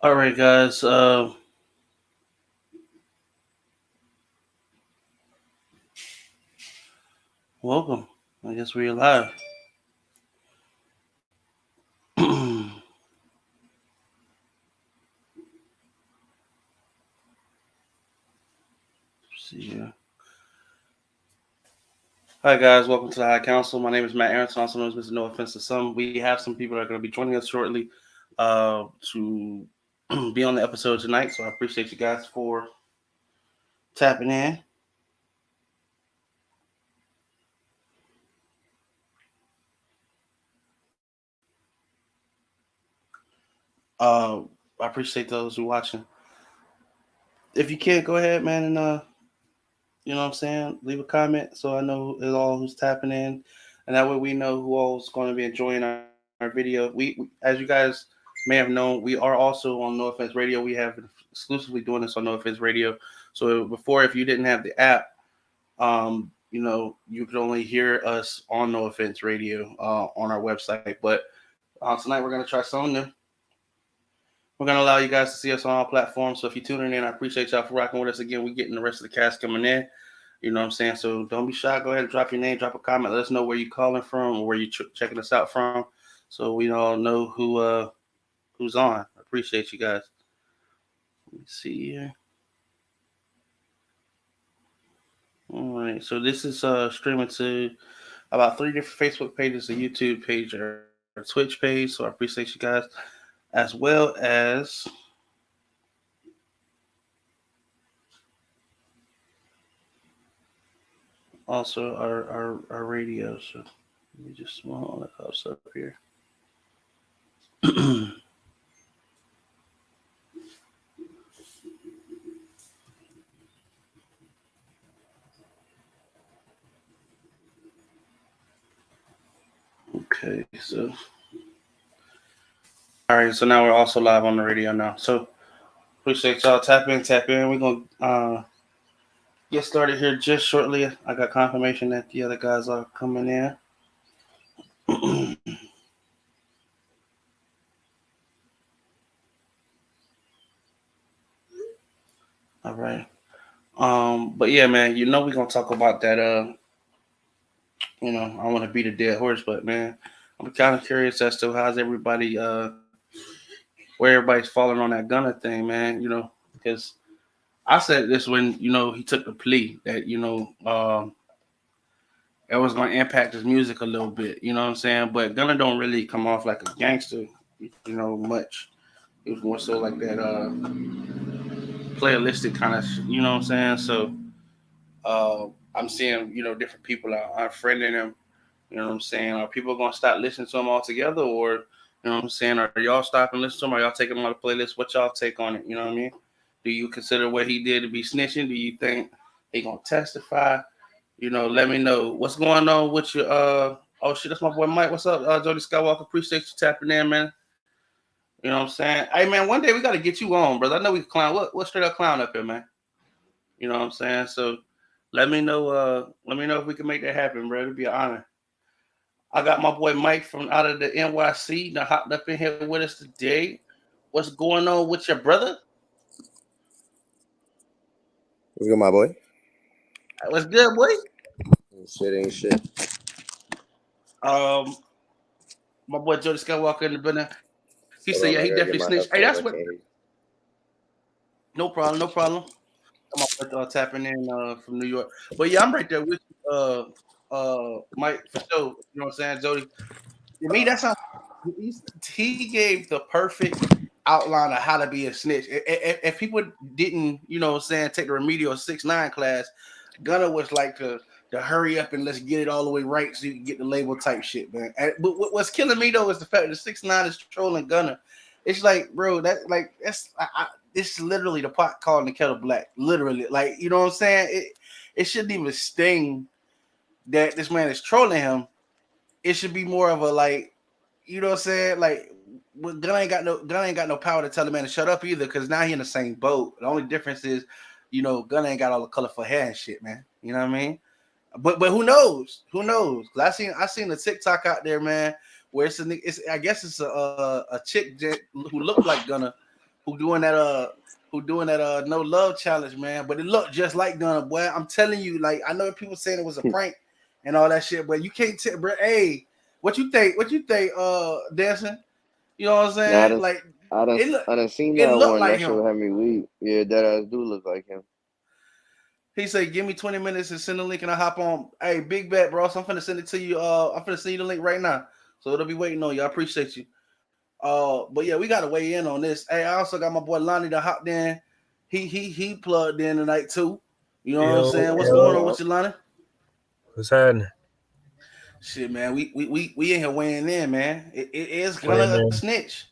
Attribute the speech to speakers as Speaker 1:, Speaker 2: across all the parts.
Speaker 1: All right, guys. Welcome. I guess we're live. See here. Hi, guys. Welcome to the High Counsel. My name is Matt Aaron, also known as Mr. No Offense to Some. We have some people that are going to be joining us shortly to be on the episode tonight. So I appreciate you guys for tapping in. Uh, I appreciate those who are watching. If you can't, go ahead, man, and you know what I'm saying? Leave a comment so I know all who's tapping in, and that way we know who all is going to be enjoying our video. We, as you guys may have known, we are also on No Offense Radio. We have been exclusively doing this on No Offense Radio. So before, if you didn't have the app, you could only hear us on No Offense Radio on our website. But tonight we're gonna try something new. We're gonna allow you guys to see us on all platforms. So if you're tuning in, I appreciate y'all for rocking with us again. We're getting the rest of the cast coming in. You know what I'm saying? So don't be shy. Go ahead and drop your name, drop a comment. Let us know where you're calling from or where you're checking us out from, so we all know who's on. I appreciate you guys. Let me see here. All right. So this is streaming to about 3 different Facebook pages, a YouTube page, or a Twitch page. So I appreciate you guys, as well as also our radio. So let me just all that pops up here. Okay, so all right, so now we're also live on the radio now. So appreciate y'all. Tap in, tap in. We're gonna get started here just shortly. I got confirmation that the other guys are coming in. All right. But yeah, man, we're gonna talk about that. I want to beat a dead horse, but man, I'm kind of curious as to how's everybody, where everybody's falling on that Gunner thing, man. Because I said this when he took the plea that it was going to impact his music a little bit. You know what I'm saying? But Gunner don't really come off like a gangster, much. It was more so like that playalistic kind of, you know what I'm saying? So I'm seeing, different people are friending him. You know what I'm saying? Are people going to stop listening to him altogether, or what I'm saying? Are y'all stopping listening to him? Are y'all taking him on the playlist? What y'all take on it? You know what I mean? Do you consider what he did to be snitching? Do you think he gonna testify? Let me know what's going on with your oh shit, that's my boy Mike. What's up, Jody Skywalker? Appreciate you tapping in, man. You know what I'm saying? Hey man, one day we gotta get you on, brother. I know we can clown. What straight up clown up here, man? You know what I'm saying? So let me know if we can make that happen, bro. It'd be an honor. I got my boy Mike from out of the NYC that hopped up in here with us today. What's going on with your brother?
Speaker 2: What's good, my boy?
Speaker 1: What's good, boy?
Speaker 2: Shit ain't shit.
Speaker 1: Um, my boy Jody Skywalker in the building. He said, "Yeah,
Speaker 2: Hold
Speaker 1: he
Speaker 2: on, I gotta
Speaker 1: definitely
Speaker 2: get my
Speaker 1: snitched." Hey, that's
Speaker 2: headphones. I
Speaker 1: what.
Speaker 2: can't hear you.
Speaker 1: No problem, no problem. I'm tapping in from New York, but yeah, I'm right there with you, Mike, for sure. You know what I'm saying, Jody? To me, that's how he gave the perfect outline of how to be a snitch. If people didn't, what I'm saying, take the remedial 6ix9ine class, Gunner was like to hurry up and let's get it all the way right so you can get the label type shit, man. But what's killing me though is the fact that 6ix9ine is trolling Gunner. It's like, bro, it's literally the pot calling the kettle black. Literally, like, you know what I'm saying? It shouldn't even sting that this man is trolling him. It should be more of a like, you know what I'm saying? Like, Gunna ain't got no power to tell the man to shut up either, because now he in the same boat. The only difference is, Gunna ain't got all the colorful hair and shit, man. You know what I mean? But who knows? Who knows? Cause I seen a TikTok out there, man, where it's I guess it's a chick who looked like Gunna, who doing that no love challenge, man. But it looked just like Gunna, boy. I'm telling you, like I know people saying it was a prank and all that shit, but you can't tell, bro. Hey, what you think? What you think, dancing? You know what I'm
Speaker 2: Nah,
Speaker 1: saying? Like it look
Speaker 2: I done seen
Speaker 1: it
Speaker 2: that
Speaker 1: looked
Speaker 2: one.
Speaker 1: like
Speaker 2: That shit
Speaker 1: him.
Speaker 2: had me weak. Yeah, that ass do look like him.
Speaker 1: He said, "Give me 20 minutes and send the link, and I hop on." Hey, big bet, bro. So I'm finna send it to you. I'm finna send you the link right now, so it'll be waiting on you. I appreciate you. But yeah, we gotta weigh in on this. Hey, I also got my boy Lonnie that hopped in. He plugged in tonight too. You know what I'm
Speaker 3: Yo,
Speaker 1: saying? What's
Speaker 2: Yo,
Speaker 1: going
Speaker 3: yo,
Speaker 1: on
Speaker 2: yo.
Speaker 1: with you, Lonnie?
Speaker 3: what's happening?
Speaker 1: Shit, man. We in here weighing in, man. It is
Speaker 3: Weighing
Speaker 1: gonna a
Speaker 3: in,
Speaker 1: snitch.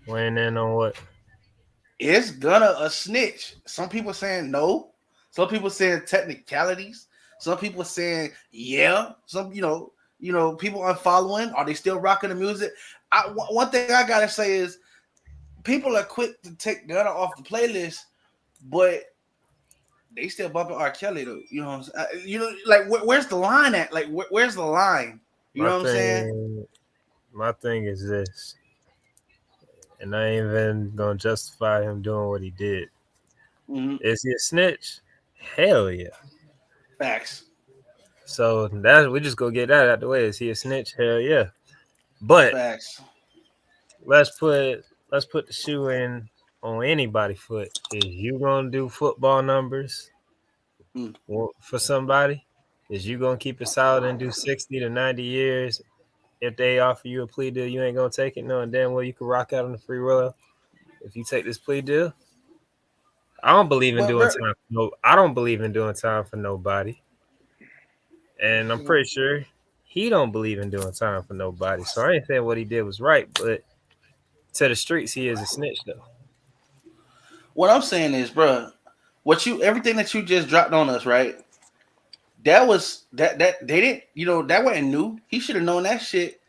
Speaker 3: weighing in on what?
Speaker 1: It's gonna a snitch. Some people saying no. Some people saying technicalities. Some people saying yeah. Some people unfollowing. Are they still rocking the music? One thing I gotta say is people are quick to take Gunna off the playlist, but they still bumping R. Kelly though. You know what I'm saying? Like where's the line at? Like where's the line? You
Speaker 3: My
Speaker 1: know what I'm saying?
Speaker 3: thing, my thing is this, and I ain't even gonna justify him doing what he did.
Speaker 1: Mm-hmm.
Speaker 3: Is he a snitch? Hell yeah.
Speaker 1: Facts.
Speaker 3: So that we just go get that out the way. Is he a snitch? Hell yeah. But
Speaker 1: Facts.
Speaker 3: let's put let's put the shoe in on anybody's foot. Is you gonna do football numbers
Speaker 1: Mm.
Speaker 3: for somebody? Is you gonna keep it solid and do 60 to 90 years? If they offer you a plea deal, you ain't gonna take it, knowing damn well you can rock out on the free roll. If you take this plea deal, I don't believe in
Speaker 1: But
Speaker 3: doing
Speaker 1: bro,
Speaker 3: time. No, I don't believe in doing time for nobody, and I'm pretty sure he don't believe in doing time for nobody. So I ain't saying what he did was right, but to the streets, he is a snitch though.
Speaker 1: what I'm saying is, bro, everything that you just dropped on us, right? That was that they didn't, that wasn't new. He should have known that shit.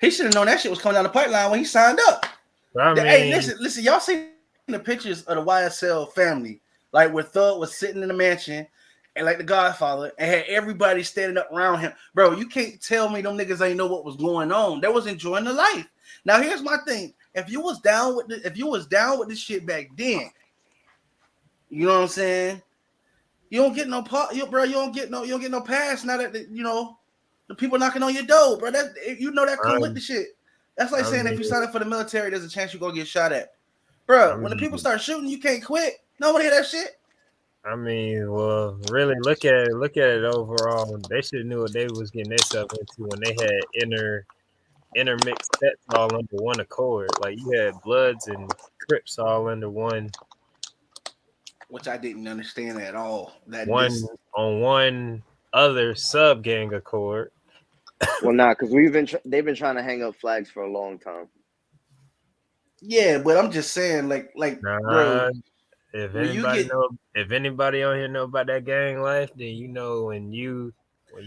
Speaker 1: He should have known that shit was coming down the pipeline when he signed up.
Speaker 3: But I
Speaker 1: Hey,
Speaker 3: mean,
Speaker 1: listen, y'all seen the pictures of the YSL family, like where Thug was sitting in the mansion and like the Godfather, and had everybody standing up around him. Bro, you can't tell me them niggas ain't know what was going on. They was enjoying the life. Now here's my thing: if you was down with this shit back then, you know what I'm saying? You don't get no part, bro. You don't get no pass now that the people knocking on your door, bro. That come with
Speaker 3: I'm,
Speaker 1: the shit. That's like
Speaker 3: I
Speaker 1: saying if you
Speaker 3: mean,
Speaker 1: sign up for the military, there's a chance you're gonna get shot at.
Speaker 3: I
Speaker 1: Bro, when the people
Speaker 3: mean,
Speaker 1: start shooting, you can't quit. Nobody hear that shit.
Speaker 3: well, really look at it overall. They should have knew what they was getting themselves into when they had intermixed sets all under one accord. Like you had Bloods and Crips all under
Speaker 1: Which I didn't understand at all. That
Speaker 3: one
Speaker 1: this
Speaker 3: on one other sub gang accord.
Speaker 2: Well, nah, because they've been trying to hang up flags for a long time.
Speaker 1: Yeah, but I'm just saying, bro,
Speaker 3: Nah,
Speaker 1: when you get
Speaker 3: if anybody on here know about that gang life, then you know when you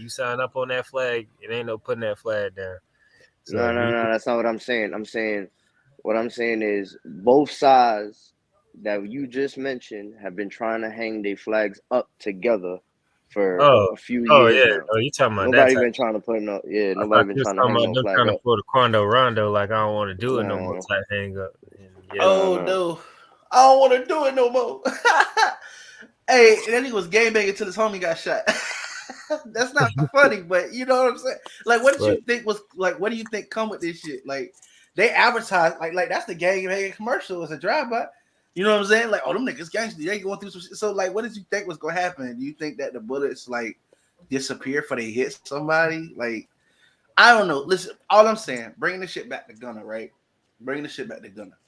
Speaker 3: sign up on that flag, it ain't no putting that flag down. So
Speaker 2: No,
Speaker 3: if
Speaker 2: no,
Speaker 3: you
Speaker 2: no, that's not what I'm saying. What I'm saying is both sides that you just mentioned have been trying to hang their flags up together for
Speaker 3: oh
Speaker 2: a few
Speaker 3: oh
Speaker 2: years
Speaker 3: yeah,
Speaker 2: now.
Speaker 3: oh you talking about that
Speaker 2: Nobody
Speaker 3: type.
Speaker 2: been trying to put no, yeah,
Speaker 3: I
Speaker 2: nobody
Speaker 3: thought
Speaker 2: been
Speaker 3: you was
Speaker 2: trying to
Speaker 3: talking
Speaker 2: hang
Speaker 3: about
Speaker 2: no
Speaker 3: them
Speaker 2: flag
Speaker 3: trying to
Speaker 2: up.
Speaker 3: pull the Quando Rondo, like I don't want to do it no more
Speaker 2: No,
Speaker 3: type hang up. And yeah,
Speaker 2: no,
Speaker 1: oh
Speaker 2: no.
Speaker 1: no, I don't want to do it no more. Hey, and then he was game banging until his homie got shot. That's not funny, but you know what I'm saying. Like, what did
Speaker 3: but
Speaker 1: you think was like? What do you think come with this shit? Like, they advertise like that's the gang banging commercial as a drive by. You know what I'm saying? Like, oh, them niggas gangster. They going through some shit. So, like, what did you think was gonna happen? Do you think that the bullets like disappear for they hit somebody? Like, I don't know. Listen, all I'm saying, bringing the shit back to Gunner, right? Bringing the shit back to Gunner.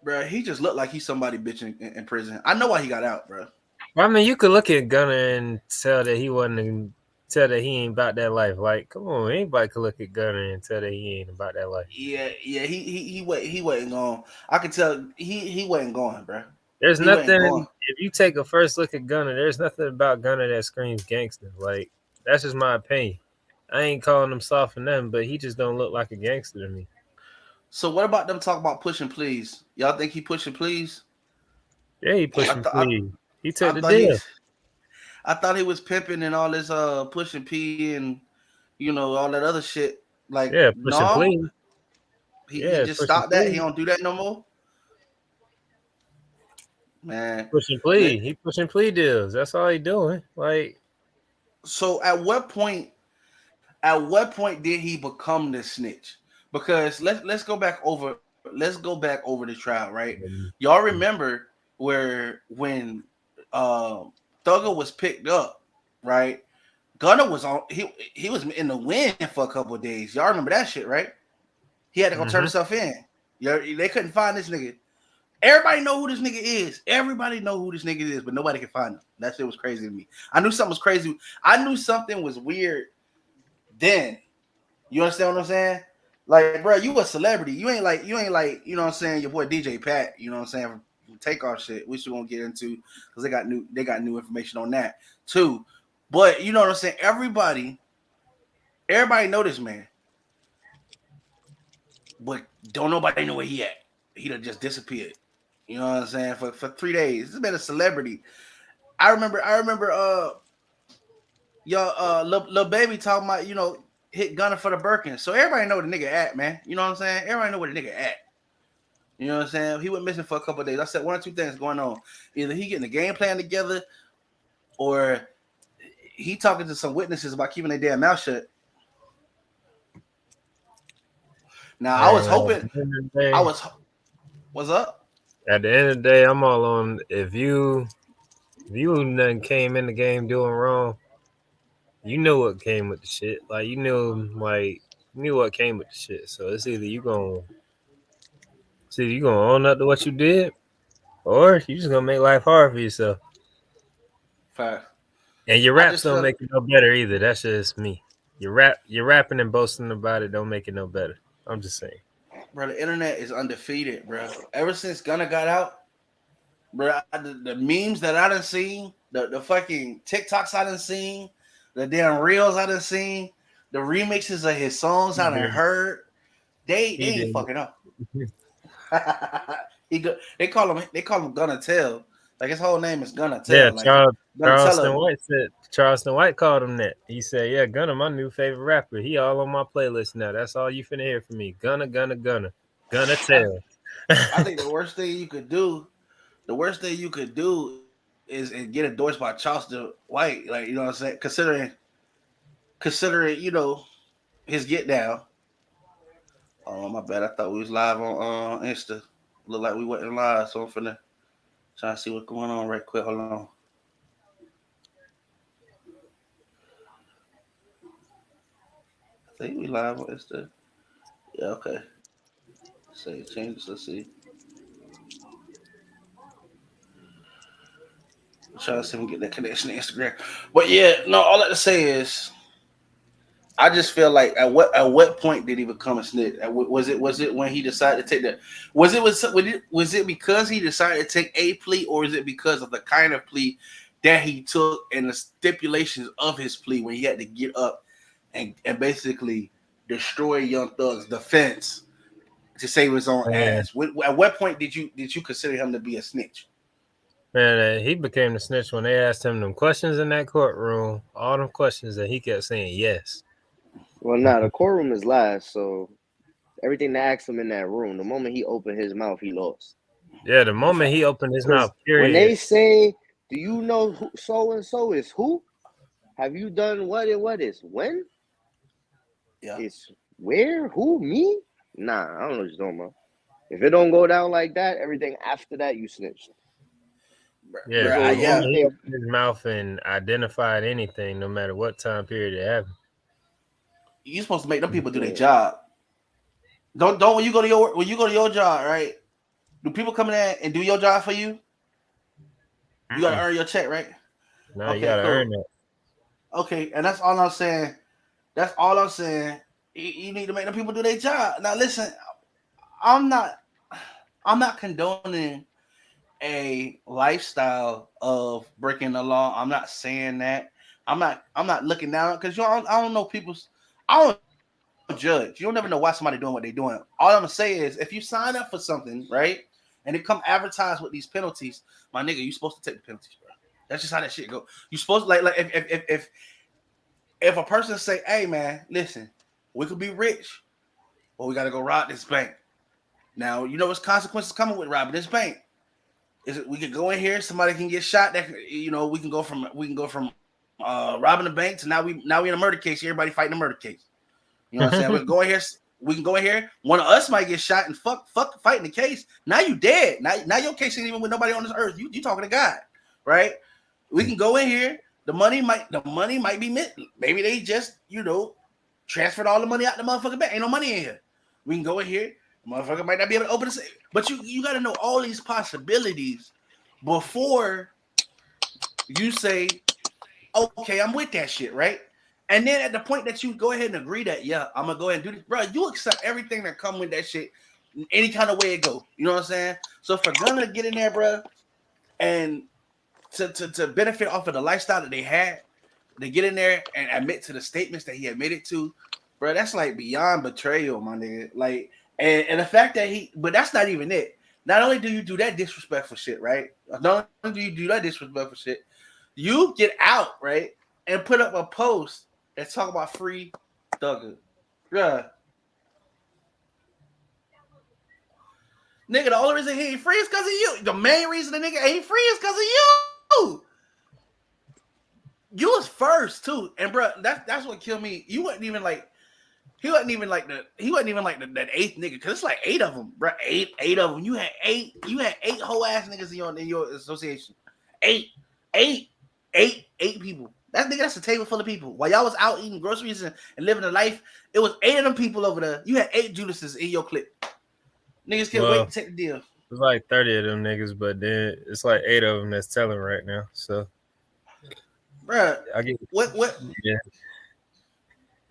Speaker 1: Bro, he just looked like he's somebody bitch in prison. I know why he got out, bro.
Speaker 3: I mean, you could look at Gunner and tell that he wasn't, tell that he ain't about that life. Like, come on, anybody could look at Gunner and tell that he ain't about that life.
Speaker 1: Yeah. He wasn't going. I could tell he wasn't going, bro.
Speaker 3: There's
Speaker 1: He wasn't going.
Speaker 3: nothing. If you take a first look at Gunner, there's nothing about Gunner that screams gangster. Like that's just my opinion. I ain't calling him soft or nothing, but he just don't look like a gangster to me.
Speaker 1: So what about them talking about pushing please? Y'all think he pushing please?
Speaker 3: Yeah, he
Speaker 1: I
Speaker 3: pushing
Speaker 1: thought I,
Speaker 3: please. He
Speaker 1: I
Speaker 3: took the
Speaker 1: thought he
Speaker 3: deal.
Speaker 1: I thought he was pimping and all this pushing P and all that other shit. Like
Speaker 3: Yeah, pushing
Speaker 1: no,
Speaker 3: please.
Speaker 1: He
Speaker 3: Yeah,
Speaker 1: just
Speaker 3: pushing
Speaker 1: stopped that. He
Speaker 3: plea.
Speaker 1: don't do that no more. Man,
Speaker 3: Pushing plea. He pushing plea deals. That's all he doing. Like,
Speaker 1: so at what point did he become the snitch? Because let's go back over the trial, right? Y'all remember where when Thugger was picked up, right? Gunner was on he was in the wind for a couple of days. Y'all remember that shit, right? He had to go turn
Speaker 3: mm-hmm.
Speaker 1: himself in. They couldn't find this nigga. Everybody know who this nigga is. Everybody know who this nigga is, but nobody can find him. That shit was crazy to me. I knew something was crazy. I knew something was weird then. You understand what I'm saying? Like, bro, you a celebrity. You ain't like, you know what I'm saying, your boy DJ Pat, you know what I'm saying, from Takeoff shit, which we won't get into because they got new information on that too. But you know what I'm saying? Everybody know this man, but don't nobody know where he at. He done just disappeared. You know what I'm saying? For 3 days. This been a celebrity. I remember Lil Baby talking about, hit Gunner for the Birkin. So everybody know where the nigga at, man. You know what I'm saying? Everybody know where the nigga at. You know what I'm saying? He went missing for a couple of days. I said one or two things going on. Either he getting the game plan together, or he talking to some witnesses about keeping their damn mouth shut. Now I was
Speaker 3: Man,
Speaker 1: hoping. I was. What's up?
Speaker 3: at the end of the day, I'm all on. If you nothing came in the game doing wrong, you know what came with the shit. Like you knew what came with the shit. So it's either you gonna own up to what you did, or you just gonna make life hard for yourself.
Speaker 1: Fact.
Speaker 3: And your
Speaker 1: I
Speaker 3: raps
Speaker 1: just
Speaker 3: don't
Speaker 1: feel,
Speaker 3: make it no better either. That's just me. Your rapping and boasting about it don't make it no better. I'm just saying.
Speaker 1: bro. The internet is undefeated, bro. Ever since Gunna got out, bro, the memes that I done seen, the fucking TikToks I done seen, the damn reels I done seen, the remixes of his songs
Speaker 3: He
Speaker 1: I done
Speaker 3: did.
Speaker 1: heard, they
Speaker 3: He
Speaker 1: ain't
Speaker 3: did.
Speaker 1: fucking up. They call him Gunna Tell. Like his whole name is Gunna
Speaker 3: Yeah,
Speaker 1: Tell. Like Gunna Tell him.
Speaker 3: Charleston White called him that. He said, "Yeah, Gunna, my new favorite rapper. He all on my playlist now. That's all you finna hear from me. Gunna
Speaker 1: I,
Speaker 3: tell."
Speaker 1: I think the worst thing you could do is get endorsed by Charleston White. Like, you know what I'm saying? Considering his get down. Oh my bad. I thought we was live on Insta. Look like we wasn't live, so I'm finna try to see what's going on right quick. Hold on. I think we live on Insta. Yeah, okay. Say changes. Let's see. Try to see if we can get that connection to Instagram. But yeah, no. All I have to say is, I just feel like at what point did he become a snitch? Was it when he decided to take the? Was it because he decided to take a plea, or is it because of the kind of plea that he took and the stipulations of his plea when he had to get up and basically destroy Young Thug's defense to save his own
Speaker 3: Man,
Speaker 1: ass? At what point did you consider him to be a snitch?
Speaker 3: man, he became the snitch when they asked him them questions in that courtroom. All them questions that he kept saying yes.
Speaker 2: Well, nah, the courtroom is last, so everything they asked him in that room, the moment he opened his mouth, he lost.
Speaker 3: Yeah, the moment he opened his
Speaker 2: Because
Speaker 3: mouth,
Speaker 2: when
Speaker 3: period.
Speaker 2: they say, "Do you know who so and so is who? Have you done what and what is when?
Speaker 1: Yeah,
Speaker 2: It's where? Who? Me? Nah, I don't know what you're talking about. If it don't go down like that, everything after that, you snitched.
Speaker 3: Yeah,
Speaker 2: It's
Speaker 1: bro.
Speaker 3: the
Speaker 2: always
Speaker 3: moment
Speaker 1: Yeah,
Speaker 3: he
Speaker 2: anything.
Speaker 3: opened his mouth and identified anything, no matter what time period it happened.
Speaker 1: you supposed to make them people do their
Speaker 2: Yeah.
Speaker 1: job. Don't when you go to your job, right? Do people come in there and do your job for you? You gotta
Speaker 3: Mm-mm.
Speaker 1: earn your check, right?
Speaker 3: Now you
Speaker 1: Okay,
Speaker 3: gotta earn
Speaker 1: cool.
Speaker 3: that.
Speaker 1: Okay, and that's all I'm saying. That's all I'm saying. You need to make the people do their job. Now listen, I'm not I'm not condoning a lifestyle of breaking the law. I'm not saying that. I'm not looking down because I don't know people's I don't judge. You don't never know why somebody doing what they're doing. All I'm gonna say is if you sign up for something, right, and it come advertised with these penalties, my nigga, you supposed to take the penalties, bro. That's just how that shit go. You supposed to like if a person say, hey man, listen, we could be rich, Well, we got to go rob this bank. Now, you know what's consequences coming with robbing this bank. Is it, we could go in here, somebody can get shot. That we can go from robbing the bank to now we in a murder case. Everybody fighting a murder case. You know what I'm saying? We can go in here. We can go in here. One of us might get shot and fuck fighting the case. Now you dead. Now your case ain't even with nobody on this earth. You talking to God, right? We can go in here. The money might be missed. Maybe they just transferred all the money out the motherfucking bank. Ain't no money in here. We can go in here. The motherfucker might not be able to open the safe. But you got to know all these possibilities before you say, okay, I'm with that shit, right? And then at the point that you go ahead and agree that, yeah, I'm gonna go ahead and do this, bro, you accept everything that come with that shit, any kind of way it go. You know what I'm saying? So if we're gonna get in there, bro, and to benefit off of the lifestyle that they had, to get in there and admit to the statements that he admitted to, bro, that's like beyond betrayal, my nigga. Like, and the fact that but that's not even it. Not only do you do that disrespectful shit, right? Not only do you do that disrespectful shit, you get out, right, and put up a post that talk about free Thugger. Bruh. Nigga, the only reason he ain't free is because of you. The main reason the nigga ain't free is because of you. You was first too, and bro, that's what killed me. He wasn't even like the eighth nigga, because it's like 8 of them, bro. Eight of them. You had eight whole ass niggas in your association. Eight people. That's a table full of people. While y'all was out eating groceries and living a life, it was 8 of them people over there. You had 8 Judases in your clip. Niggas can't wait to take the deal.
Speaker 3: It's like 30 of them niggas, but then it's like 8 of them that's telling right now. So,
Speaker 1: bruh,
Speaker 3: I get
Speaker 1: what?
Speaker 3: Yeah.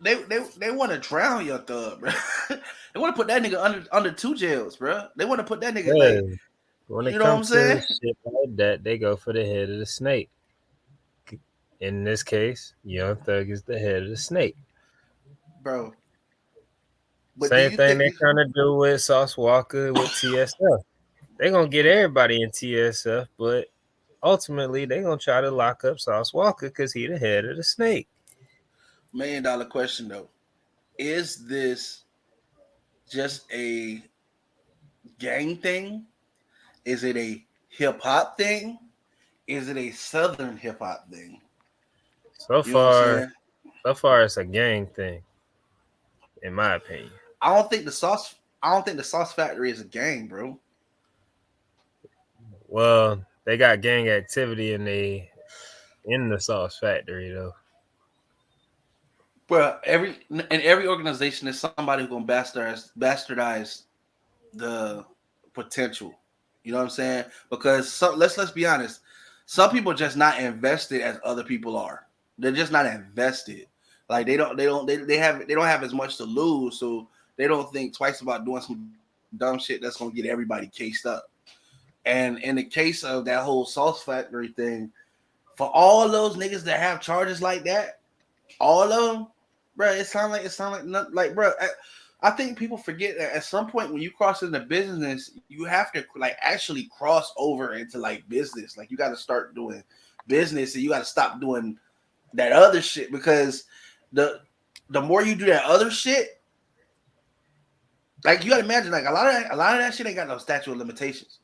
Speaker 1: They want to drown your thug, bro. They want to put that nigga under 2 jails, bro. They want to put that nigga like.
Speaker 3: When it comes to shit like that, they go for the head of the snake. In this case, Young Thug is the head of the snake,
Speaker 1: bro. But
Speaker 3: same thing they're trying to do with Sauce Walker with TSF. They're gonna get everybody in TSF, but ultimately they're gonna try to lock up Sauce Walker because he the head of the snake.
Speaker 1: $1 million question though: is this just a gang thing? Is it a hip hop thing? Is it a Southern hip hop thing?
Speaker 3: So far, it's a gang thing, in my opinion.
Speaker 1: I don't think the Sauce Factory is a gang, bro.
Speaker 3: Well, they got gang activity in the Sauce Factory though.
Speaker 1: Bro, every organization is somebody who's gonna bastardize the potential. You know what I'm saying? Because let's be honest, some people are just not invested as other people are. They're just not invested. Like they don't have as much to lose, so they don't think twice about doing some dumb shit that's gonna get everybody cased up. And in the case of that whole Sauce Factory thing, for all those niggas that have charges like that, all of them, bro, it sound like bro. I think people forget that at some point when you cross into business, you have to like actually cross over into like business. Like you got to start doing business, and you got to stop doing that other shit, because the more you do that other shit, like you got to imagine, like a lot of that shit ain't got no statute of limitations.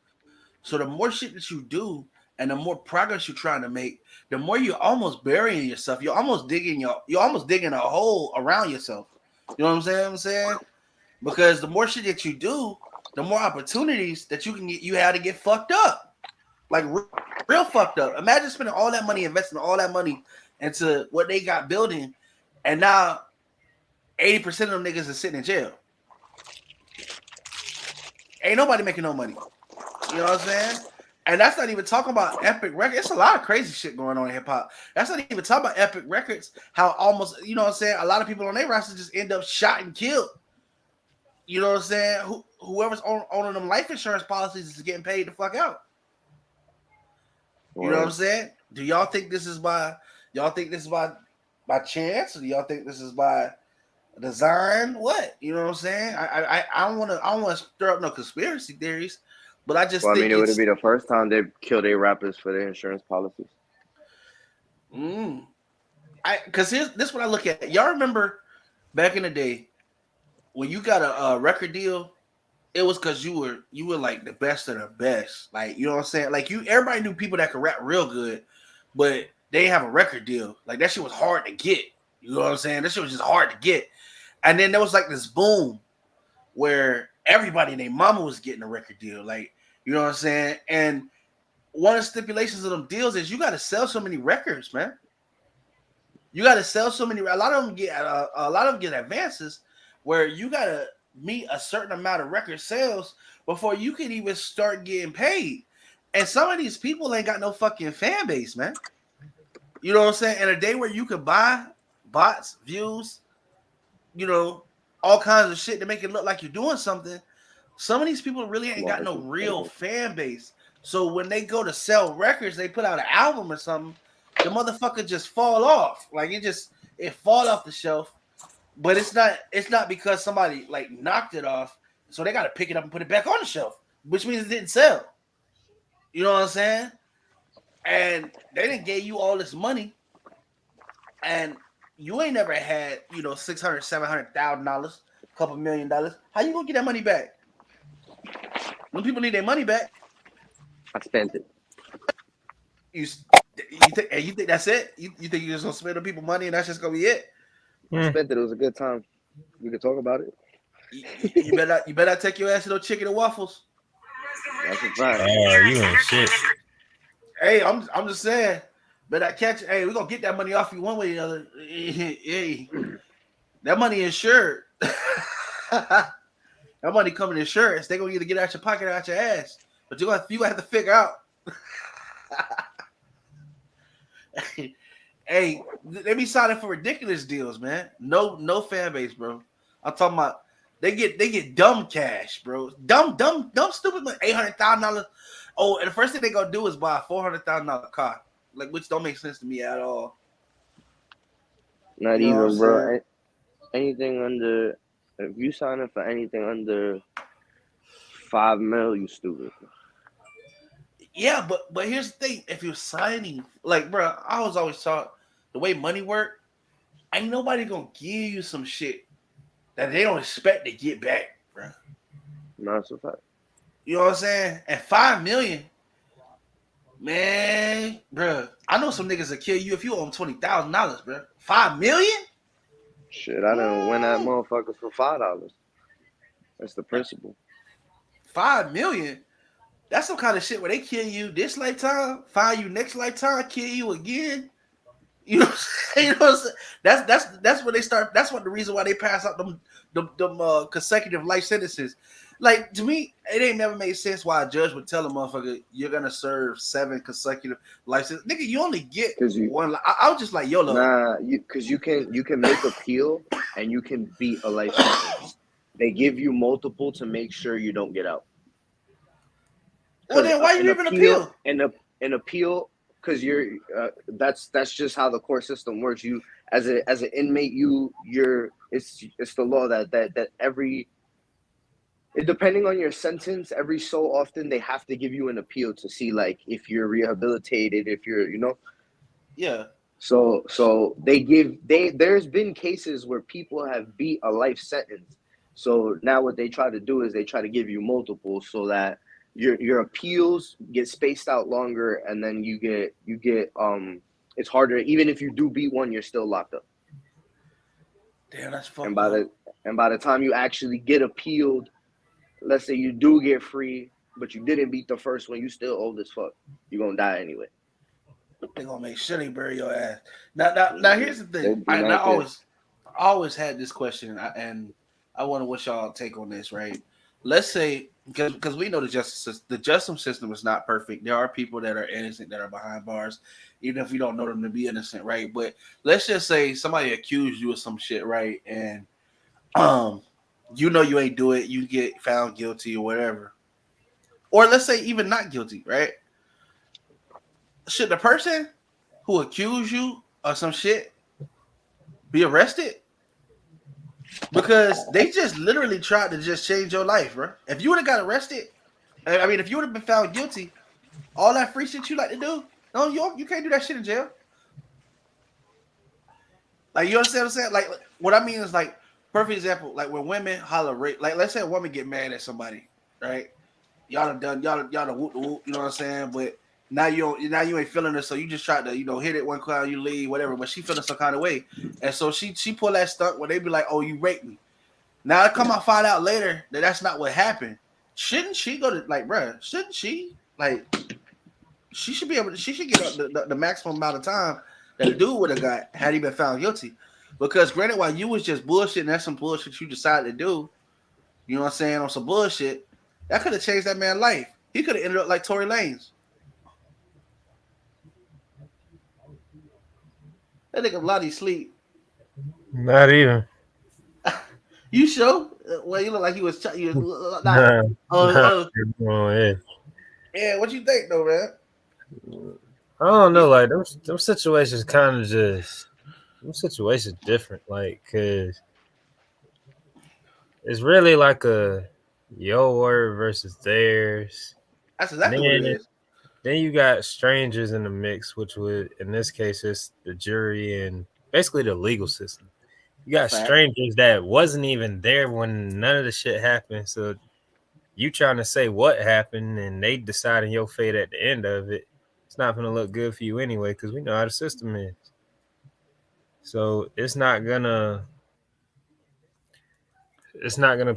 Speaker 1: So the more shit that you do and the more progress you're trying to make, the more you're almost burying yourself. You're almost digging a hole around yourself. You know what I'm saying? Because the more shit that you do, the more opportunities that you have to get fucked up. Like real fucked up. Imagine spending all that money, investing all that money into what they got building, and now 80% of them niggas are sitting in jail. Ain't nobody making no money. You know what I'm saying? And that's not even talking about Epic Records. It's a lot of crazy shit going on in hip hop. That's not even talking about Epic Records. How almost, you know what I'm saying, a lot of people on their roster just end up shot and killed. You know what I'm saying? Whoever's owning them life insurance policies is getting paid the fuck out. You know what I'm saying? Do y'all think this is by chance, or do y'all think this is by design? What? You know what I'm saying? I don't want to stir up no conspiracy theories, but I just think
Speaker 2: it would be the first time they killed their rappers for their insurance policies.
Speaker 1: Because this is what I look at. Y'all remember back in the day when you got a record deal, it was because you were like the best of the best. Like, you know what I'm saying? Like, everybody knew people that could rap real good, but they didn't have a record deal. Like, that shit was hard to get. You know what I'm saying? That shit was just hard to get. And then there was like this boom where everybody and their mama was getting a record deal. Like, you know what I'm saying? And one of the stipulations of them deals is you got to sell so many records, man. You got to sell so many. A lot of them get advances where you got to meet a certain amount of record sales before you can even start getting paid. And some of these people ain't got no fucking fan base, man. You know what I'm saying? In a day where you could buy bots, views, you know, all kinds of shit to make it look like you're doing something, some of these people really ain't got no real fan base. So when they go to sell records, they put out an album or something, the motherfucker just fall off. Like, it fall off the shelf. But it's not because somebody like knocked it off. So they got to pick it up and put it back on the shelf, which means it didn't sell. You know what I'm saying? And they didn't give you all this money, and you ain't never had, you know, $600,000, $700,000, a couple $1 million. How you gonna get that money back? When people need their money back,
Speaker 2: I spent it.
Speaker 1: You think that's it? You think you're just gonna spend on people money and that's just gonna be it?
Speaker 2: I spent it. It was a good time. We could talk about it.
Speaker 1: You better take your ass to those chicken and waffles.
Speaker 2: That's a fact.
Speaker 3: Oh, you ain't shit.
Speaker 1: Hey, I'm just saying. Better catch. Hey, we're gonna get that money off you one way or the other. Hey, that money insured. That money coming insurance. They're gonna either get out your pocket or out your ass. But you gonna have to figure out. Hey, they be signing for ridiculous deals, man. No fan base, bro. I'm talking about they get dumb cash, bro. Dumb, stupid, like $800,000. Oh, and the first thing they gonna do is buy a $400,000 car, like, which don't make sense to me at all.
Speaker 2: Not even, bro. Anything under, if you sign up for anything under $5 million, you stupid.
Speaker 1: Yeah, but here's the thing: if you're signing, like, bro, I was always taught the way money work, ain't nobody gonna give you some shit that they don't expect to get back, bro.
Speaker 2: No, that's a fact.
Speaker 1: You know what I'm saying? And $5 million, man, bro. I know some niggas that kill you if you owe them $20,000, bro. $5 million?
Speaker 2: Shit, I done win that motherfucker for $5. That's the principle.
Speaker 1: $5 million? That's some kind of shit where they kill you this lifetime, find you next lifetime, kill you again. You know what I'm saying? You know what I'm saying? That's what they start. That's what the reason why they pass out them consecutive life sentences. Like, to me, it ain't never made sense why a judge would tell a motherfucker you're gonna serve 7 consecutive life sentences. Nigga, you only get one. I was just like, YOLO.
Speaker 2: Nah, because you can make appeal and you can beat a life sentence. They give you multiple to make sure you don't get out.
Speaker 1: Well, then why you even appeal?
Speaker 2: An appeal, because you're that's just how the court system works. You as an inmate, it's the law that every, depending on your sentence, every so often they have to give you an appeal to see, like, if you're rehabilitated, if you're, you know.
Speaker 1: Yeah.
Speaker 2: So there's been cases where people have beat a life sentence. So now what they try to do is they try to give you multiple so that your appeals get spaced out longer, and then you get it's harder. Even if you do beat one, you're still locked up.
Speaker 1: Damn, that's fucked
Speaker 2: and
Speaker 1: up.
Speaker 2: by the time you actually get appealed, let's say you do get free, but you didn't beat the first one, you still old as fuck. You're gonna die anyway.
Speaker 1: They're gonna make sure they bury your ass. Now here's the thing. I always had this question, and I wonder what y'all take on this, right? Let's say, because we know the justice system is not perfect. There are people that are innocent that are behind bars, even if we don't know them to be innocent, right? But let's just say somebody accused you of some shit, right? And you know you ain't do it, you get found guilty or whatever. Or let's say even not guilty, right? Should the person who accused you of some shit be arrested? Because they just literally tried to just change your life, bro. If you would have got arrested, I mean, if you would have been found guilty, all that free shit you like to do, no, you can't do that shit in jail. Like, you understand what I'm saying? Like, what I mean is, like, perfect example, like when women holler rape, like let's say a woman get mad at somebody, right? Y'all done whoop the whoop, you know what I'm saying? But now you ain't feeling it, so you just try to, hit it one cloud, you leave, whatever. But she feeling some kind of way. And so she pull that stunt where they be like, oh, you raped me. Now I come out find out later that that's not what happened. Shouldn't she go to like, bruh, shouldn't she? Like, she should be able to, she should get the maximum amount of time that a dude would have got had he been found guilty. Because granted, while you was just bullshit and that's some bullshit you decided to do, you know what I'm saying, on some bullshit, that could have changed that man's life. He could have ended up like Tory Lanez. That nigga bloody sleep.
Speaker 3: Not even.
Speaker 1: You sure? Well, you look like you was. You was
Speaker 3: Nah, yeah.
Speaker 1: Yeah, what you think though, man?
Speaker 3: I don't know, like them situations kind of just them situations different, like because it's really like a your word versus theirs.
Speaker 1: That's exactly what it is.
Speaker 3: Then you got strangers in the mix, which would in this case is the jury and basically the legal system. You got
Speaker 1: Fact.
Speaker 3: strangers that wasn't even there when none of the shit happened. So you trying to say what happened and they deciding your fate at the end of it. It's not going to look good for you anyway because we know how the system is. So it's not gonna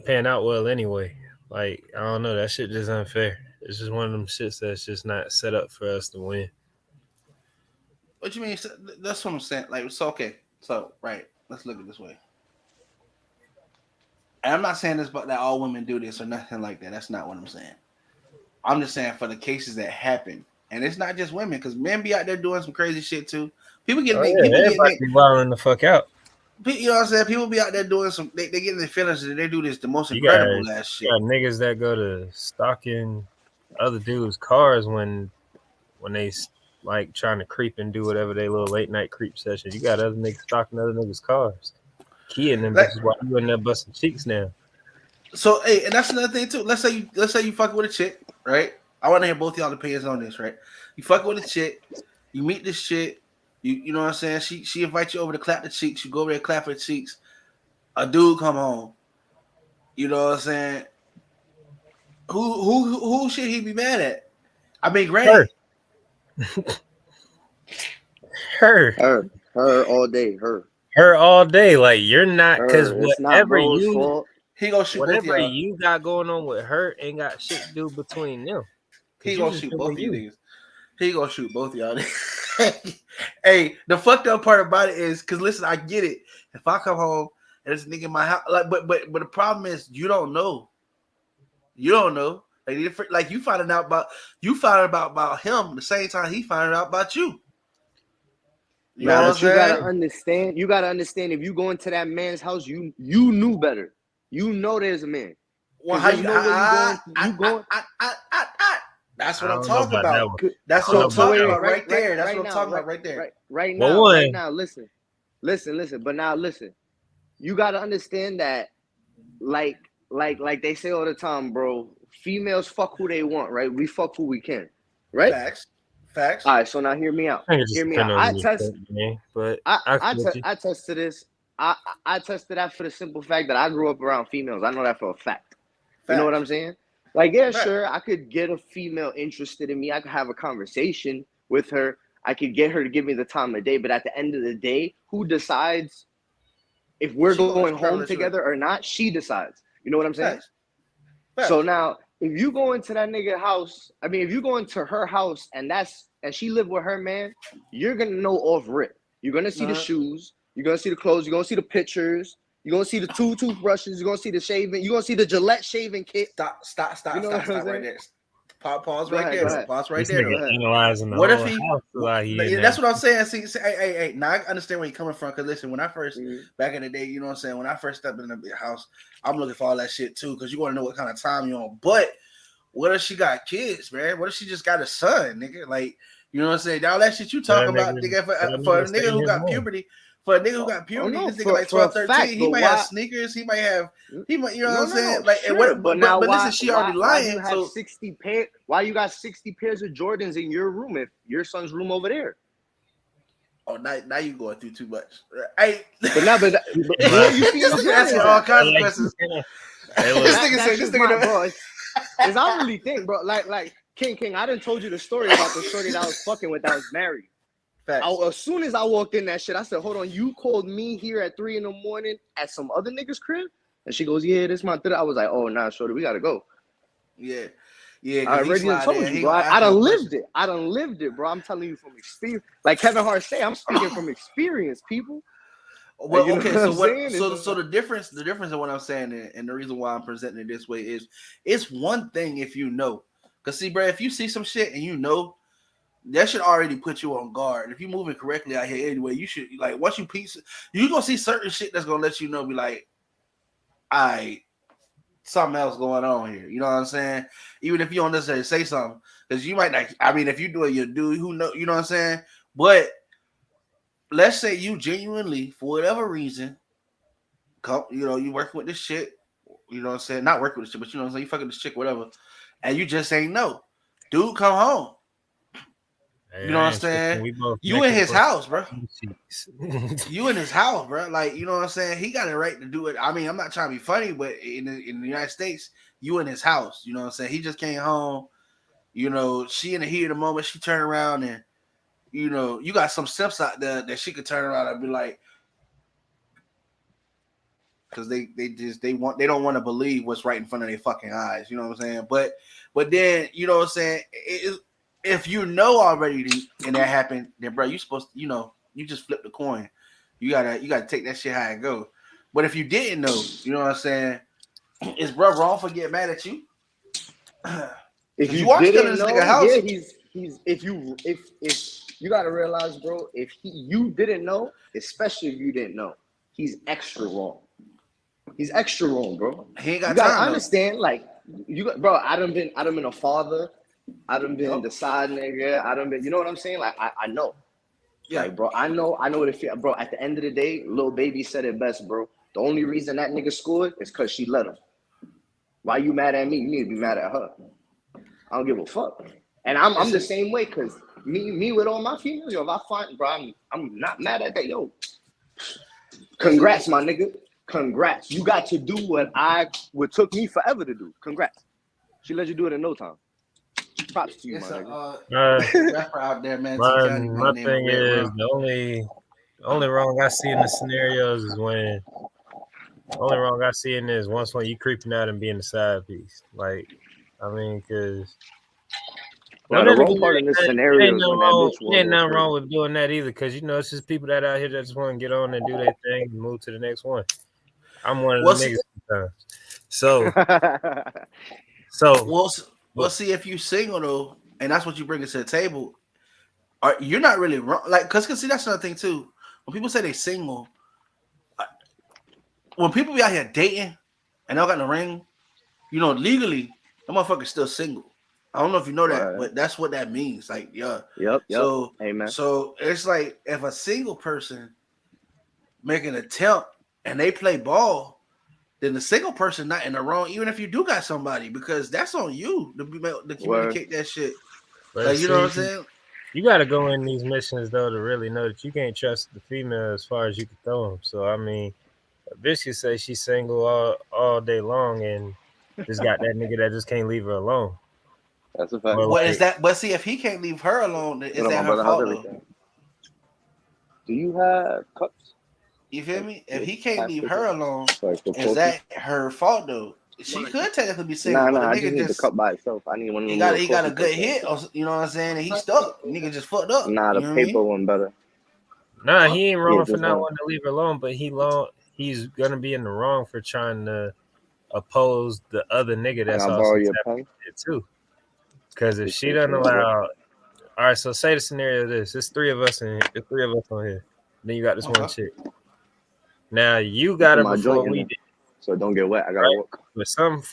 Speaker 3: pan out well anyway. Like I don't know, that shit just unfair. It's just one of them shits that's just not set up for us to win.
Speaker 1: What you mean? That's what I'm saying. Like, so okay. So right, let's look at it this way. And I'm not saying this, but that all women do this or nothing like that. That's not what I'm saying. I'm just saying for the cases that happen, and it's not just women, because men be out there doing some crazy shit too. People get
Speaker 3: everybody be wilding the fuck out.
Speaker 1: You know what I'm saying? People be out there doing some. They get in their feelings and they do this the most
Speaker 3: You
Speaker 1: incredible ass shit.
Speaker 3: got niggas that go to stalking other dudes' cars when they like trying to creep and do whatever they little late night creep session. You got other niggas stalking other niggas' cars, keying them bitches while you in there busting cheeks now.
Speaker 1: So hey, and that's another thing too. Let's say you fucking with a chick, right? I want to hear both y'all opinions on this, right? You fucking with a chick, you meet this chick, you know what I'm saying? She invites you over to clap the cheeks. You go over there, clap her cheeks. A dude come home. You know what I'm saying? Who should he be mad at? I mean, granted,
Speaker 3: her
Speaker 2: all day,
Speaker 3: her all day. Like you're not because whatever
Speaker 1: he gonna shoot
Speaker 3: whatever
Speaker 1: both y'all.
Speaker 3: you got going on with her ain't got shit to do between them.
Speaker 1: He gonna shoot both of you niggas. He gonna shoot both of y'all. Hey, the fucked up part about it is because listen, I get it. If I come home and there's a nigga in my house, like, but the problem is you don't know. You don't know. Like you finding out about him the same time he finding out about you.
Speaker 2: You know what I'm saying? You gotta understand. If you go into that man's house, you knew better. You know there's a man.
Speaker 1: Well, how you going? That's what I'm talking about. That's what I'm talking about right there. That's what I'm talking about right there.
Speaker 2: Right now. Listen. But now listen. You gotta understand that, like they say all the time, bro. Females fuck who they want, right? We fuck who we can, right? Facts. All right, so now hear me out. Hear me out. I test to this. I tested that for the simple fact that I grew up around females. I know that for a fact. You know what I'm saying? Like, yeah, sure, I could get a female interested in me. I could have a conversation with her. I could get her to give me the time of day. But at the end of the day, who decides if we're going home together or not? She decides. You know what I'm saying? Facts. So now, if you go into that nigga house, if you go into her house and she live with her man, you're gonna know off rip. You're gonna see the shoes. You're gonna see the clothes. You're gonna see the pictures. You're gonna see the 2 toothbrushes. You're gonna see the shaving. You're gonna see the Gillette shaving kit.
Speaker 1: Stop right there. Pause right there. Pause right there.
Speaker 3: Analyzing the
Speaker 1: what
Speaker 3: whole
Speaker 1: if he?
Speaker 3: house
Speaker 1: That's what I'm saying. See, hey. Now I understand where you're coming from. Cause listen, when I first back in the day, you know what I'm saying. When I first stepped in the house, I'm looking for all that shit too. Cause you want to know what kind of time you're on. But what if she got kids, man? What if she just got a son, nigga? Like, you know what I'm saying? All that shit you talking about, nigga, for a nigga who got puberty. For a nigga who got puberty, this nigga like 12, 13, he might have sneakers, he might, you know what I'm saying? Like, sure, but listen, she already lying.
Speaker 2: Why you have 60 pairs? Why you got 60 pairs of Jordans in your room if your son's room over there?
Speaker 1: Oh, now you going through too much. Hey,
Speaker 2: But now, but
Speaker 3: But
Speaker 2: you see
Speaker 1: this
Speaker 2: what
Speaker 1: nigga
Speaker 2: I'm
Speaker 1: asking
Speaker 2: saying?
Speaker 1: all
Speaker 2: That,
Speaker 1: kinds of
Speaker 3: like,
Speaker 1: questions.
Speaker 3: it
Speaker 1: This
Speaker 3: was
Speaker 1: nigga
Speaker 2: that's
Speaker 1: say, this
Speaker 2: just
Speaker 1: nigga.
Speaker 2: my bro. Is I really think, bro, like King, I done told you the story about the shorty that I was fucking with that was married.
Speaker 1: Facts.
Speaker 2: As soon as I walked in that shit, I said, "Hold on, you called me here at 3 a.m. at some other nigga's crib?" And she goes, "Yeah, this my third." I was like, "Oh, nah, shorty, we gotta go."
Speaker 1: Yeah, yeah,
Speaker 2: I
Speaker 1: because he
Speaker 2: already done
Speaker 1: slide
Speaker 2: told
Speaker 1: in.
Speaker 2: you,
Speaker 1: He
Speaker 2: bro.
Speaker 1: gonna
Speaker 2: I
Speaker 1: ask no
Speaker 2: done
Speaker 1: questions.
Speaker 2: lived it. I done lived it, bro. I'm telling you from experience. Like Kevin Hart say, I'm speaking from experience, people.
Speaker 1: Well,
Speaker 2: You know
Speaker 1: okay,
Speaker 2: what I'm
Speaker 1: so what?
Speaker 2: saying?
Speaker 1: So the difference of what I'm saying and the reason why I'm presenting it this way is, it's one thing if you know, cause see, bro, if you see some shit and you know, that should already put you on guard. If you're moving correctly out here anyway, you should like once you piece, you gonna see certain shit that's gonna let you know, be like, I something else going on here. You know what I'm saying? Even if you don't necessarily say something, because you might not. I mean, if you do it, you do. Who know? You know what I'm saying? But let's say you genuinely, for whatever reason, come, you working with this shit, you know what I'm saying? Not working with this shit, but you know what I'm saying? You fucking this chick, whatever, and you just ain't know. Dude, come home.
Speaker 3: hey,
Speaker 1: You know
Speaker 3: I
Speaker 1: what I'm
Speaker 3: ain't tripping.
Speaker 1: saying?
Speaker 3: We both
Speaker 1: You in
Speaker 3: naked
Speaker 1: his
Speaker 3: for
Speaker 1: house, bro.
Speaker 3: 2 cheeks.
Speaker 1: You in his house, bro. Like, you know what I'm saying? He got a right to do it. I mean, I'm not trying to be funny, but in the United States, you in his house. You know what I'm saying? He just came home. She in the heat of the moment, she turned around and, you got some simps out there that she could turn around and be like, because they don't want to believe what's right in front of their fucking eyes. You know what I'm saying? But then what I'm saying, if you know already and that happened, then bro, you supposed to, you just flip the coin. You gotta take that shit how it go. But if you didn't know, you know what I'm saying, is bro wrong for getting mad at you?
Speaker 2: If
Speaker 1: Because
Speaker 2: you
Speaker 1: you are still in
Speaker 2: didn't
Speaker 1: this nigga
Speaker 2: know, yeah,
Speaker 1: house.
Speaker 2: he's if you gotta realize, bro, if you didn't know, especially if you didn't know, he's extra wrong. He's extra wrong, bro.
Speaker 1: He ain't
Speaker 2: You
Speaker 1: got
Speaker 2: gotta
Speaker 1: time though.
Speaker 2: understand, like bro. I done been a father. I done been
Speaker 1: Yup.
Speaker 2: the side nigga. I done been, you know what I'm saying? Like I know,
Speaker 1: Yeah.
Speaker 2: like bro, I know what it feels, bro. At the end of the day, Lil Baby said it best, bro. The only reason that nigga scored is because she let him. Why you mad at me? You need to be mad at her. I don't give a fuck. And I'm the
Speaker 1: Listen,
Speaker 2: same way, cause me with all my females, yo, if I find, bro, I'm not mad at that, yo.
Speaker 1: listen.
Speaker 2: Congrats, my nigga. Congrats. You got to do what took me forever to do. Congrats. She let you do it in no time. Props to you, my
Speaker 1: It's a
Speaker 2: nigga.
Speaker 1: rapper out there, man. T
Speaker 3: my
Speaker 1: County by
Speaker 3: my
Speaker 1: the name of
Speaker 3: thing
Speaker 1: Red
Speaker 3: is
Speaker 1: Rum.
Speaker 3: the only wrong I see in the scenarios is when only wrong I see in this once when you creeping out and being the side piece. Like, I mean, because
Speaker 2: Now
Speaker 3: well,
Speaker 2: the
Speaker 3: then
Speaker 2: wrong
Speaker 3: again,
Speaker 2: part in this
Speaker 3: it
Speaker 2: scenario
Speaker 3: ain't
Speaker 2: is
Speaker 3: nothing
Speaker 2: when that
Speaker 3: wrong.
Speaker 2: bitch
Speaker 3: It
Speaker 2: won
Speaker 3: ain't
Speaker 2: all
Speaker 3: nothing
Speaker 2: three.
Speaker 3: wrong with doing that either, because it's just people that out here that just want to get on and do their thing and move to the next one. I'm one of
Speaker 1: Well,
Speaker 3: them
Speaker 1: see,
Speaker 3: niggas sometimes. So,
Speaker 1: well,
Speaker 3: but
Speaker 1: see if you single though, and that's what you bring it to the table. You're not really wrong. Like, cause see, that's another thing too. When people say they single, uh, when people be out here dating and they don't got no ring, legally, the motherfucker's still single. I don't know if you know that,
Speaker 2: Right.
Speaker 1: but that's what that means. Like, yeah.
Speaker 2: Yep.
Speaker 1: So,
Speaker 2: Amen.
Speaker 1: so it's like if a single person make an attempt and they play ball, then the single person not in the wrong. Even if you do got somebody, because that's on you to
Speaker 2: Word.
Speaker 1: communicate that shit.
Speaker 3: but
Speaker 1: Like, you know what
Speaker 3: see,
Speaker 1: I'm saying?
Speaker 3: you got to go in these missions though to really know that you can't trust the female as far as you can throw them. So I mean, a bitch can say she's single all day long and just got that nigga that just can't leave her alone.
Speaker 2: That's a fact.
Speaker 3: Or
Speaker 1: What is
Speaker 3: like,
Speaker 1: that? But see, if he can't leave her alone,
Speaker 2: What
Speaker 1: is
Speaker 2: up, my
Speaker 1: that her
Speaker 2: brother? How's
Speaker 1: fault though?
Speaker 2: everything? Do you have cups?
Speaker 1: You feel
Speaker 2: Like
Speaker 1: me? If
Speaker 2: with
Speaker 1: he can't leave
Speaker 2: plastic
Speaker 1: her alone,
Speaker 2: like for
Speaker 1: is
Speaker 2: coffee?
Speaker 1: that her fault though? She could technically be single, but
Speaker 2: Nah.
Speaker 1: the
Speaker 2: I just
Speaker 1: nigga
Speaker 2: need the
Speaker 1: just
Speaker 2: cup by itself. I need one of
Speaker 1: he
Speaker 2: them
Speaker 1: got
Speaker 2: little
Speaker 1: he got a
Speaker 2: coffee
Speaker 1: good
Speaker 2: cups.
Speaker 1: hit, or you know what I'm saying, and he stuck. Nigga just fucked up.
Speaker 2: Nah, the
Speaker 1: You know what I
Speaker 2: paper
Speaker 1: mean?
Speaker 2: one better.
Speaker 3: nah, he ain't
Speaker 2: Yeah,
Speaker 3: wrong for
Speaker 2: just
Speaker 3: not
Speaker 2: one.
Speaker 3: wanting to leave her alone, but he's gonna be in the wrong for trying to oppose the other nigga
Speaker 2: Can
Speaker 3: that's
Speaker 2: I borrow
Speaker 3: also
Speaker 2: your
Speaker 3: tapping
Speaker 2: pen?
Speaker 3: it too. Because if she
Speaker 2: Appreciate
Speaker 3: doesn't
Speaker 2: you, my bro.
Speaker 3: allow, all right, so say the scenario this: there's three of us in, there's three of us on here. Then you got this one
Speaker 1: Okay.
Speaker 3: chick. Now you
Speaker 2: I
Speaker 3: got
Speaker 2: put
Speaker 3: her
Speaker 2: my joint
Speaker 3: before
Speaker 2: in
Speaker 3: we
Speaker 2: there
Speaker 3: did,
Speaker 2: so it don't get wet. I gotta
Speaker 3: right?
Speaker 2: walk.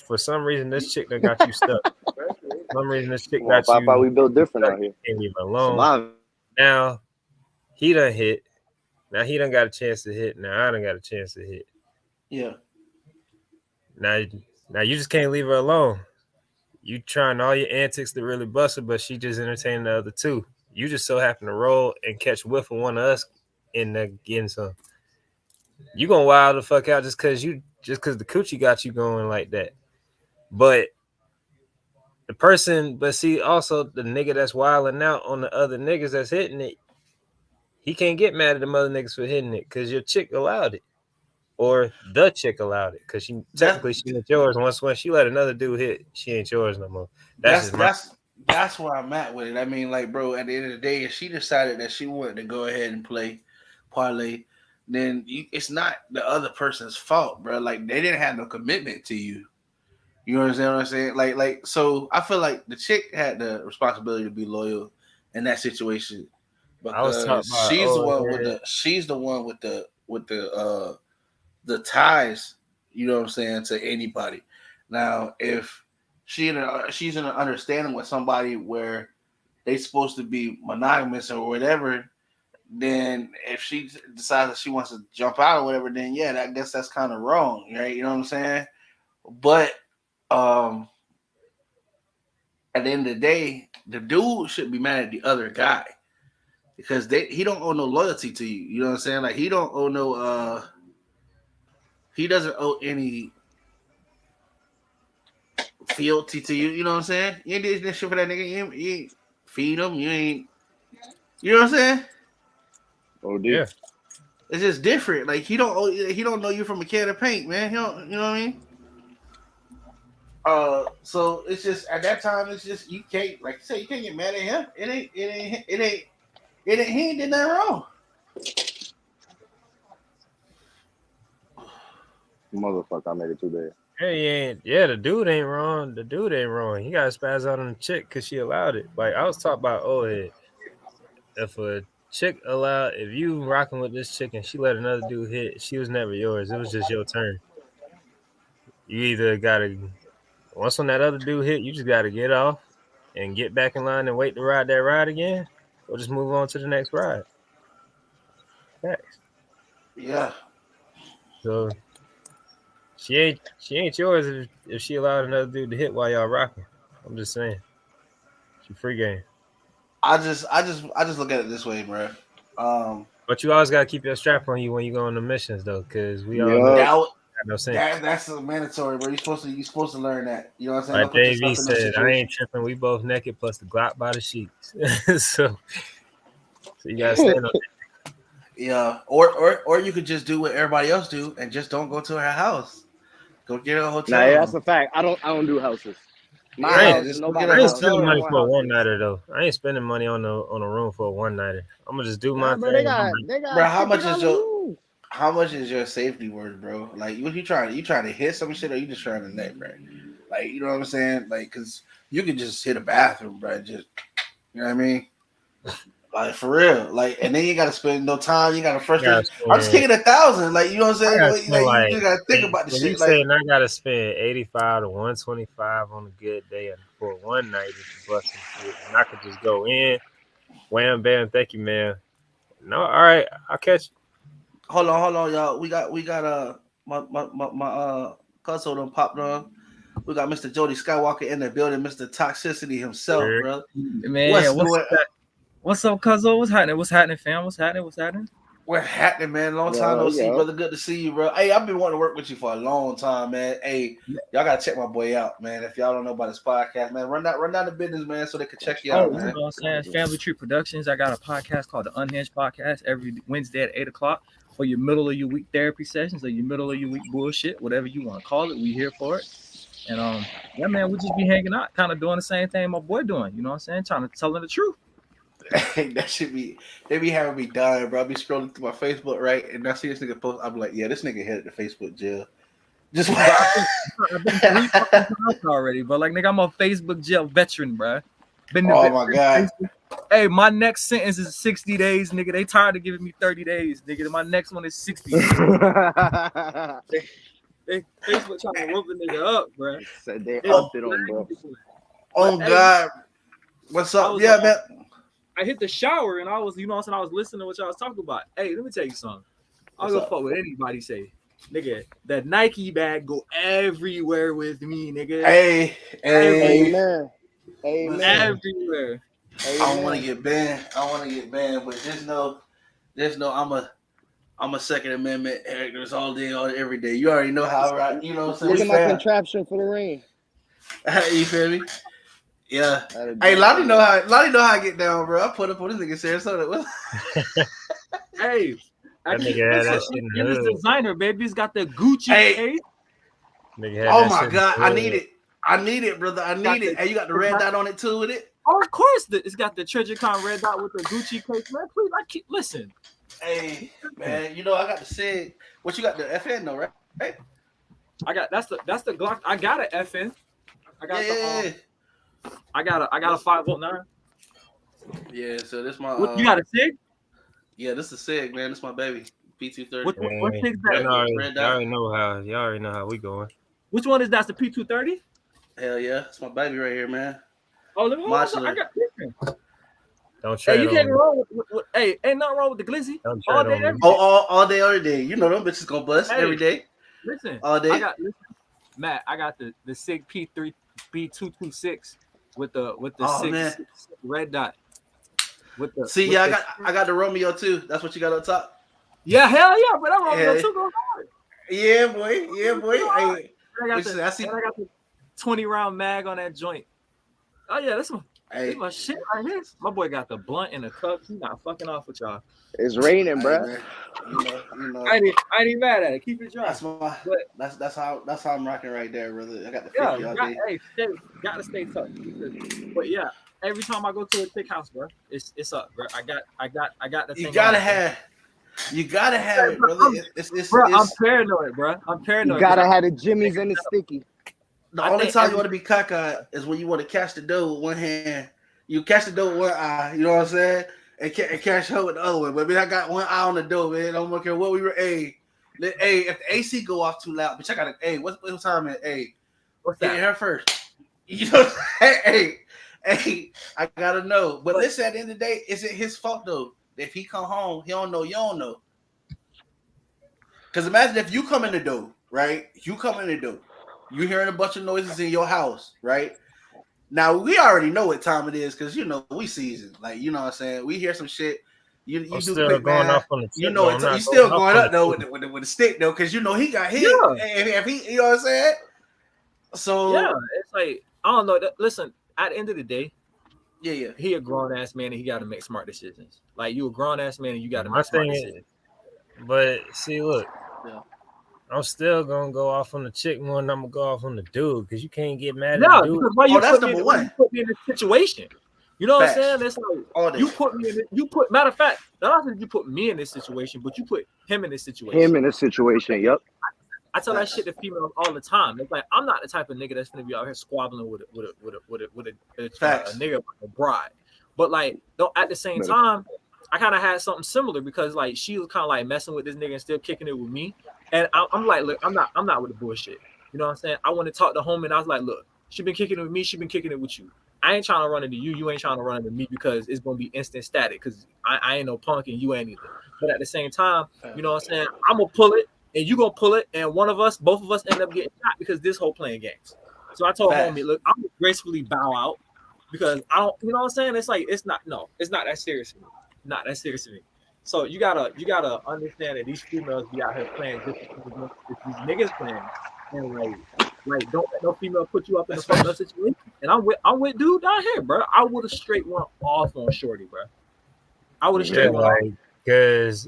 Speaker 3: For some reason, this chick that got you stuck. For some reason, this chick
Speaker 2: Come on,
Speaker 3: got
Speaker 2: Papa,
Speaker 3: you
Speaker 2: we built different
Speaker 3: stuck.
Speaker 2: out
Speaker 3: You
Speaker 2: here.
Speaker 3: can't leave her alone.
Speaker 2: Survive.
Speaker 3: Now he done hit. Now he done got a chance to hit. Now I done got a chance to hit.
Speaker 1: Yeah.
Speaker 3: Now, now you just can't leave her alone. You trying all your antics to really bust her, but she just entertaining the other two. You just so happen to roll and catch whiff of one of us in the getting some. You gonna wild the fuck out just cause the coochie got you going like that. But but see, also the nigga that's wilding out on the other niggas that's hitting it, he can't get mad at the other niggas for hitting it because your chick allowed it. Or the chick allowed it because she
Speaker 1: That
Speaker 3: technically she ain't yours. Once when she let another dude hit, she ain't yours no more. That's
Speaker 1: that's
Speaker 3: just my
Speaker 1: that's that's where I'm at with it. I mean, like, bro, at the end of the day, if she decided that she wanted to go ahead and play parlay, then it's not the other person's fault, bro. Like, they didn't have no commitment to you. You understand what I'm saying? So I feel like the chick had the responsibility to be loyal in that situation
Speaker 3: I was talking
Speaker 1: because
Speaker 3: about. Oh, yeah.
Speaker 1: she's the one with the ties. You know what I'm saying, to anybody. Now, if she's in an understanding with somebody where they supposed to be monogamous or whatever, then if she decides that she wants to jump out or whatever, then yeah, I guess that's kind of wrong, right? You know what I'm saying? But um, at the end of the day, the dude should be mad at the other guy because he don't owe no loyalty to you. You know what I'm saying? Like, he don't owe no he doesn't owe any fealty to you. You know what I'm saying? You ain't did this shit for that nigga. You ain't feed him. You ain't. You know what I'm saying?
Speaker 2: Oh,
Speaker 3: Yeah.
Speaker 1: It's just different. Like, he don't know you from a can of paint, man. He don't. You know what I mean? So it's just at that time, it's just you can't, like you say, you can't get mad at him. He ain't did nothing wrong.
Speaker 2: motherfucker, I made it too bad.
Speaker 3: Hey, yeah, the dude ain't wrong. The dude ain't wrong. He got to spaz out on the chick because she allowed it. Like, I was talking about, if a chick allowed, if you rocking with this chick and she let another dude hit, she was never yours. It was just your turn. You either got to, once when that other dude hit, you just got to get off and get back in line and wait to ride that ride again, or just move on to the next ride. Facts.
Speaker 1: Yeah.
Speaker 3: So she ain't yours if she allowed another dude to hit while y'all rocking. I'm just saying, she free game.
Speaker 1: I just look at it this way, bro. Um,
Speaker 3: But you always gotta keep your strap on you when you go on the missions, though, because we all know
Speaker 2: Yup.
Speaker 3: that
Speaker 1: that
Speaker 3: got no sense.
Speaker 1: that's mandatory, bro. You're supposed to learn that. You know what I'm saying?
Speaker 3: Like
Speaker 1: Don't put
Speaker 3: Dave E
Speaker 1: yourself in those
Speaker 3: said, I ain't
Speaker 1: situations.
Speaker 3: tripping. We both naked, plus the Glock by the sheets. So you gotta stand on
Speaker 1: Yeah. Or you could just do what everybody else do and just don't go to her house. Go get her a
Speaker 2: Nah,
Speaker 1: hotel
Speaker 2: yeah, that's
Speaker 1: room.
Speaker 2: a fact. I don't do houses. My
Speaker 3: I
Speaker 1: Yeah,
Speaker 3: ain't,
Speaker 2: house,
Speaker 1: just go get a
Speaker 3: I
Speaker 2: nobody's
Speaker 3: ain't
Speaker 2: house.
Speaker 3: spending
Speaker 1: hotel
Speaker 2: I
Speaker 3: money
Speaker 1: room.
Speaker 2: want
Speaker 3: for a one
Speaker 2: houses.
Speaker 3: nighter though. I ain't spending money on a room for a one nighter. I'm gonna just do my
Speaker 2: Nah, bro, they
Speaker 3: thing.
Speaker 2: got they
Speaker 1: Bro,
Speaker 2: got $50 rooms.
Speaker 1: how much is your safety word, bro? Like, what you trying to hit some shit, or you just trying to net, bro? Like, you know what I'm saying? Like, cause you can just hit a bathroom, bro. Just, you know what I mean? Like, for real. Like, and then you gotta spend no time. You gotta
Speaker 3: I gotta
Speaker 1: frustrate. I'm just
Speaker 3: spend.
Speaker 1: kicking 1,000. Like, you know what I'm
Speaker 3: I
Speaker 1: saying?
Speaker 3: gotta spend
Speaker 1: Like, you
Speaker 3: like
Speaker 1: just gotta think about the
Speaker 3: when you
Speaker 1: shit. Like,
Speaker 3: saying I gotta spend 85 to 125 on a good day for one night to bust some shit, and I could just go in, wham bam, thank you, man. No, all right, I'll catch you.
Speaker 1: hold on, y'all. We got my cousin done popped on. We got Mr. Jody Skywalker in the building, Mr. Toxicity himself,
Speaker 3: Sure.
Speaker 1: bro.
Speaker 4: Man,
Speaker 1: What's going?
Speaker 4: what's up, Cuzzo? What's happening? What's happening, fam? What's happening? What's happening?
Speaker 1: We're happening, man. Long time no see,
Speaker 2: Yo.
Speaker 1: brother. Good to see you, bro. Hey, I've been wanting to work with you for a long time, man. Hey, y'all gotta check my boy out, man. If y'all don't know about his podcast, man, run down the business, man, so they can check you
Speaker 4: Oh,
Speaker 1: out,
Speaker 4: you
Speaker 1: man.
Speaker 4: know what I'm saying? Family Tree Productions. I got a podcast called The Unhinged Podcast every Wednesday at 8 o'clock for your middle of your week therapy sessions or your middle of your week bullshit, whatever you want to call it. We here for it. And yeah, man, we just be hanging out, kind of doing the same thing my boy doing. You know what I'm saying? Trying to tell him the truth.
Speaker 1: That should be. They be having me dying, bro. I be scrolling through my Facebook, right, and I see this nigga post. I'm like, yeah, this nigga headed to Facebook jail. Just
Speaker 4: But I've been 3 fucking times already. But like, nigga, I'm a Facebook jail veteran, bro. Been to
Speaker 1: oh my god.
Speaker 4: Facebook. Hey, my next sentence is 60 days, nigga. They tired of giving me 30 days, nigga. My next one is 60 days. Facebook trying to rope a nigga up, bro.
Speaker 2: Said they
Speaker 4: They
Speaker 1: Oh,
Speaker 2: upped it on, bro.
Speaker 4: But
Speaker 1: oh
Speaker 4: hey,
Speaker 1: god. What's
Speaker 4: I
Speaker 1: up?
Speaker 4: was
Speaker 1: Yeah, man.
Speaker 4: I hit the shower and I was, you know what I'm saying? I was listening to what y'all was talking about. Hey, let me tell you something. I
Speaker 1: What's
Speaker 4: don't give a
Speaker 1: up?
Speaker 4: fuck what anybody say. Nigga, that Nike bag go everywhere with me, nigga.
Speaker 1: Hey, hey.
Speaker 2: Amen.
Speaker 1: Listen.
Speaker 2: Amen.
Speaker 4: Everywhere.
Speaker 1: I don't want to get banned. But just know I'm a Second Amendment actors all day, every day. You already know how I, you know what I'm saying?
Speaker 2: Look
Speaker 1: We
Speaker 2: at my
Speaker 1: fam.
Speaker 2: contraption for the rain.
Speaker 1: You feel me? Yeah.
Speaker 2: That'd
Speaker 1: Hey,
Speaker 2: be
Speaker 1: Lonnie
Speaker 2: funny.
Speaker 1: know how I get down, bro. I put up on this nigga Sarasota.
Speaker 4: Hey, I
Speaker 3: That
Speaker 4: keep
Speaker 3: nigga had
Speaker 4: listen.
Speaker 3: that shit in the
Speaker 4: And this
Speaker 3: hood.
Speaker 4: designer, baby, he's got the Gucci
Speaker 1: Hey.
Speaker 4: case.
Speaker 3: Nigga had
Speaker 1: Oh
Speaker 3: that
Speaker 1: my
Speaker 3: shit in
Speaker 1: god,
Speaker 3: the
Speaker 1: I
Speaker 3: hood.
Speaker 1: need it. I need it, brother. I need it. Hey, you got the red dot on it too with it?
Speaker 4: Oh, of course, it's got the Trigicon red dot with the Gucci case, man. Please, listen.
Speaker 1: Hey, man, you know I got the SIG. What you got the FN though, right?
Speaker 4: I got that's the Glock. I got an FN. I got
Speaker 1: Yeah.
Speaker 4: I got a 5.9.
Speaker 1: Yeah, so this my
Speaker 4: What you got a SIG?
Speaker 1: Yeah, this is SIG, man. This my baby. P230.
Speaker 4: What SIG's
Speaker 3: Y'all
Speaker 4: that?
Speaker 1: Red dot.
Speaker 3: y'all already know how we going.
Speaker 4: Which one is that? The P230?
Speaker 1: Hell yeah. It's my baby right here, man.
Speaker 4: Oh, let me hold on.
Speaker 1: Modular.
Speaker 4: I got different.
Speaker 3: Don't tread
Speaker 4: Hey, you
Speaker 3: on
Speaker 4: can't
Speaker 3: me.
Speaker 4: go wrong with hey, ain't nothing wrong with the glizzy.
Speaker 3: Don't
Speaker 4: All
Speaker 3: tread
Speaker 4: day,
Speaker 3: on me.
Speaker 4: every day.
Speaker 1: All day, every day. You know them bitches gonna bust every day.
Speaker 4: Listen,
Speaker 1: All day.
Speaker 4: Matt, I got the SIG P3 B226 with the
Speaker 1: Oh,
Speaker 4: six
Speaker 1: man.
Speaker 4: red dot. With the
Speaker 1: See,
Speaker 4: with
Speaker 1: yeah,
Speaker 4: the,
Speaker 1: I got the Romeo too. That's what you got up top.
Speaker 4: yeah, hell yeah, but I'm
Speaker 1: Yeah.
Speaker 4: too goes hard.
Speaker 1: Yeah, boy. Yeah, boy. Hey,
Speaker 4: I got
Speaker 1: listen, I see.
Speaker 4: and I got the 20 round mag on that joint. Oh yeah, this
Speaker 1: Hey,
Speaker 4: my shit right here. My boy got the blunt in the cup. He's not fucking off with y'all.
Speaker 2: It's raining,
Speaker 1: hey,
Speaker 2: bro.
Speaker 1: man. You know.
Speaker 4: I ain't even mad at it. Keep it dry.
Speaker 1: That's my.
Speaker 4: But
Speaker 1: That's how I'm rocking right there, brother. I got the 50
Speaker 4: yeah,
Speaker 1: all day.
Speaker 4: got to stay tough. But yeah, every time I go to a thick house, bro, it's up, bro. I got the thing.
Speaker 1: You gotta have it, brother.
Speaker 4: I'm paranoid, bro. I'm paranoid.
Speaker 2: You gotta have the jimmies and the sticky.
Speaker 1: The only time you want to be cockeyed is when you want to catch the dough with one hand. You catch the dough with one eye, you know what I'm saying? And catch her with the other one. But man, I got one eye on the dough, man. I don't care what we were. Hey, if the AC go off too loud, but I got to. What time is? Hey,
Speaker 4: what's
Speaker 1: hit
Speaker 4: that?
Speaker 1: her first. You know what I'm saying? Hey, I gotta know. But listen, at the end of the day, is it his fault though? If he come home, he don't know, you don't know. Because imagine if you come in the door, right? You hearing a bunch of noises in your house, right? Now we already know what time it is because we seasoned. Like, you know what I'm saying? We hear some shit. You
Speaker 3: I'm
Speaker 1: do
Speaker 3: still
Speaker 1: quick,
Speaker 3: going
Speaker 1: man.
Speaker 3: off on the tip.
Speaker 1: You know you still going up though with the stick though, because you know he got hit.
Speaker 4: Yeah.
Speaker 1: If he, you know what I'm saying? So
Speaker 4: yeah, it's like I don't know. Listen, at the end of the day,
Speaker 1: yeah,
Speaker 4: he a grown ass man and he got to make smart decisions. Like you a grown ass man and you got to
Speaker 3: My
Speaker 4: make smart
Speaker 3: thing is-
Speaker 4: decisions.
Speaker 3: But see, look,
Speaker 1: Yeah.
Speaker 3: I'm still gonna go off on the chick more than I'm gonna go off on the dude because you can't get mad at
Speaker 4: Yeah,
Speaker 3: the dude.
Speaker 4: because why
Speaker 1: that's
Speaker 4: put me
Speaker 1: number
Speaker 4: why
Speaker 1: one.
Speaker 4: you put me in this situation? You know
Speaker 1: Facts.
Speaker 4: what I'm saying? It's like
Speaker 1: All day.
Speaker 4: you put me in it. Matter of fact, not only did you put me in this situation, but you put him in this situation.
Speaker 2: Him in a situation, yep.
Speaker 4: I tell that shit to females all the time. It's like I'm not the type of nigga that's gonna be out here squabbling with a nigga, a bride. But like, though, at the same time, I kind of had something similar because like she was kind of like messing with this nigga and still kicking it with me. And I'm like, look, I'm not with the bullshit. You know what I'm saying? I want to talk to home, and I was like, look, she been kicking it with me. She been kicking it with you. I ain't trying to run into you. You ain't trying to run into me because it's gonna be instant static. Because I ain't no punk and you ain't either. But at the same time, you know what I'm saying? I'm gonna pull it and you gonna pull it, and both of us end up getting shot because this whole playing games. So I told homie, look, I'm gonna gracefully bow out because I don't, you know what I'm saying? It's like it's not that serious to me. Not that serious to me. So you gotta understand that these females be out here playing different these niggas playing, and like don't let no female put you up in a fucked up situation. And I'm with dude down here, bro. I would have straight went off on shorty, bro. I would have straight went off
Speaker 3: because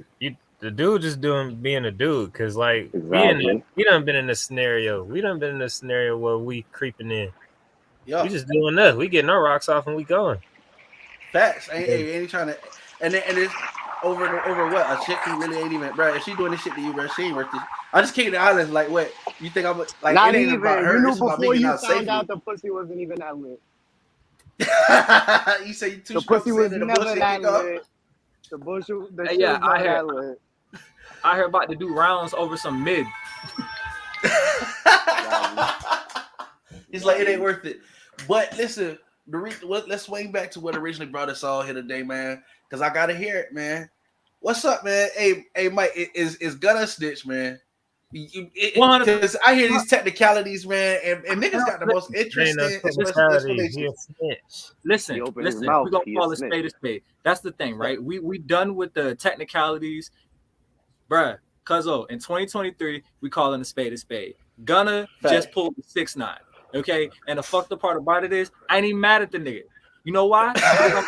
Speaker 3: the dude just being a dude. Because like we done been in a scenario. We done been in a scenario where we creeping in.
Speaker 1: Yeah.
Speaker 3: We just doing that. We getting our rocks off and we going.
Speaker 1: Facts. Ain't trying to, and it's over what a chick who really ain't even, bro. If she doing this shit to you, bro, she ain't worth it. I just came to the islands like, what you think I'm like?
Speaker 2: Not
Speaker 1: it ain't
Speaker 2: even.
Speaker 1: about her.
Speaker 2: You knew
Speaker 1: It's about me
Speaker 2: before
Speaker 1: getting
Speaker 2: you
Speaker 1: out
Speaker 2: found
Speaker 1: safely.
Speaker 2: out the pussy wasn't even that lit.
Speaker 1: You say you too
Speaker 2: The
Speaker 1: strong
Speaker 2: pussy
Speaker 1: to
Speaker 2: was
Speaker 1: say that the
Speaker 2: never
Speaker 1: bullshit
Speaker 2: that
Speaker 1: can go.
Speaker 2: lit. The bullshit. The
Speaker 4: Hey,
Speaker 2: shit
Speaker 4: yeah,
Speaker 2: was never that lit.
Speaker 4: I heard about to do rounds over some mid.
Speaker 1: It's like it ain't worth it. But listen, let's swing back to what originally brought us all here today, man. Because I gotta hear it, man. What's up, man? Hey, Mike, is Gunna snitch, man? Because I hear these technicalities, man, and niggas got the most
Speaker 3: Ain't no
Speaker 1: interesting
Speaker 3: technicalities. He a
Speaker 1: explanations.
Speaker 3: snitch.
Speaker 4: Listen,
Speaker 2: He opened his
Speaker 4: listen.
Speaker 2: mouth,
Speaker 4: We're gonna
Speaker 2: he a
Speaker 4: call a
Speaker 2: snitch.
Speaker 4: spade a spade. That's the thing, right? We done with the technicalities, bruh. Cuzzo, in 2023, we calling a spade a spade. Gunna just
Speaker 1: Fact.
Speaker 4: pulled the 6ix9ine. Okay, and the fucked up part about it is I ain't even mad at the nigga. You know why? Because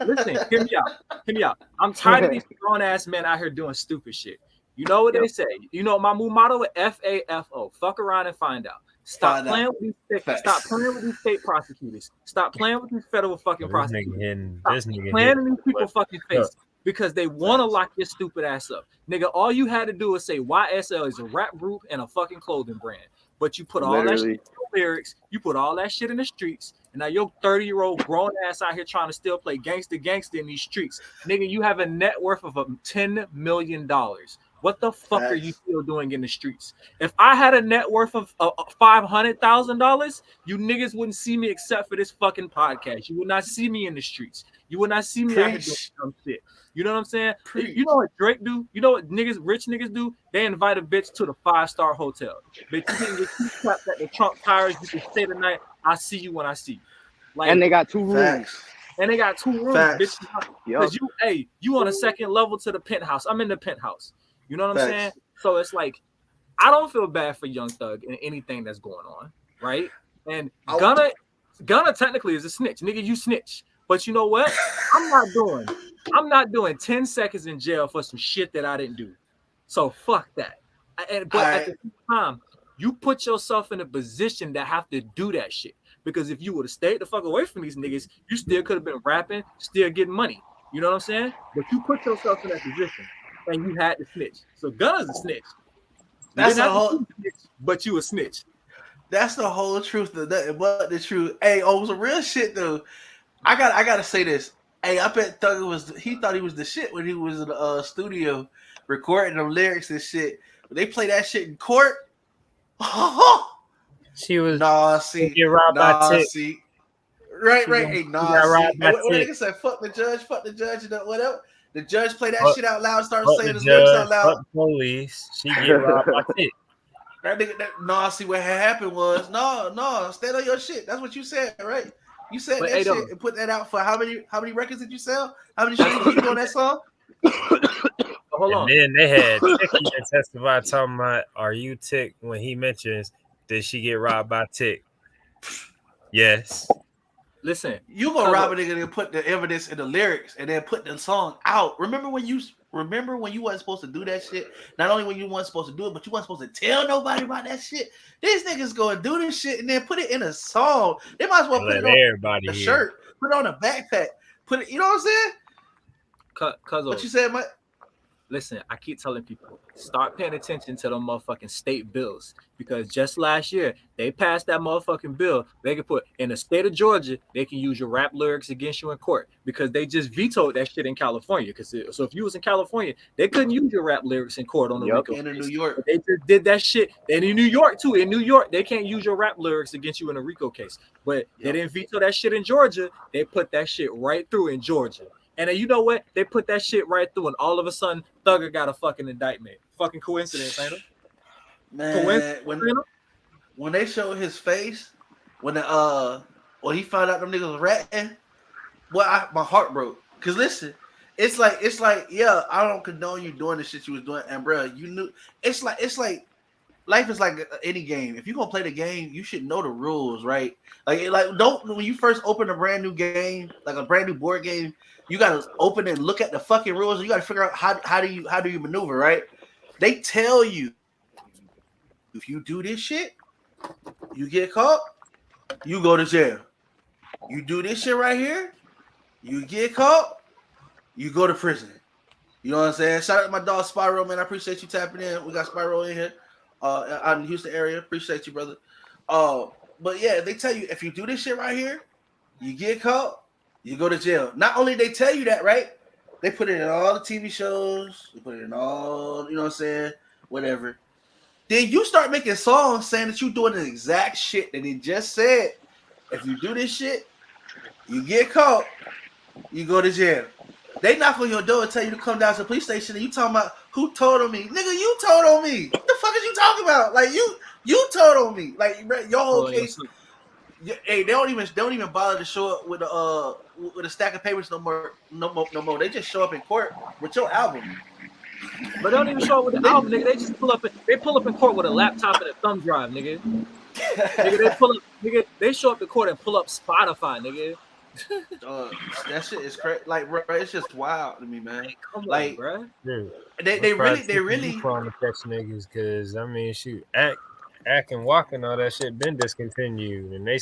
Speaker 4: listen, hear me out. Hear me out. I'm tired of these grown ass men out here doing stupid shit. You know what they say? You know my new motto is FAFO. Fuck around and find out. Stop
Speaker 1: Find
Speaker 4: playing
Speaker 1: out.
Speaker 4: with these
Speaker 1: Facts.
Speaker 4: stop playing with these state prosecutors. Stop playing with these federal fucking
Speaker 3: This
Speaker 4: prosecutors.
Speaker 3: nigga hitting.
Speaker 4: Stop
Speaker 3: This nigga
Speaker 4: playing
Speaker 3: hitting.
Speaker 4: in these people fucking faces because they want to
Speaker 1: Facts.
Speaker 4: lock your stupid ass up. Nigga, all you had to do is say YSL is a rap group and a fucking clothing brand. But you put all that shit in the lyrics, you put all that shit in the streets, and now your 30-year-old grown ass out here trying to still play gangster in these streets. Nigga, you have a net worth of $10 million. What the fuck are you
Speaker 1: Facts.
Speaker 4: still doing in the streets? If I had a net worth of $500,000, you niggas wouldn't see me except for this fucking podcast. You would not see me in the streets. You would not see me out here doing
Speaker 1: Preach.
Speaker 4: some shit. You know what I'm saying?
Speaker 1: Preach.
Speaker 4: You know what Drake do? You know what rich niggas do? They invite a bitch to the 5-star hotel. Bitch, you can get two claps at the Trump Towers. You can stay the night. I see you when I see you. Like,
Speaker 2: And they got 2 rooms.
Speaker 1: Facts.
Speaker 4: and they got 2 rooms,
Speaker 1: Facts.
Speaker 4: bitch.
Speaker 2: Yup.
Speaker 4: Because you on a second level to the penthouse. I'm in the penthouse. You know what I'm
Speaker 1: Facts.
Speaker 4: saying? So it's like, I don't feel bad for Young Thug and anything that's going on, right? And Gunna technically is a snitch. Nigga, you snitch. But you know what? I'm not doing 10 seconds in jail for some shit that I didn't do. So fuck that. But at the same time, you put yourself in a position to have to do that shit. Because if you would have stayed the fuck away from these niggas, you still could have been rapping, still getting money. You know what I'm saying? But you put yourself in that position and you had to snitch. So Gunna's a snitch.
Speaker 1: That's the whole.
Speaker 4: Snitch, but you a snitch.
Speaker 1: That's the whole truth of nothing but the truth. Hey, some real shit though. I gotta say this. Hey, I bet Thug he thought he was the shit when he was in the studio recording them lyrics and shit. When they play that shit in court.
Speaker 3: She was
Speaker 1: See.
Speaker 3: get robbed by Tick.
Speaker 1: See. Right. Hey,
Speaker 3: got robbed by
Speaker 1: What
Speaker 3: Tick.
Speaker 1: nigga said, fuck the judge, and whatever. The judge play that
Speaker 3: Fuck-
Speaker 1: shit out loud, started
Speaker 3: Fuck
Speaker 1: saying
Speaker 3: the
Speaker 1: his lyrics out
Speaker 3: judge.
Speaker 1: loud.
Speaker 3: Fuck the police. She get robbed by Tick.
Speaker 1: That nigga, see what had happened was, no, stand on your shit. That's what you said, right? You said
Speaker 4: But
Speaker 1: that
Speaker 4: hey,
Speaker 1: shit and put that out for how many records did you sell? How many streams did you do on that song?
Speaker 4: Hold on.
Speaker 3: And then they had Tick even testify talking about, are you Tick when he mentions, did she get robbed by Tick? Yes.
Speaker 4: Listen,
Speaker 1: You gonna rob a nigga and put the evidence in the lyrics and then put the song out. Remember when you wasn't supposed to do that shit? Not only when you weren't supposed to do it, but you weren't supposed to tell nobody about that shit. These niggas gonna do this shit and then put it in a song. They might as well put it on
Speaker 3: everybody
Speaker 1: a
Speaker 3: hear.
Speaker 1: shirt, put it on a backpack, put it. You know what I'm saying?
Speaker 4: Cuz
Speaker 1: What you said, Mike?
Speaker 4: Listen, I keep telling people, start paying attention to them motherfucking state bills. Because just last year, they passed that motherfucking bill. They could put, in the state of Georgia, they can use your rap lyrics against you in court. Because they just vetoed that shit in California. So if you was in California, they couldn't use your rap lyrics in court on the RICO
Speaker 1: And in
Speaker 4: case.
Speaker 1: New York.
Speaker 4: But they just did that shit. And in New York, too. In New York, they can't use your rap lyrics against you in a RICO case. But they didn't veto that shit in Georgia. They put that shit right through in Georgia. And then you know what? They put that shit right through, and all of a sudden, Thugger got a fucking indictment. Fucking coincidence, ain't it?
Speaker 1: Man, when they showed his face, when he found out them niggas was ratting, my heart broke. Cause listen, it's like, yeah, I don't condone you doing the shit you was doing, and bro, you knew. It's like life is like any game. If you're gonna play the game, you should know the rules, right? Like don't when you first open a brand new game, like a brand new board game, you gotta open and look at the fucking rules. And you gotta figure out how do you maneuver, right? They tell you if you do this shit, you get caught, you go to jail. You do this shit right here, you get caught, you go to prison. You know what I'm saying? Shout out to my dog Spyro, man. I appreciate you tapping in. We got Spyro in here. Out in the Houston area. Appreciate you, brother. But yeah, they tell you if you do this shit right here, you get caught, you go to jail. Not only they tell you that, right? They put it in all the TV shows. They put it in all, you know what I'm saying? Whatever. Then you start making songs saying that you're doing the exact shit that they just said. If you do this shit, you get caught, you go to jail. They knock on your door and tell you to come down to the police station, and you talking about who told on me, nigga? You told on me. What the fuck is you talking about? Like you told on me. Like your whole case. Hey, they don't even bother to show up with a stack of papers no more. They just show up in court with your album.
Speaker 4: But they don't even show up with the album, nigga. They just pull up in court with a laptop and a thumb drive, nigga. They show up in court and pull up Spotify, nigga.
Speaker 1: That shit is crazy. Like, bro, it's just wild to me, man.
Speaker 4: Come
Speaker 1: like,
Speaker 4: on, bro.
Speaker 3: Dude,
Speaker 1: they really
Speaker 3: trying to catch niggas because I mean, shoot, act and walk and all that shit been discontinued, and they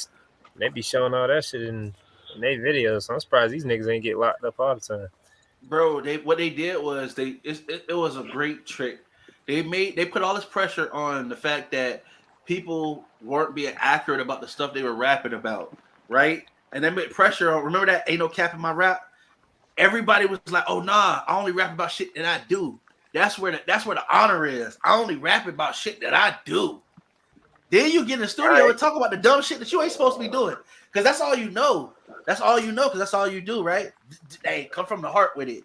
Speaker 3: be showing all that shit in their videos. So I'm surprised these niggas ain't get locked up all the time.
Speaker 1: Bro, what they did was it was a great trick. They put all this pressure on the fact that people weren't being accurate about the stuff they were rapping about, right? And they put pressure on. Remember that ain't no cap in my rap. Everybody was like, "Oh nah, I only rap about shit that I do." That's where the honor is. I only rap about shit that I do. Then you get in the studio and talk about the dumb shit that you ain't supposed to be doing, because that's all you know. That's all you know, because that's all you do, right? Hey, come from the heart with it.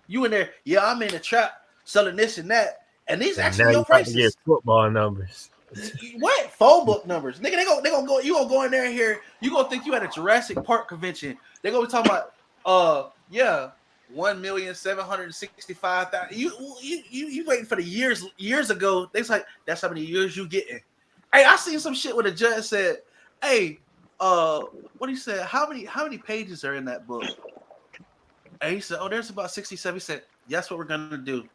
Speaker 1: You in there? Yeah, I'm in the trap selling this and that, and these actually your prices.
Speaker 3: Get football numbers.
Speaker 1: What phone book numbers, nigga? They gonna go. You gonna go in there and hear. You gonna think you at a Jurassic Park convention? They gonna be talking about 1,765,000. You waiting for the years ago? They like that's how many years you getting. Hey, I seen some shit where the judge said, "Hey, what he said? How many pages are in that book?" And he said, "Oh, there's about 67." He said, "That's what we're gonna do.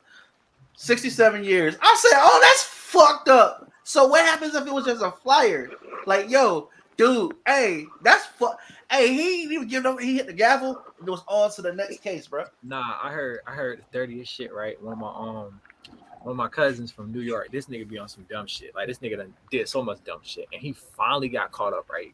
Speaker 1: 67 years." I said, "Oh, that's fucked up." So what happens if it was just a flyer? Like, yo, dude, hey, that's Hey, he didn't even give up. He hit the gavel and it was on to the next case, bro.
Speaker 4: Nah, I heard the 30th shit, right? One of my cousins from New York, this nigga be on some dumb shit. Like, this nigga done did so much dumb shit, and he finally got caught up, right?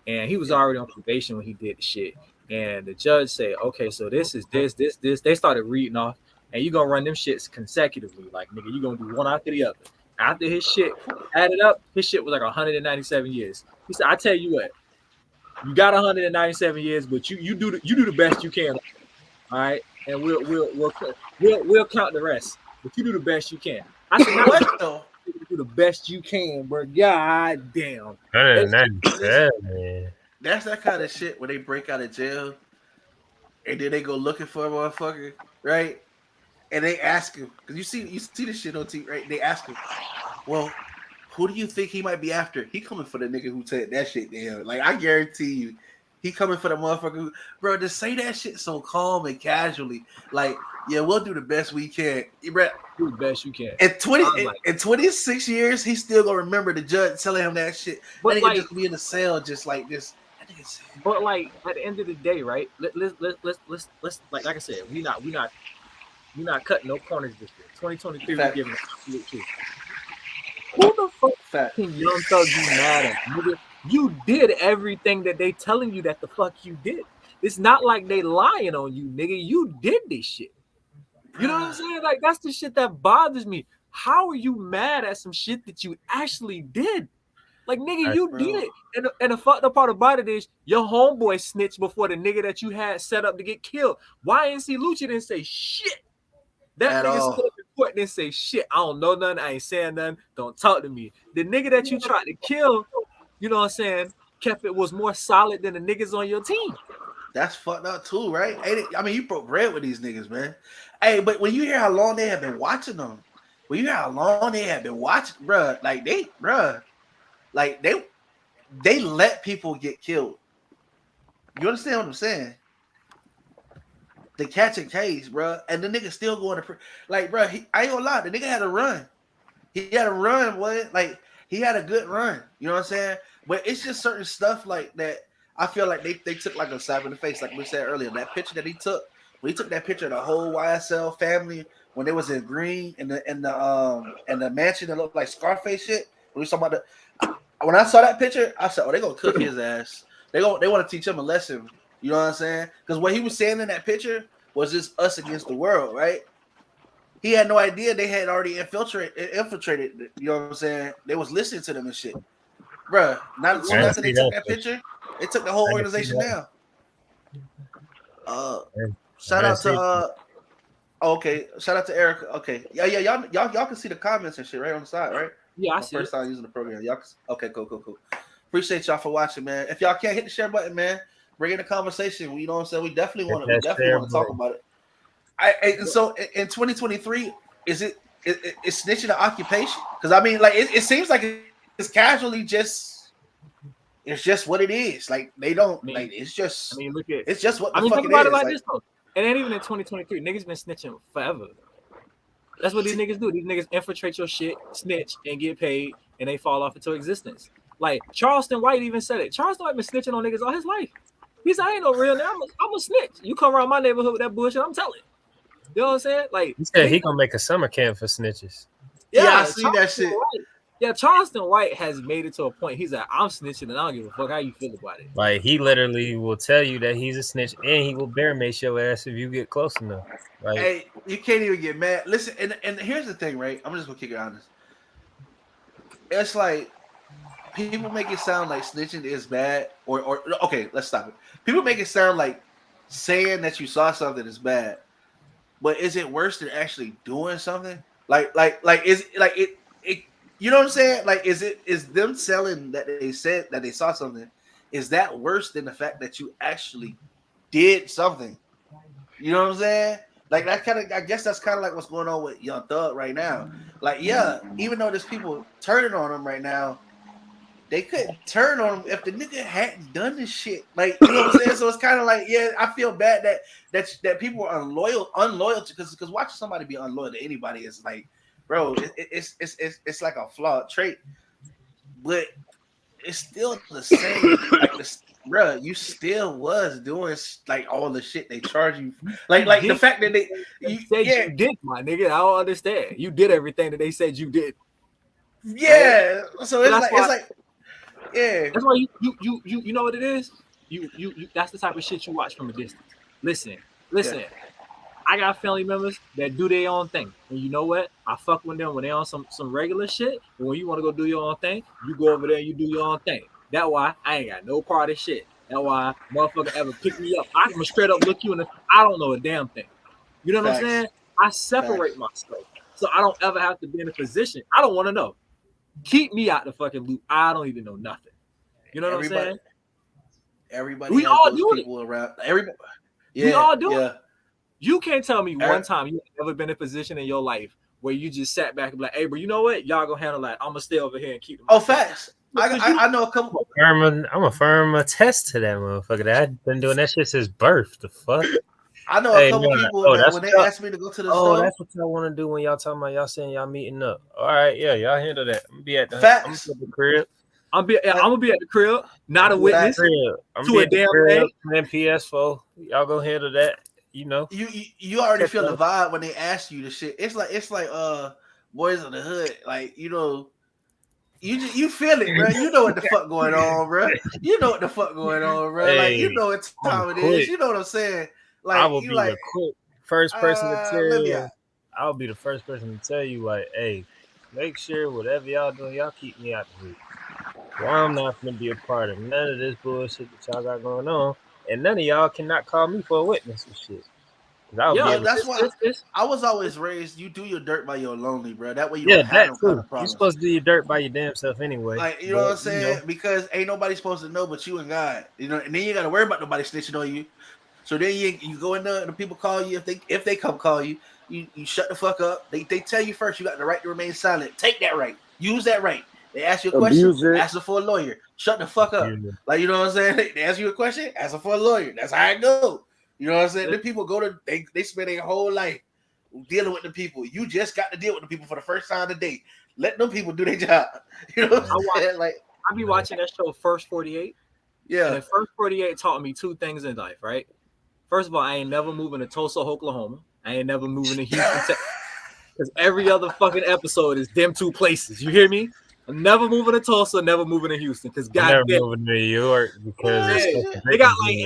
Speaker 4: And he was already on probation when he did the shit. And the judge said, okay, so this is this. They started reading off, and you gonna run them shits consecutively. Like, nigga, you gonna do one after the other. After his shit added up, his shit was like 197 years. He said, I tell you what, you got 197 years, but you do the best you can. All right, and we'll count the rest. But you do the best you can. I said, what though? Do the best you can, bro. God damn.
Speaker 3: 197.
Speaker 1: That's that kind of shit where they break out of jail and then they go looking for a motherfucker, right? And they ask him, because you see this shit on TV, right? They ask him, well, who do you think he might be after? He coming for the nigga who said that shit to him. Like, I guarantee you, he coming for the motherfucker who, bro, to say that shit so calm and casually. Like, yeah, we'll do the best we can. Bro,
Speaker 4: do the best you can.
Speaker 1: In 26 years, he's still gonna remember the judge telling him that shit. But that nigga just be in the cell just like this.
Speaker 4: But like at the end of the day, right? Let's like I said, we not cutting no corners this year. 2023, we're giving absolute truth. Who the fuck can Young Thug be mad at, nigga? You did everything that they telling you that the fuck you did. It's not like they lying on you, nigga. You did this shit. You know what I'm saying? Like, that's the shit that bothers me. How are you mad at some shit that you actually did? Like, nigga, you did it. And the fucked up part about it is your homeboy snitched before the nigga that you had set up to get killed. YNC Lucci didn't say shit. That nigga stood up in court and didn't say shit. I don't know nothing. I ain't saying nothing. Don't talk to me. The nigga that you tried to kill, you know what I'm saying, was more solid than the niggas on your team.
Speaker 1: That's fucked up too, right? I mean, you broke bread with these niggas, man. Hey, but when you hear how long they have been watching them, when you hear how long they have been watching, bruh, they let people get killed. You understand what I'm saying? They catch a case, bruh, and the nigga still going to like, bruh, I ain't gonna lie, the nigga had a run. He had a run, boy. Like, he had a good run. You know what I'm saying? But it's just certain stuff like that. I feel like they took like a slap in the face, like we said earlier. That picture that he took, when he took that picture of the whole YSL family when they was in green in the mansion that looked like Scarface shit. When we talking about when I saw that picture, I said, "Oh, they gonna cook his ass. They want to teach him a lesson." You know what I'm saying? Because what he was saying in that picture was just us against the world, right? He had no idea they had already infiltrated. You know what I'm saying? They was listening to them and shit, bruh. Not soon after they took that picture, they took the whole organization down. Shout out to okay. Shout out to Eric. Okay, yeah. Y'all can see the comments and shit right on the side, right?
Speaker 4: Yeah, I
Speaker 1: My
Speaker 4: see
Speaker 1: first
Speaker 4: it.
Speaker 1: time using the program. Y'all. Okay, cool. Appreciate y'all for watching, man. If y'all can't hit the share button, man, bring in the conversation. You know what I'm saying? We definitely want to talk about it. So in 2023, is snitching an occupation? Because I mean, like it seems like it's casually just it's just what it is. Like they don't like
Speaker 4: Look at.
Speaker 1: it's just what the
Speaker 4: Think
Speaker 1: fuck it
Speaker 4: about it
Speaker 1: is.
Speaker 4: like
Speaker 1: Like,
Speaker 4: this though. It ain't even in 2023. Niggas been snitching forever. That's what these niggas do. These niggas infiltrate your shit, snitch, and get paid, and they fall off into existence. Like Charleston White even said it. Charleston White been snitching on niggas all his life. He said, I ain't no real nigga. I'm a snitch. You come around my neighborhood with that bullshit, I'm telling. You know what I'm saying? Like
Speaker 3: he said he gonna make a summer camp for snitches.
Speaker 1: yeah, I see that shit.
Speaker 4: Charleston White has made it to a point. He's like, I'm snitching, and I don't give a fuck how you feel about it.
Speaker 3: Like he literally will tell you that he's a snitch, and he will bear mace your ass if you get close enough. Like,
Speaker 1: hey, you can't even get mad. Listen, and here's the thing, right? I'm just gonna kick it honest. It's like people make it sound like snitching is bad, or okay, let's stop it. People make it sound like saying that you saw something is bad, but is it worse than actually doing something? Like is like it you know what I'm saying? Like is them selling that they said that they saw something, is that worse than the fact that you actually did something? You know what I'm saying? Like that kind of, I guess that's kind of like what's going on with Young Thug right now. Like, yeah, even though there's people turning on him right now, they couldn't turn on him if the nigga hadn't done this shit. Like, you know what I'm saying? So it's kind of like, yeah, I feel bad that people are unloyal to, because watching somebody be unloyal to anybody is like, bro, it's like a flawed trait, but it's still the same. Like, bro, you still was doing like all the shit they charge you. Like the fact that they
Speaker 4: said you did, my nigga. I don't understand. You did everything that they said you did.
Speaker 1: Yeah. Right? So it's like yeah.
Speaker 4: That's why you know what it is? You that's the type of shit you watch from a distance. Listen. Yeah. I got family members that do their own thing. And you know what? I fuck with them when they're on some regular shit. But when you want to go do your own thing, you go over there and you do your own thing. That's why I ain't got no part of shit. That's why motherfucker ever pick me up. I'm gonna straight up look you in the I don't know a damn thing. You know what I'm saying? I separate myself. So I don't ever have to be in a position. I don't want to know. Keep me out the fucking loop. I don't even know nothing. You know what I'm saying?
Speaker 1: Everybody we all do people it. Around. Everybody. Yeah,
Speaker 4: we all do it. You can't tell me one time you've ever been in a position in your life where you just sat back and be like, hey, bro, you know what? Y'all gonna handle that. I'm gonna stay over here and keep them.
Speaker 1: Oh, facts. I know a couple.
Speaker 3: I'm a firm attest to that motherfucker. I've been doing that shit since birth. The fuck?
Speaker 1: I know a couple people that when they ask me to go to the store.
Speaker 3: Oh, that's what y'all want to do when y'all talking about y'all saying y'all meeting up. All right, yeah, y'all handle that. I'm gonna be at the crib.
Speaker 4: I'm gonna be at the crib, not a witness
Speaker 3: to a damn thing. And PS4, y'all go handle that. You know,
Speaker 1: you already feel the vibe when they ask you the shit. It's like Boys in the Hood. Like, you know, you feel it, bro. You know what the fuck going on, bro. You know what the fuck going on, bro. Hey, like, you know what time it is. You know what I'm saying? Like,
Speaker 3: I will be the first person to tell you. I'll be the first person to tell you, like, hey, make sure whatever y'all doing, y'all keep me out the loop. Well, I'm not gonna be a part of none of this bullshit that y'all got going on. And none of y'all cannot call me for a witness and shit.
Speaker 1: Yeah, that's why I was always raised. You do your dirt by your lonely, bro. That way you don't have no kind of problems.
Speaker 3: You're supposed to do your dirt by your damn self anyway.
Speaker 1: Like, you know what I'm saying? You know. Because ain't nobody supposed to know but you and God. You know, and then you got to worry about nobody snitching on you. So then you go in there and the people call you. If they come call you, you shut the fuck up. They tell you first you got the right to remain silent. Take that right. Use that right. They ask you a question, ask them for a lawyer. Shut the fuck up. Yeah. Like, you know what I'm saying? They ask you a question, ask them for a lawyer. That's how it go. You know what I'm saying? The people they spend their whole life dealing with the people. You just got to deal with the people for the first time today. Let them people do their job. You know what I'm saying? Like,
Speaker 4: I be watching that show First 48.
Speaker 1: Yeah.
Speaker 4: And First 48 taught me two things in life, right? First of all, I ain't never moving to Tulsa, Oklahoma. I ain't never moving to Houston, Texas. Because every other fucking episode is them two places. You hear me? I'm never moving to Tulsa, never moving to Houston. Because
Speaker 3: goddamn, moving to New York because
Speaker 4: they got like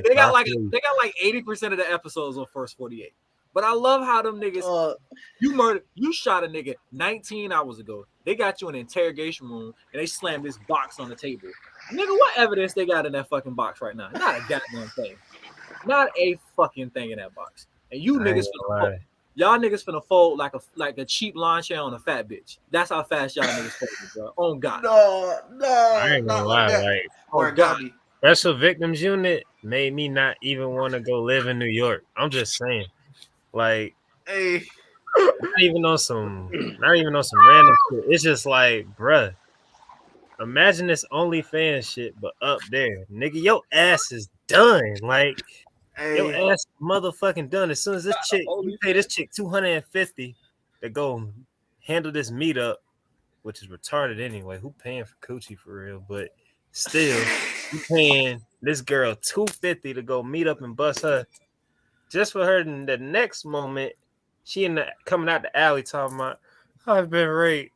Speaker 4: 80% of the episodes on First 48. But I love how them niggas you shot a nigga 19 hours ago. They got you in an interrogation room and they slammed this box on the table. Nigga, what evidence they got in that fucking box right now? Not a goddamn thing. Not a fucking thing in that box. and you
Speaker 3: I ain't
Speaker 4: niggas
Speaker 3: gonna lie.
Speaker 4: y'all niggas finna fold like a cheap lawn chair on a fat bitch. That's how fast y'all niggas fold, bro. Oh God.
Speaker 3: I ain't gonna
Speaker 1: Not like
Speaker 3: lie.
Speaker 1: that.
Speaker 3: Like
Speaker 1: Or
Speaker 4: God.
Speaker 1: Gandhi.
Speaker 3: special victims unit made me not even want to go live in New York. I'm just saying, like
Speaker 1: Hey,
Speaker 3: not even on some random shit. It's just like, bruh, imagine this OnlyFans shit, but up there, nigga, your ass is done. Like your
Speaker 1: hey,
Speaker 3: ass motherfucking done. As soon as this chick, you pay this
Speaker 4: OnlyFans.
Speaker 3: chick $250 to go handle this meetup, which is retarded anyway. Who paying for coochie for real? But still, you paying this girl $250 to go meet up and bust her, just for her in the next moment, she coming out the alley talking about, I've been raped.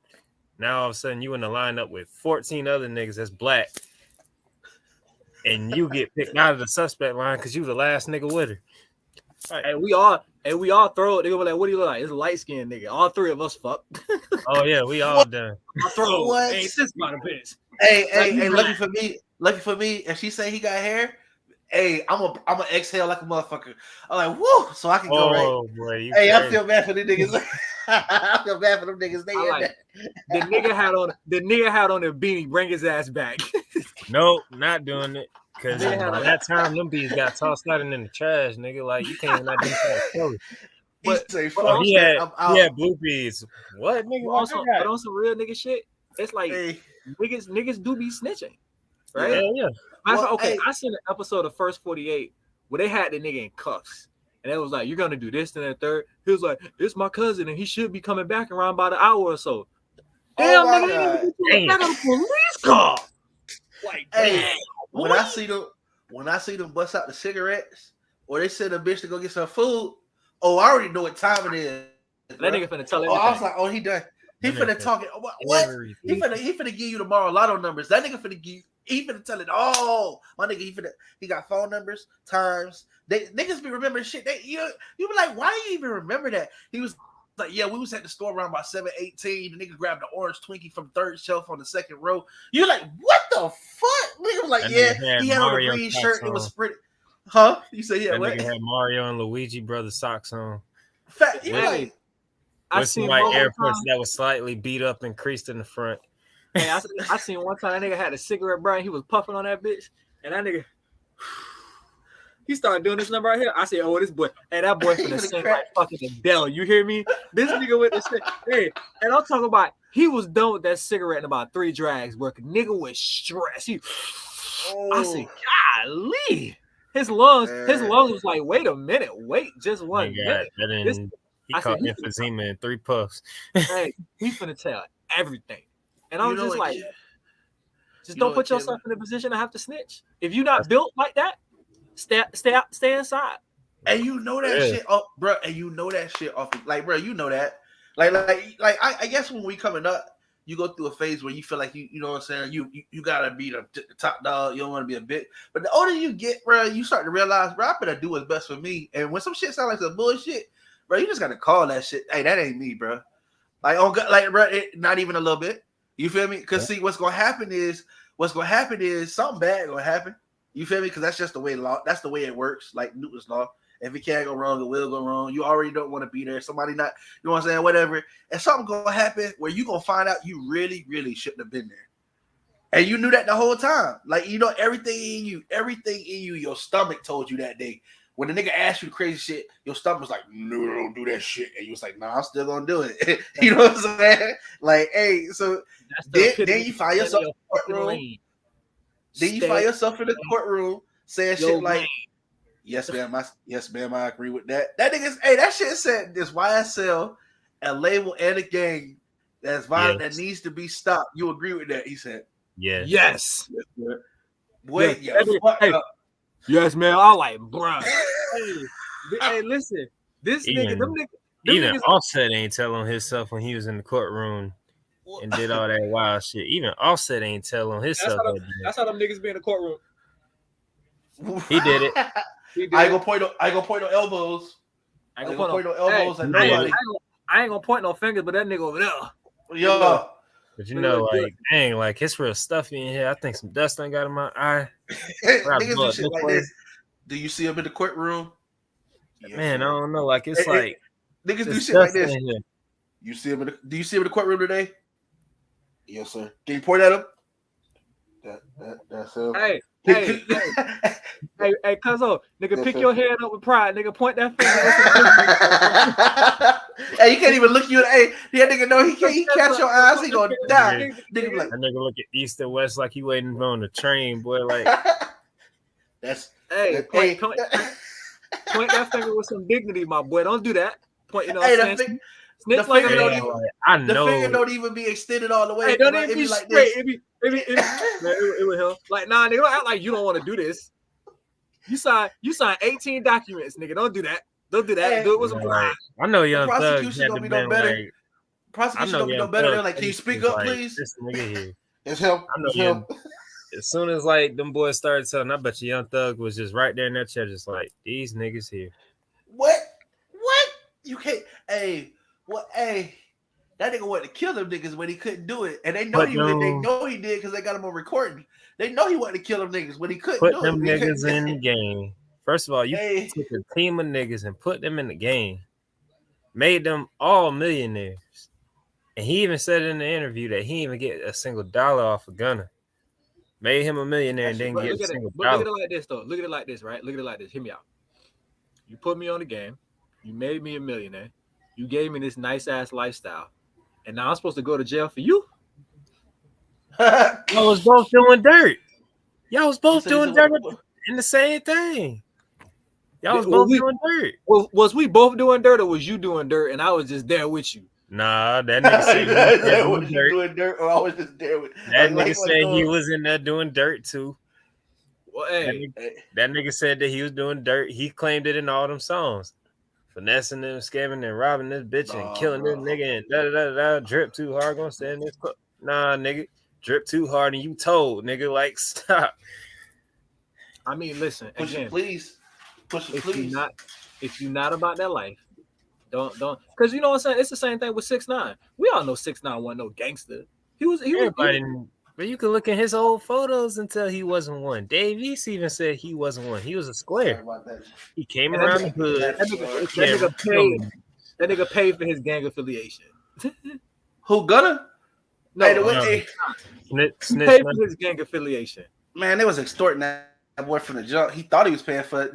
Speaker 3: Now all of a sudden you in the lineup with 14 other niggas that's black, and you get picked out of the suspect line because you the last nigga with her. Right.
Speaker 4: And we all throw it. They were like, what do you look like? It's a light skinned nigga. All three of us fuck.
Speaker 3: Oh yeah, we all done.
Speaker 4: I throw
Speaker 1: What?
Speaker 4: ain't this about a bitch.
Speaker 1: hey, lucky for me, if she say he got hair, hey, I'm a exhale like a motherfucker. I'm like, whoo, so I can go right.
Speaker 3: Oh boy, you
Speaker 1: Hey, I
Speaker 3: crazy.
Speaker 1: feel bad for the niggas. I feel bad for them niggas. They
Speaker 4: I
Speaker 1: in
Speaker 4: like
Speaker 1: there.
Speaker 4: the nigga had on a beanie, bring his ass back.
Speaker 3: Nope, not doing it. Cause
Speaker 4: They had
Speaker 3: by
Speaker 4: a-
Speaker 3: that time them bees got tossed out and in the trash, nigga. Like you can't even identify the color.
Speaker 1: He
Speaker 4: But-
Speaker 1: say,
Speaker 4: but
Speaker 1: fuck
Speaker 3: He
Speaker 1: that.
Speaker 3: had
Speaker 1: I'm out.
Speaker 3: he had blue bees. What nigga?
Speaker 4: but on some real nigga shit, it's like
Speaker 1: Hey,
Speaker 4: niggas do be snitching, right?
Speaker 1: Yeah.
Speaker 3: Hell yeah.
Speaker 4: Matter of
Speaker 1: Well,
Speaker 4: fact, okay,
Speaker 1: hey.
Speaker 4: I seen an episode of First 48 where they had the nigga in cuffs. And it was like, you're gonna do this and that third. He was like, it's my cousin, and he should be coming back around about an hour or so. Damn,
Speaker 1: my
Speaker 4: nigga, they
Speaker 1: God.
Speaker 4: didn't get you in the back of a police car. Like,
Speaker 1: Hey,
Speaker 4: damn,
Speaker 1: when
Speaker 4: boy.
Speaker 1: I see them bust out the cigarettes, or they send a bitch to go get some food, oh, I already know what time it is.
Speaker 4: That
Speaker 1: bro.
Speaker 4: nigga finna tell
Speaker 1: Oh,
Speaker 4: everything.
Speaker 1: I was like, oh, he done. He
Speaker 3: That
Speaker 1: finna
Speaker 3: nigga
Speaker 1: talk it. What?
Speaker 3: everything.
Speaker 1: He finna give you tomorrow lotto numbers. That nigga finna give. He finna tell it all. My nigga, he got phone numbers, times. Niggas be remembering shit. You be like, why do you even remember that? He was like, yeah, we was at the store around by 7:18. The nigga grabbed the orange Twinkie from third shelf on the second row. You're like, what the fuck? Nigga was like,
Speaker 3: That
Speaker 1: yeah,
Speaker 3: nigga had
Speaker 1: he had on a
Speaker 3: Mario
Speaker 1: green
Speaker 3: socks
Speaker 1: shirt. It was
Speaker 3: on.
Speaker 1: pretty. Huh? You say yeah?
Speaker 3: That
Speaker 1: What?
Speaker 3: nigga had Mario and Luigi brothers socks on.
Speaker 1: Fat, you
Speaker 3: Hey,
Speaker 1: like,
Speaker 4: I
Speaker 3: With some
Speaker 4: seen
Speaker 3: white
Speaker 4: one
Speaker 3: Air
Speaker 4: time.
Speaker 3: Force that was slightly beat up and creased in the front.
Speaker 4: Hey, I seen one time that nigga had a cigarette, bro. He was puffing on that bitch, and that nigga, he started doing this number right here. I said, "Oh, this boy, hey, that boy finna sing like fucking Adele." You hear me? This nigga with the shit. Hey, and I'm talking about he was done with that cigarette in about 3 drags. Working, nigga was stressed. I said, "Golly." His lungs was like, wait a minute, wait just one minute.
Speaker 3: He caught emphysema in 3 puffs.
Speaker 4: Hey, he finna tell everything. And I'm just like, just don't put yourself in a position to have to snitch. If you're not built like that, stay inside.
Speaker 1: And you know that shit, bro. And you know that shit off, like, bro. You know that, like, I guess when we coming up, you go through a phase where you feel like you know what I'm saying. You gotta be the top dog. You don't want to be a bit. But the older you get, bro, you start to realize, bro, I better do what's best for me. And when some shit sounds like some bullshit, bro, you just gotta call that shit. Hey, that ain't me, bro. Like, oh God, like, bro, not even a little bit. You feel me? Because see, what's gonna happen is something bad gonna happen. You feel me? Because that's just the way that's the way it works. Like Newton's law. If it can't go wrong, it will go wrong. You already don't want to be there. Somebody not, you know what I'm saying? Whatever. And something gonna happen where you gonna find out you really, really shouldn't have been there. And you knew that the whole time. Like, you know, everything in you, your stomach told you that day. When the nigga asked you the crazy shit, your stomach was like, no, don't do that shit. And you was like, nah, I'm still gonna do it. You know what I'm saying? Like, hey, so then you find yourself in the courtroom. Then you find yourself in the courtroom saying shit like, yes, ma'am, I agree with that. That nigga's, hey, that shit said this YSL, a label and a gang that's violent, that needs to be stopped. You agree with that? He said,
Speaker 4: yes.
Speaker 1: Wait,
Speaker 4: yes, man. I like, bruh. Hey, listen, this
Speaker 3: even,
Speaker 4: nigga,
Speaker 3: even Offset ain't tell on himself when he was in the courtroom and did all that wild shit. Even Offset ain't tell on himself.
Speaker 4: That's how them niggas be in the courtroom.
Speaker 3: He did it.
Speaker 1: I ain't gonna point no elbows.
Speaker 4: I ain't gonna point no elbows
Speaker 1: at nobody.
Speaker 4: I ain't gonna point no fingers, but that nigga over there.
Speaker 1: Yo.
Speaker 3: But you know, like, dang, like, it's real stuffy in here. I think some dust done got in my eye.
Speaker 1: Niggas do shit like this. Do you see him in the courtroom? Yes,
Speaker 3: Man, I
Speaker 1: sir.
Speaker 3: don't know. Like it's
Speaker 1: Hey,
Speaker 3: like
Speaker 1: niggas do
Speaker 3: it's
Speaker 1: shit like
Speaker 3: disgusting
Speaker 1: this.
Speaker 3: in here.
Speaker 1: You see him? Do you see him in the courtroom today? Yes, sir. Can you point at him? That's him.
Speaker 4: Hey,
Speaker 1: Can-
Speaker 4: hey,
Speaker 1: can-
Speaker 4: hey, Cuzzo, nigga,
Speaker 1: Yes,
Speaker 4: pick
Speaker 1: sir.
Speaker 4: your head up with pride, nigga. Point that finger with some dignity.
Speaker 1: Hey, you can't even look you. Hey, that nigga know he can't. He catch your eyes. He gonna die. Nigga be like,
Speaker 3: That nigga look at east and west like he waiting on the train, boy. Like
Speaker 1: that's
Speaker 4: Hey,
Speaker 1: that,
Speaker 4: point,
Speaker 1: hey.
Speaker 4: point that finger with some dignity, my boy. Don't do that. Point, you know what
Speaker 1: Hey,
Speaker 4: I'm saying? Snitch
Speaker 1: the
Speaker 4: like a
Speaker 1: finger don't
Speaker 3: man,
Speaker 1: even
Speaker 3: like, I
Speaker 1: the finger
Speaker 3: know.
Speaker 1: don't even be extended all the way.
Speaker 4: Hey, don't
Speaker 1: Like,
Speaker 4: even
Speaker 1: it
Speaker 4: be
Speaker 1: be like
Speaker 4: straight.
Speaker 1: this.
Speaker 4: Man, it would help. Like, nah, nigga, don't act like you don't want to do this. You sign 18 documents, nigga. Don't do that. Don't do that.
Speaker 1: Hey,
Speaker 4: Do it with some
Speaker 3: Man,
Speaker 4: pride.
Speaker 3: like, I know
Speaker 1: the
Speaker 3: Young Thug
Speaker 1: prosecution
Speaker 3: had
Speaker 1: don't
Speaker 3: to
Speaker 1: be no
Speaker 3: been
Speaker 1: better.
Speaker 3: like. I
Speaker 1: Prosecution
Speaker 3: know
Speaker 1: don't be no
Speaker 3: Young
Speaker 1: better.
Speaker 3: Thug.
Speaker 1: They're like, can you
Speaker 3: face
Speaker 1: speak
Speaker 3: was
Speaker 1: up,
Speaker 3: like,
Speaker 1: please?
Speaker 3: this nigga here.
Speaker 1: It's him.
Speaker 3: I know
Speaker 1: It's
Speaker 3: Young.
Speaker 1: him.
Speaker 3: As soon as like them boys started telling, I bet you Young Thug was just right there in that chair, just like these niggas here.
Speaker 1: What? What? You can't. Hey, what? Hey, that nigga wanted to kill them niggas when he couldn't do it, and they know
Speaker 3: Put
Speaker 1: he did. They
Speaker 3: them,
Speaker 1: know he did because they got him on recording. They know he wanted to kill them niggas when he couldn't
Speaker 3: put
Speaker 1: do it.
Speaker 3: them
Speaker 1: He couldn't.
Speaker 3: niggas in the game. First of all, you
Speaker 1: Hey,
Speaker 3: took a team of niggas and put them in the game, made them all millionaires, and he even said in the interview that he didn't even get a single dollar off of Gunna. Made him a millionaire and
Speaker 1: That shit
Speaker 3: didn't
Speaker 4: But
Speaker 3: get a
Speaker 4: look at it.
Speaker 3: single
Speaker 4: But look
Speaker 3: dollar.
Speaker 4: at it like this, though. Look at it like this, right? Look at it like this. Hear me out. You put me on the game. You made me a millionaire. You gave me this nice ass lifestyle, and now I'm supposed to go to jail for you.
Speaker 3: Y'all was both doing dirt. Y'all was both
Speaker 1: said he
Speaker 3: doing
Speaker 1: said
Speaker 3: dirt
Speaker 1: what?
Speaker 3: in the same thing. Y'all was
Speaker 4: Was
Speaker 3: both
Speaker 4: we,
Speaker 3: doing dirt.
Speaker 4: was we both doing dirt, or was you doing dirt and I was just there with you?
Speaker 3: Nah, that nigga said he was there
Speaker 1: Was
Speaker 3: doing
Speaker 1: you
Speaker 3: dirt.
Speaker 1: doing dirt, or I was just there with
Speaker 3: That nigga
Speaker 1: like
Speaker 3: said he
Speaker 1: doing,
Speaker 3: was in there doing dirt too.
Speaker 4: Well,
Speaker 3: That
Speaker 4: hey,
Speaker 3: nigga, that nigga said that he was doing dirt. He claimed it in all them songs. Finessing them, scamming and robbing this bitch and
Speaker 1: Nah,
Speaker 3: killing this
Speaker 1: bro.
Speaker 3: nigga and da da da da. Drip too hard, gonna stay in this club. Nah, nigga, drip too hard and you told, nigga, like stop.
Speaker 4: I mean, listen
Speaker 1: Push it,
Speaker 4: again.
Speaker 1: please. Push it,
Speaker 4: If you
Speaker 1: please.
Speaker 4: not, if you not about that life, don't, because you know what I'm saying. It's the same thing with 6ix9ine. We all know 6ix9ine wasn't no gangster. He was.
Speaker 3: Everybody, but you can look at his old photos and tell he wasn't one. Dave East even said he wasn't one. He was a
Speaker 1: Sorry
Speaker 3: square.
Speaker 1: about that.
Speaker 3: He came
Speaker 4: And that
Speaker 3: around the
Speaker 4: nigga,
Speaker 3: hood.
Speaker 4: that
Speaker 3: Yeah,
Speaker 4: nigga paid. That nigga paid for his gang affiliation.
Speaker 1: Who gonna?
Speaker 4: No,
Speaker 1: Hey, the way,
Speaker 3: no.
Speaker 1: hey,
Speaker 4: he
Speaker 3: Snitch,
Speaker 4: paid for his gang affiliation.
Speaker 1: man, they was extorting that boy from the jump. He thought he was paying for it.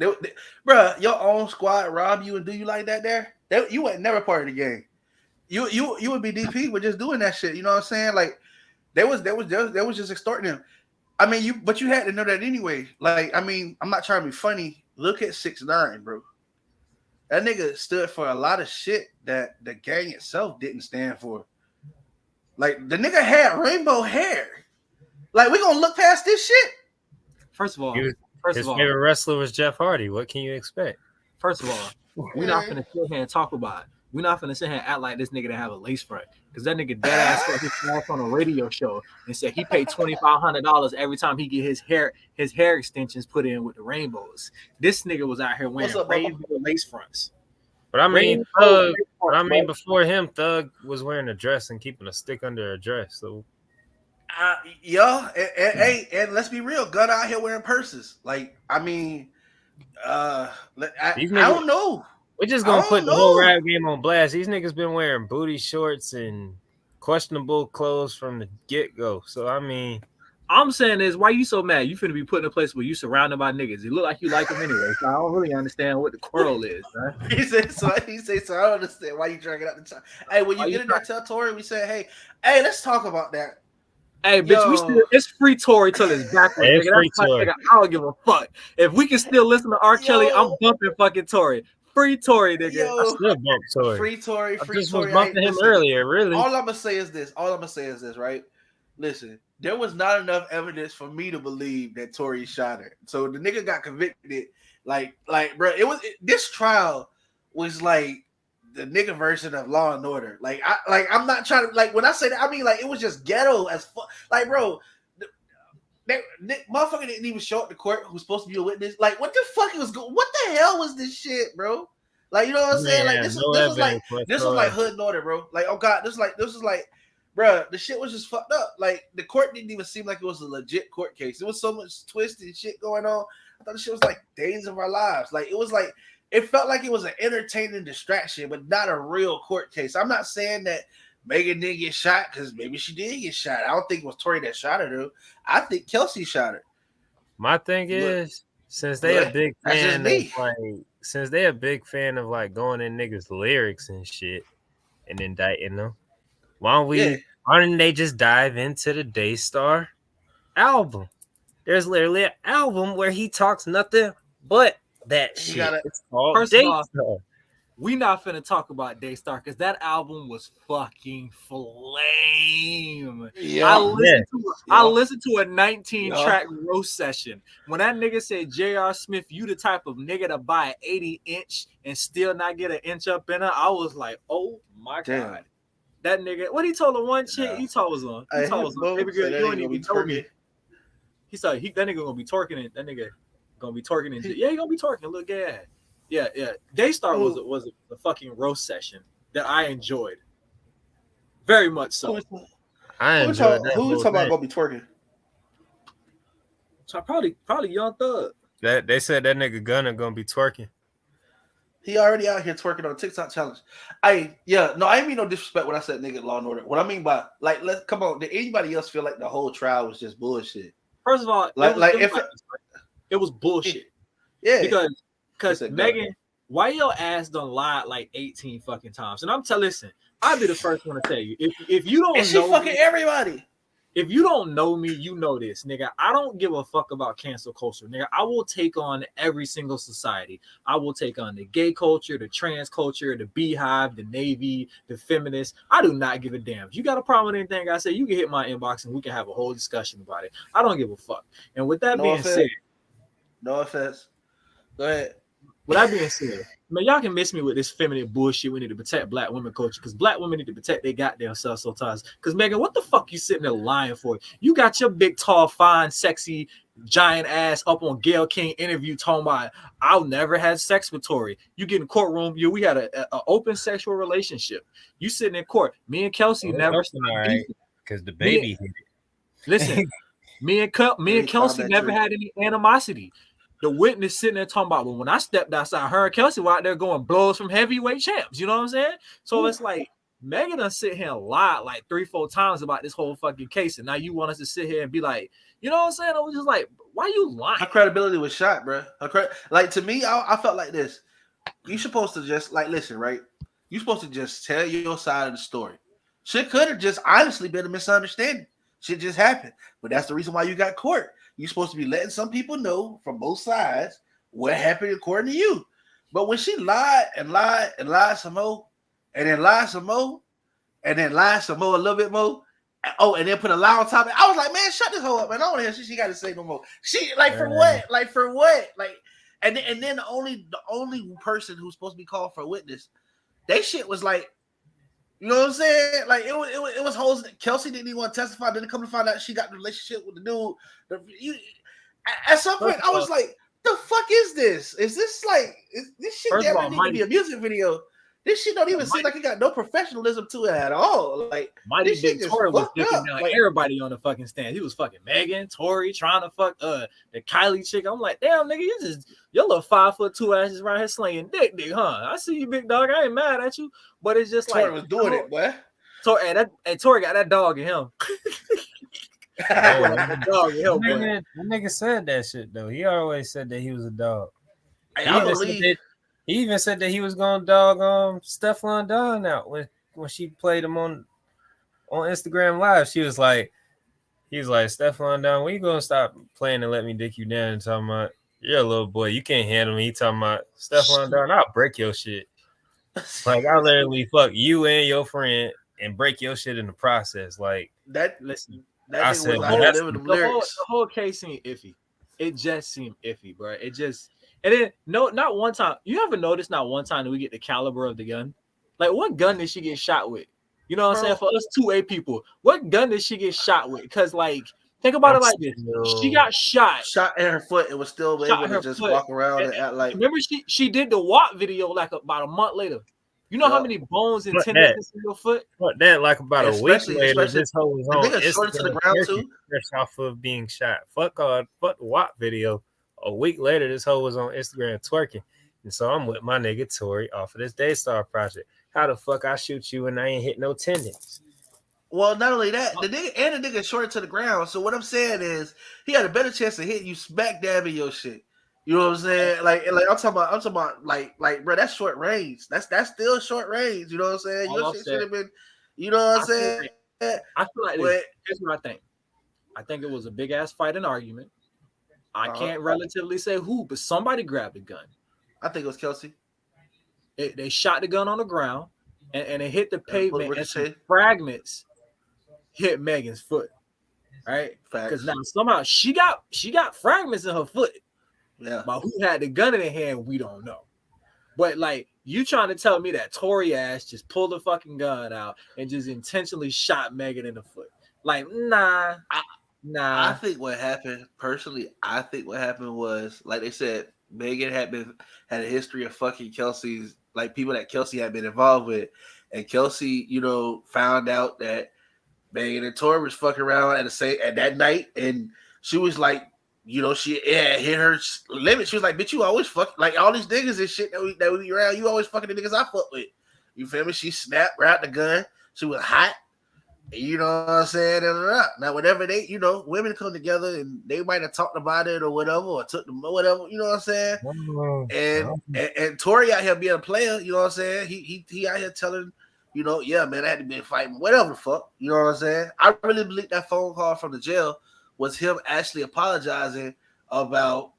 Speaker 1: Bruh, your own squad rob you and do you like that there? You ain't never part of the game. You would be DP with just doing that shit. You know what I'm saying? Like they was just extorting him. I mean, but you had to know that anyway. Like, I mean, I'm not trying to be funny. Look at 6ix9ine, bro. That nigga stood for a lot of shit that the gang itself didn't stand for. Like the nigga had rainbow hair. Like we gonna look past this shit?
Speaker 4: First of all,
Speaker 3: His
Speaker 4: first of all,
Speaker 3: favorite wrestler was Jeff Hardy. What can you expect?
Speaker 4: first of all, we're not finna sit here and talk about it. We're not finna sit here and act like this nigga didn't have a lace front. Because that nigga dead ass got his ass on a radio show and said he paid $2,500 every time he get his hair extensions put in with the rainbows. This nigga was out here wearing
Speaker 1: What's up,
Speaker 4: rainbow lace fronts.
Speaker 3: But I mean,
Speaker 4: Rainbow
Speaker 3: Thug.
Speaker 4: lace
Speaker 3: But I
Speaker 4: fronts,
Speaker 3: mean,
Speaker 4: bro.
Speaker 3: before him, Thug was wearing a dress and keeping a stick under a dress. So
Speaker 1: and let's be real, Gun out here wearing purses. Like, I mean, I
Speaker 3: these niggas,
Speaker 1: don't know.
Speaker 3: we're just
Speaker 1: I
Speaker 3: gonna put
Speaker 1: don't
Speaker 3: the whole
Speaker 1: know.
Speaker 3: rap game on blast. These niggas been wearing booty shorts and questionable clothes from the get go. So I mean,
Speaker 4: I'm saying is, why you so mad? You finna be put in a place where you surrounded by niggas. You look like you like them anyway. So I don't really understand what the quarrel is, man.
Speaker 1: He said so. He said so. I don't understand why you dragging out the time. Hey, when you get in there, tell Tori, we said, hey, let's talk about that.
Speaker 4: Hey, bitch, we still it's free Tory till it's backwards,
Speaker 3: Hey, it's
Speaker 4: nigga.
Speaker 3: free
Speaker 4: That's my
Speaker 3: Tory.
Speaker 4: nigga. I don't give a fuck. If we can still listen to R. Kelly, I'm bumping fucking Tory. Free Tory, nigga.
Speaker 3: I still bump Tory.
Speaker 1: Free Tory,
Speaker 3: I
Speaker 1: free
Speaker 3: just was
Speaker 1: Tory.
Speaker 3: bumping him earlier. Really,
Speaker 1: All I'm gonna say is this. Right? Listen, there was not enough evidence for me to believe that Tory shot her. So the nigga got convicted. Like, bro, this trial was like the nigga version of Law and Order. Like, I'm not trying to, like, when I say that, I mean, like, it was just ghetto as fuck. Like, bro, motherfucker didn't even show up to court who's supposed to be a witness. Like, what the fuck what the hell was this shit, bro? Like, you know what I'm saying? Like, this was like Hood and Order, bro. Like, oh god, this was like, bro, the shit was just fucked up. Like, the court didn't even seem like it was a legit court case. There was so much twisted shit going on. I thought the shit was like Days of Our Lives. Like, it was like it felt like it was an entertaining distraction, but not a real court case. I'm not saying that Megan didn't get shot because maybe she did get shot. I don't think it was Tory that shot her, though. I think Kelsey shot her.
Speaker 3: My thing is, since they a big fan of like going in niggas' lyrics and shit and indicting them, why don't they just dive into the Daystar album? There's literally an album where he talks nothing but that shit. It's called
Speaker 5: First of
Speaker 3: Daystar.
Speaker 5: all, we not finna talk about Daystar because that album was fucking flame.
Speaker 1: Yeah.
Speaker 5: I listened to a 19-track roast session. When that nigga said, J.R. Smith, you the type of nigga to buy an 80-inch and still not get an inch up in her, I was like, oh my God. That nigga, what he told her one chick, he told us on. He told us on, baby girl, you don't even know me. He said, that nigga gonna be twerking it. That nigga gonna be twerking it. Yeah, he gonna be twerking. Look at Yeah. Daystar was a fucking roast session that I enjoyed. Very much so.
Speaker 3: I enjoyed that.
Speaker 1: Who talking about gonna be twerking?
Speaker 5: So probably Young Thug.
Speaker 3: That they said that nigga Gunna gonna be twerking.
Speaker 1: He already out here twerking on a TikTok challenge. I ain't mean no disrespect when I said nigga Law and Order. What I mean by come on, did anybody else feel like the whole trial was just bullshit?
Speaker 5: First of all, it was bullshit.
Speaker 1: Yeah,
Speaker 5: because Megan, why your ass done lied like 18 fucking times? And listen, I'll be the first one to tell you. If you don't know,
Speaker 1: she fucking everybody.
Speaker 5: If you don't know me, you know this, nigga. I don't give a fuck about cancel culture, nigga. I will take on every single society. I will take on the gay culture, the trans culture, the beehive, the Navy, the feminists. I do not give a damn. If you got a problem with anything I say, you can hit my inbox and we can have a whole discussion about it. I don't give a fuck. And with that being said,
Speaker 1: no offense. Go ahead.
Speaker 5: With that being said, man, y'all can miss me with this feminine bullshit. We need to protect black women culture because black women need to protect their goddamn selves sometimes. Because Megan, what the fuck you sitting there lying for? You got your big, tall, fine, sexy, giant ass up on Gayle King interview talking about I'll never had sex with Tory. You get in courtroom, we had an open sexual relationship. You sitting in court. Me and Kelsey never.
Speaker 3: Because the baby hit it.
Speaker 5: Listen, me and Kelsey never had any animosity. The witness sitting there talking about, well, when I stepped outside, her and Kelsey were out there going blows from heavyweight champs. You know what I'm saying? So it's like Megan done sit here and lie like 3-4 times about this whole fucking case. And now you want us to sit here and be like, you know what I'm saying? I was just like, why you lying?
Speaker 1: Her credibility was shot, bro. Like to me, I felt like this. You supposed to just listen, right? You supposed to just tell your side of the story. Shit could have just honestly been a misunderstanding. Shit just happened. But that's the reason why you got court. You're supposed to be letting some people know from both sides what happened according to you. But when she lied and lied and lied some more, and then lied some more, and then lied some more a little bit more, and then put a lie on top of it, I was like, man, shut this hoe up, man. I don't hear she got to say no more. She for what? For what? And then the only person who's supposed to be called for a witness, they shit was like, you know what I'm saying? Like it was hoes. Kelsey didn't even want to testify. Then come to find out she got the relationship with the dude. At some point, I was like, "The fuck is this? Is this this shit? Damn, need to be a music video. This shit don't even seem like it got no professionalism to it at all. Like
Speaker 5: Mighty Big Tory was dipping down everybody on the fucking stand. He was fucking Megan, Tory, trying to fuck the Kylie chick. I'm like, damn nigga, your little 5'2" ass is right here slinging dick, huh? I see you, big dog. I ain't mad at you, but it's just
Speaker 1: Tory was doing it, boy.
Speaker 5: Tory got that dog in him.
Speaker 3: That nigga said that shit though. He always said that he was a dog. He even said that he was gonna dog Stefan Don out when she played him on Instagram Live. He was like, Stefan Don, when you gonna stop playing and let me dick you down and talking about you're a little boy, you can't handle me. He talking about Stefan Don, I'll break your shit. Like I'll literally fuck you and your friend and break your shit in the process. Like
Speaker 1: that. Listen,
Speaker 3: I said
Speaker 5: the whole case seemed iffy. It just seemed iffy, bro. It just. And then not one time. You ever notice not one time that we get the caliber of the gun? Like what gun did she get shot with? You know what I'm saying? For us 2A people, what gun did she get shot with? Because like think about it like this: she got shot
Speaker 1: in her foot. It was still able to just walk around and act like.
Speaker 5: Remember, she did the WAP video like about a month later. You know how many bones and tendons in your foot?
Speaker 3: But that like about a week later, this hoe was on
Speaker 1: Instagram to the ground too.
Speaker 3: Fresh off of being shot. Fuck the WAP video. A week later, this hoe was on Instagram twerking. And so I'm with my nigga Tory off of this Daystar project. How the fuck I shoot you and I ain't hit no tendons?
Speaker 1: Well, not only that, the nigga shorted to the ground. So what I'm saying is, he had a better chance of hitting you smack dabbing your shit. You know what I'm saying? Like I'm talking about, like, bro, that's short range. That's still short range. You know what I'm saying? Your shit should have been, you know what I'm saying?
Speaker 5: I feel like this. Here's what I think. I think it was a big ass fight and argument. I can't relatively say who, but somebody grabbed a gun.
Speaker 1: I think it was Kelsey.
Speaker 5: They shot the gun on the ground, and it hit the pavement, and some fragments hit Megan's foot. Right? Because now somehow she got fragments in her foot.
Speaker 1: Yeah.
Speaker 5: But who had the gun in their hand, we don't know. But like, you trying to tell me that Tory ass just pulled the fucking gun out and just intentionally shot Megan in the foot? Like, nah.
Speaker 1: I think what happened, personally, was, like they said, Megan had a history of fucking Kelsey's, like, people that Kelsey had been involved with. And Kelsey, you know, found out that Megan and Tory was fucking around at that night, and she was like, you know, she hit her limit. She was like, bitch, you always fuck, like, all these niggas and shit that we be around, you always fucking the niggas I fuck with. You feel me? She snapped, grabbed the gun. She was hot. You know what I'm saying? Now, whenever they, you know, women come together and they might have talked about it or whatever, or took them or whatever, you know what I'm saying? And Tory out here being a player, you know what I'm saying? He out here telling, you know, yeah, man, I had to be fighting, whatever the fuck, you know what I'm saying? I really believe that phone call from the jail was him actually apologizing about,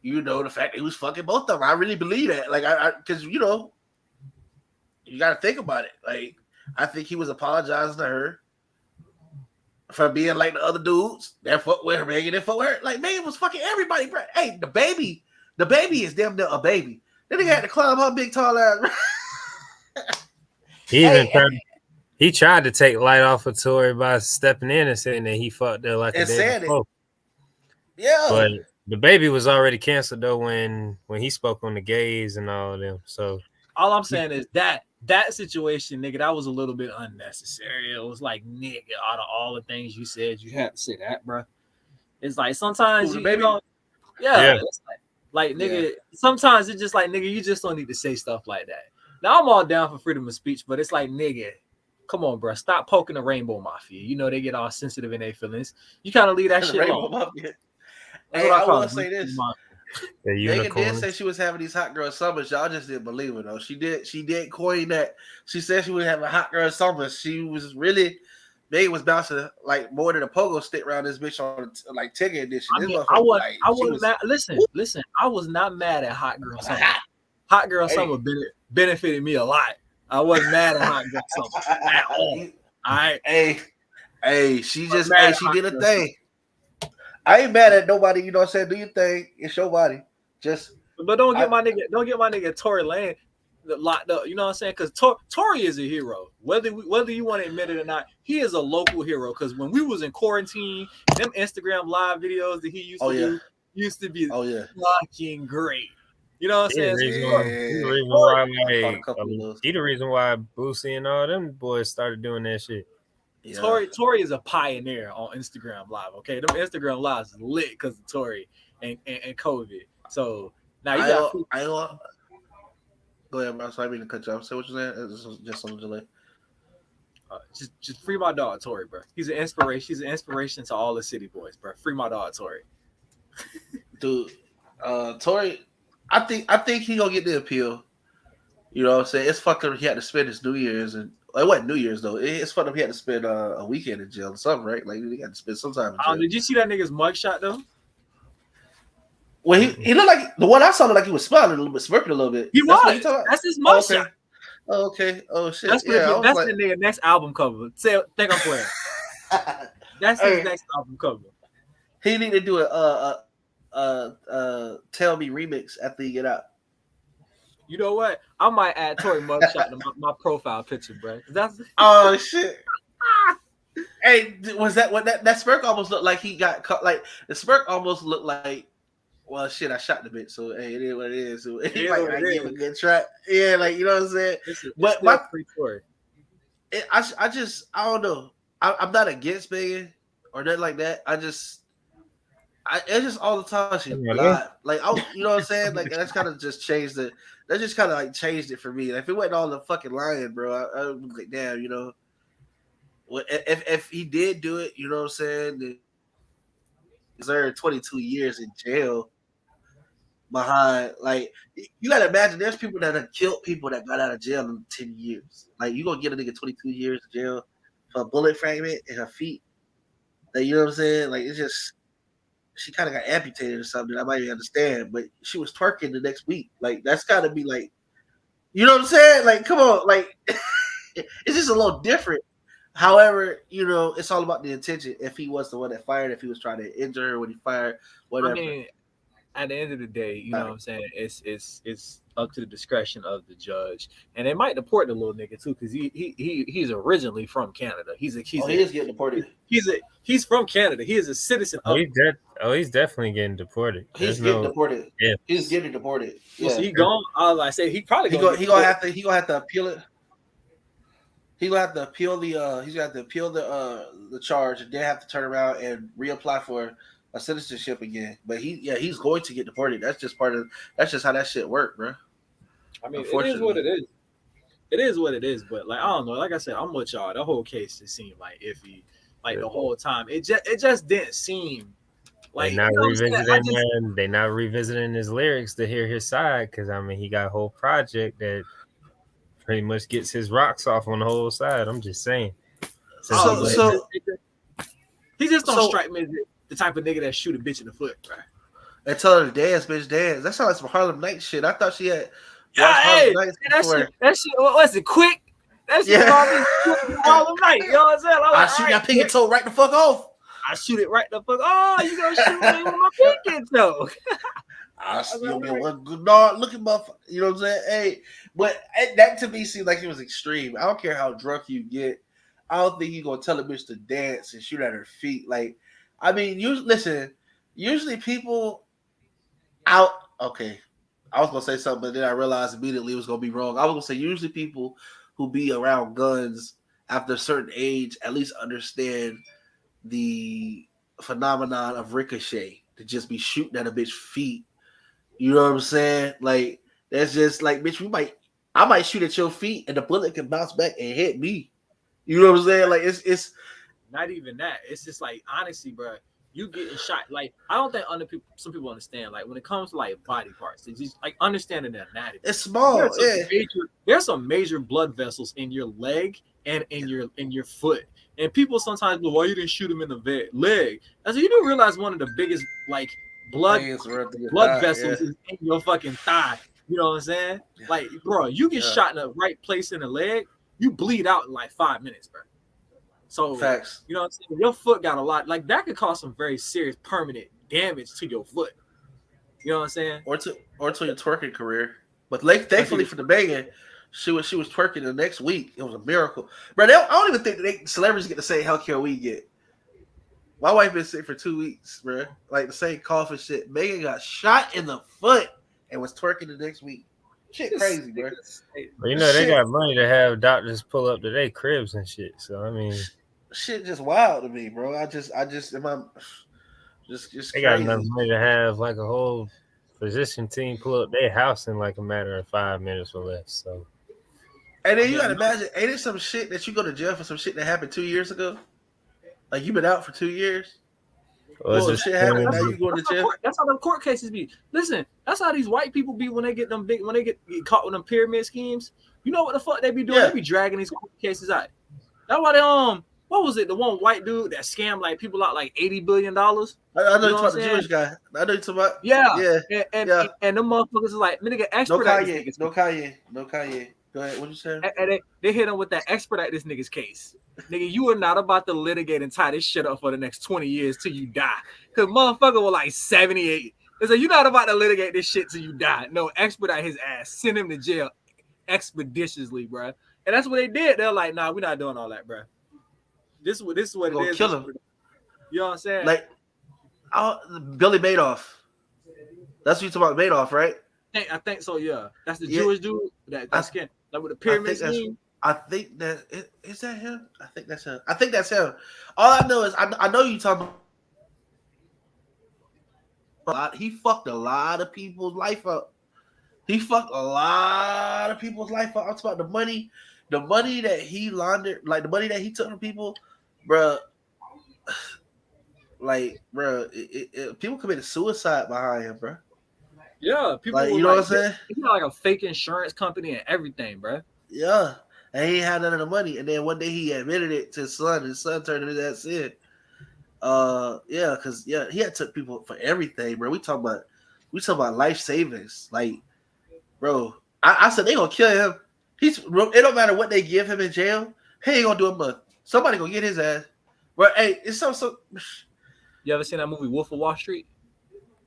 Speaker 1: you know, the fact that he was fucking both of them. I really believe that. Like, because, you know, you got to think about it. Like, I think he was apologizing to her for being like the other dudes that fuck with her, Megan, and fuck with her. Like, Megan was fucking everybody, bro. Hey, the baby is damn near a baby. Then he had to climb her big tall ass.
Speaker 3: He tried to take light off of Tory by stepping in and saying that he fucked her like a day before.
Speaker 1: Yeah,
Speaker 3: but the baby was already canceled though when he spoke on the gays and all of them. So
Speaker 5: all I'm saying is that situation, nigga, that was a little bit unnecessary. It was like, nigga, out of all the things you said, you had to say that, bro. It's like sometimes you know, it's like nigga, sometimes it's just like, nigga, you just don't need to say stuff like that. Now I'm all down for freedom of speech, but it's like, nigga, come on, bro, stop poking the Rainbow Mafia. You know they get all sensitive in their feelings. You kind of leave that shit alone.
Speaker 1: Hey, I will say this.
Speaker 3: Megan
Speaker 1: did say she was having these hot girl summers. Y'all just didn't believe her though. She did coin that. She said she was having hot girl summers. She was really, Megan was bouncing like more than a pogo stick around this bitch on like Tigger edition.
Speaker 5: I mean, I was mad. Listen, I was not mad at hot girl summer. Hot girl summer benefited me a lot. I wasn't mad at hot girl summer at all. All right.
Speaker 1: Hey, she did a thing. I ain't mad at nobody, you know what I'm saying? Do your thing. It's your body.
Speaker 5: But don't get my nigga Tory Lane locked up. You know what I'm saying? Because Tory is a hero. Whether you want to admit it or not, he is a local hero. Because when we was in quarantine, them Instagram live videos that he used to do used to be fucking great. You know what I'm saying?
Speaker 3: He the reason why Boosie and all them boys started doing that shit.
Speaker 5: Yeah. Tory is a pioneer on Instagram Live. Okay, them Instagram Lives is lit because of Tory and COVID. So now you got.
Speaker 1: Go ahead, bro. Sorry, I mean to cut you off. Say what you're saying. It's just on the delay.
Speaker 5: Just free my dog Tory, bro. He's an inspiration. He's an inspiration to all the city boys, bro. Free my dog Tory.
Speaker 1: Dude, Tory, I think he gonna get the appeal. You know what I'm saying? It's fucked up. He had to spend his New Year's and. It wasn't New Year's though. It's funny. He had to spend a weekend in jail or something, right? Like he had to spend some time in jail.
Speaker 5: Did you see that nigga's mugshot though?
Speaker 1: Well, he looked like the one I saw. Looked like he was smiling a little bit, smirking a little bit.
Speaker 5: He was. That's his mugshot.
Speaker 1: Okay. Oh shit.
Speaker 5: That's the nigga next album cover. Think I'm playing. That's his next album cover.
Speaker 1: He need to do a Tell Me remix after you get out.
Speaker 5: You know what? I might add Tory mugshot to my profile picture, bro.
Speaker 1: Oh shit! Hey, was that what that smirk almost looked like? He got caught. Like the smirk almost looked like, well, shit. I shot the bitch, so hey, it is what it is. So, he might give a good try. Yeah, like you know what I'm saying. But my free Tory. I just I don't know. I'm not against Megan or nothing like that. It's just all the time she lied. Like, you know what I'm saying? Like, that's kind of just changed it. That just kind of like changed it for me. Like, if it wasn't all the fucking lying, bro, I would be like, damn, you know. If he did do it, you know what I'm saying? Then he deserved 22 years in jail behind. Like, you gotta imagine there's people that have killed people that got out of jail in 10 years. Like, you gonna get a nigga 22 years in jail for a bullet fragment in her feet. Like, you know what I'm saying? Like, it's just she kind of got amputated or something. I might even understand, but she was twerking the next week. Like, that's got to be like, you know what I'm saying? Like, come on, like, it's just a little different. However, you know, it's all about the intention. If he was the one that fired, if he was trying to injure her when he fired, whatever.
Speaker 5: I mean, at the end of the day, you know what I'm saying? It's up to the discretion of the judge, and they might deport the little nigga too, because he's originally from Canada. He is
Speaker 1: getting deported.
Speaker 5: He's from Canada. He is a citizen.
Speaker 3: He's definitely getting deported.
Speaker 1: He's getting deported. Yeah, he's getting deported.
Speaker 5: Yeah, so he gone. I say he probably
Speaker 1: he gonna have to appeal it. He's gonna have to appeal the charge, and then have to turn around and reapply for a citizenship again. But he's going to get deported. That's just how that shit works, bro.
Speaker 5: I mean, it is what it is. It is what it is. But like, I don't know. Like I said, I'm with y'all. The whole case just seemed like iffy. Like the whole time, it just didn't seem like
Speaker 3: they not revisiting his lyrics to hear his side, because I mean he got a whole project that pretty much gets his rocks off on the whole side. I'm just saying.
Speaker 5: He just don't strike me as the type of nigga that shoot a bitch in the foot, bro.
Speaker 1: And tell her to dance, bitch, dance. That sounds like some Harlem Nights shit. I thought she had
Speaker 5: Harlem Nights before. That shit, what was it, quick? That shit Harlem Nights. You know what I'm saying?
Speaker 1: I shoot that pinky toe right the fuck off.
Speaker 5: I shoot it right the fuck. Oh, you gonna shoot me with my pinky toe?
Speaker 1: I still get one good dog looking motherfucker. You know what I'm saying? Hey, but that to me seemed like it was extreme. I don't care how drunk you get. I don't think you're gonna tell a bitch to dance and shoot at her feet. Like, I mean, usually people out. Okay, I was gonna say something, but then I realized immediately it was gonna be wrong. I was gonna say usually people who be around guns after a certain age at least understand the phenomenon of ricochet, to just be shooting at a bitch feet. You know what I'm saying? Like, that's just like, bitch, I might shoot at your feet and the bullet can bounce back and hit me. You know what I'm saying? Like, it's
Speaker 5: not even that. It's just like, honestly, bro, you getting shot. Like, I don't think some people understand. Like, when it comes to like body parts, it's just like understanding the anatomy.
Speaker 1: It's small.
Speaker 5: There's some major blood vessels in your leg and in your foot. And people sometimes go, "Why you didn't shoot him in the leg?" I said, you do realize one of the biggest like blood vessels is in your fucking thigh. You know what I'm saying? Yeah. Like, bro, you get shot in the right place in the leg, you bleed out in like 5 minutes, bro. So,
Speaker 1: facts.
Speaker 5: You know what I'm saying? Your foot got a lot. Like, that could cause some very serious permanent damage to your foot. You know what I'm saying?
Speaker 1: Or to your twerking career. But thankfully for the Megan, she was twerking the next week. It was a miracle, bro. I don't even think celebrities get the same healthcare we get. My wife been sick for 2 weeks, bro. Like the same cough and shit. Megan got shot in the foot and was twerking the next week. Shit, crazy, bro.
Speaker 3: Well, you know they got money to have doctors pull up to their cribs and shit. So I mean,
Speaker 1: shit just wild to me, bro. I just
Speaker 3: they got enough money to have like a whole physician team pull up their house in like a matter of 5 minutes or less. So.
Speaker 1: And then you gotta imagine, ain't it some shit that you go to jail for some shit that happened 2 years ago? Like, you been out for 2 years? Well, shit happened, now you going to jail?
Speaker 5: That's how the court cases be. Listen, that's how these white people be when they get caught with them pyramid schemes. You know what the fuck they be doing? Yeah. They be dragging these court cases out. That's why they what was it? The one white dude that scammed like people out like $80 billion.
Speaker 1: I know you're talking about the Jewish guy. I know you're talking about
Speaker 5: and them motherfuckers is like, nigga, expedite
Speaker 1: no Kanye. Go ahead. What you say?
Speaker 5: And they hit him with that expedite this nigga's case. Nigga, you are not about to litigate and tie this shit up for the next 20 years till you die. Cause motherfucker was like 78. They said, you're not about to litigate this shit till you die. No, expedite his ass. Send him to jail expeditiously, bro. And that's what they did. They're like, nah, we're not doing all that, bro. This is what it is.
Speaker 1: Kill him.
Speaker 5: You know what I'm saying?
Speaker 1: Like, Billy Madoff. That's what you talking about, Madoff, right?
Speaker 5: I think so, yeah. That's the Jewish dude that skin, like with the pyramid scheme.
Speaker 1: I think that is that him. I think that's him. All I know is I know you talking he fucked a lot of people's life up. He fucked a lot of people's life up. I'm talking about the money that he laundered, like the money that he took from people, bruh. Like, bruh, people committed suicide behind him, bruh.
Speaker 5: Yeah, people
Speaker 1: Like,
Speaker 5: were
Speaker 1: you know
Speaker 5: like,
Speaker 1: what I'm saying?
Speaker 5: he had like a fake insurance company and everything, bro.
Speaker 1: Yeah, and he ain't had none of the money. And then one day he admitted it to his son, and his son turned into that sin. Yeah, because he had took people for everything, bro. We talk about life savings, like, bro. I said they gonna kill him. It don't matter what they give him in jail. He ain't gonna do a month. Somebody gonna get his ass. But hey, it's so.
Speaker 5: You ever seen that movie Wolf of Wall Street?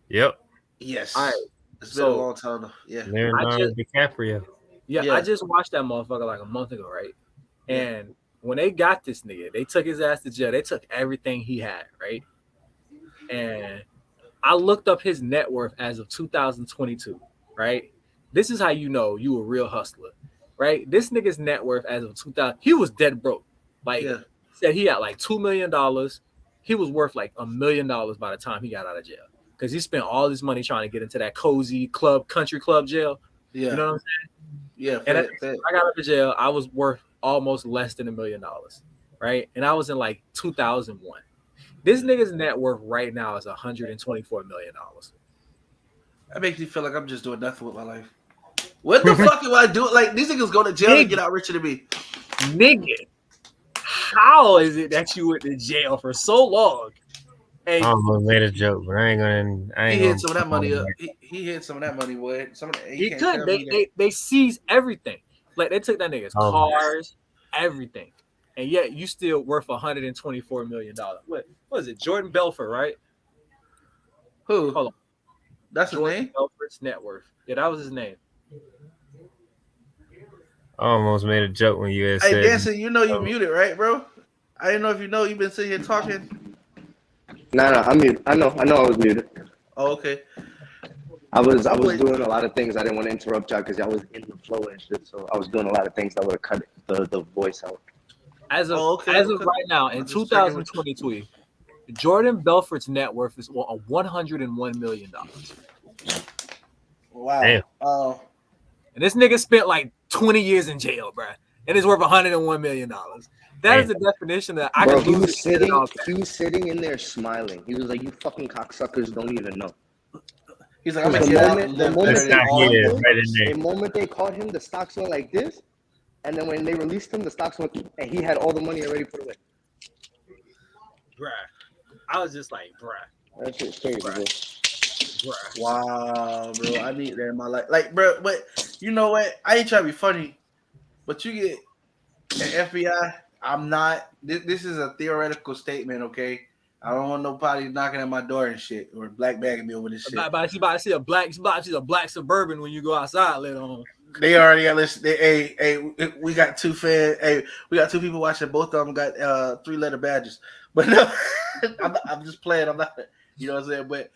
Speaker 3: Yep.
Speaker 1: Yes.
Speaker 5: All right.
Speaker 1: It's been a long time though. Yeah.
Speaker 3: Leonardo DiCaprio.
Speaker 5: Yeah, I just watched that motherfucker like a month ago, right? And when they got this nigga, they took his ass to jail. They took everything he had, right? And I looked up his net worth as of 2022, right? This is how you know you a real hustler, right? This nigga's net worth as of 2000, he was dead broke. Like, said he had like $2 million. He was worth like $1 million by the time he got out of jail because he spent all his money trying to get into that cozy country club jail.
Speaker 1: Yeah.
Speaker 5: You know what I'm saying?
Speaker 1: Yeah.
Speaker 5: And I got out of jail, I was worth almost less than $1 million, right? And I was in like 2001. This nigga's net worth right now is $124 million.
Speaker 1: That makes me feel like I'm just doing nothing with my life. What the fuck am I doing? Like, these niggas go to jail and get out richer than me.
Speaker 5: Nigga, how is it that you went to jail for so long?
Speaker 3: I almost made a joke, but I ain't gonna.
Speaker 1: He hid some of that money up. He hid some of that money, boy.
Speaker 5: He could. They seized everything. Like, they took that nigga's cars, everything. And yet you still worth $124 million. What is it? Jordan Belfort, right?
Speaker 1: Who?
Speaker 5: Hold on.
Speaker 1: That's
Speaker 5: Jordan
Speaker 1: his name?
Speaker 5: Belfort's net worth. Yeah, that was his name.
Speaker 3: I almost made a joke when you guys
Speaker 1: Hey,
Speaker 3: said.
Speaker 1: Danson, you know you muted, right, bro? I didn't know if you know you've been sitting here talking.
Speaker 2: No, I'm muted. I know I was muted.
Speaker 1: Oh, okay.
Speaker 2: I was doing a lot of things. I didn't want to interrupt y'all because y'all was in the flow and shit. So I was doing a lot of things that would have cut the voice out.
Speaker 5: As of right now, in 2022, Jordan Belfort's net worth is $101 million.
Speaker 1: Wow.
Speaker 3: Damn.
Speaker 5: And this nigga spent like 20 years in jail, bro. And it's worth $101 million. That is the definition that I
Speaker 2: Bro,
Speaker 5: can
Speaker 2: he was sitting in there smiling. He was like, "You fucking cocksuckers don't even know."
Speaker 1: He's like, I'm gonna get out.
Speaker 2: The moment they caught him, the stocks went like this. And then when they released him, the stocks went, and he had all the money already put away.
Speaker 5: Bruh. I was just like, bruh.
Speaker 2: That shit's crazy, bro.
Speaker 5: Bruh.
Speaker 1: Wow, bro. I need that in my life. Like, bro, but you know what? I ain't trying to be funny, but you get an FBI. I'm not. This is a theoretical statement, okay? I don't want nobody knocking at my door and shit or black bagging me over this shit.
Speaker 5: But you about to see a black Suburban when you go outside later on.
Speaker 1: They already got listened. Hey, we got two fans. Hey, we got two people watching. Both of them got 3-letter badges. But no, I'm just playing. I'm not. You know what I'm saying? But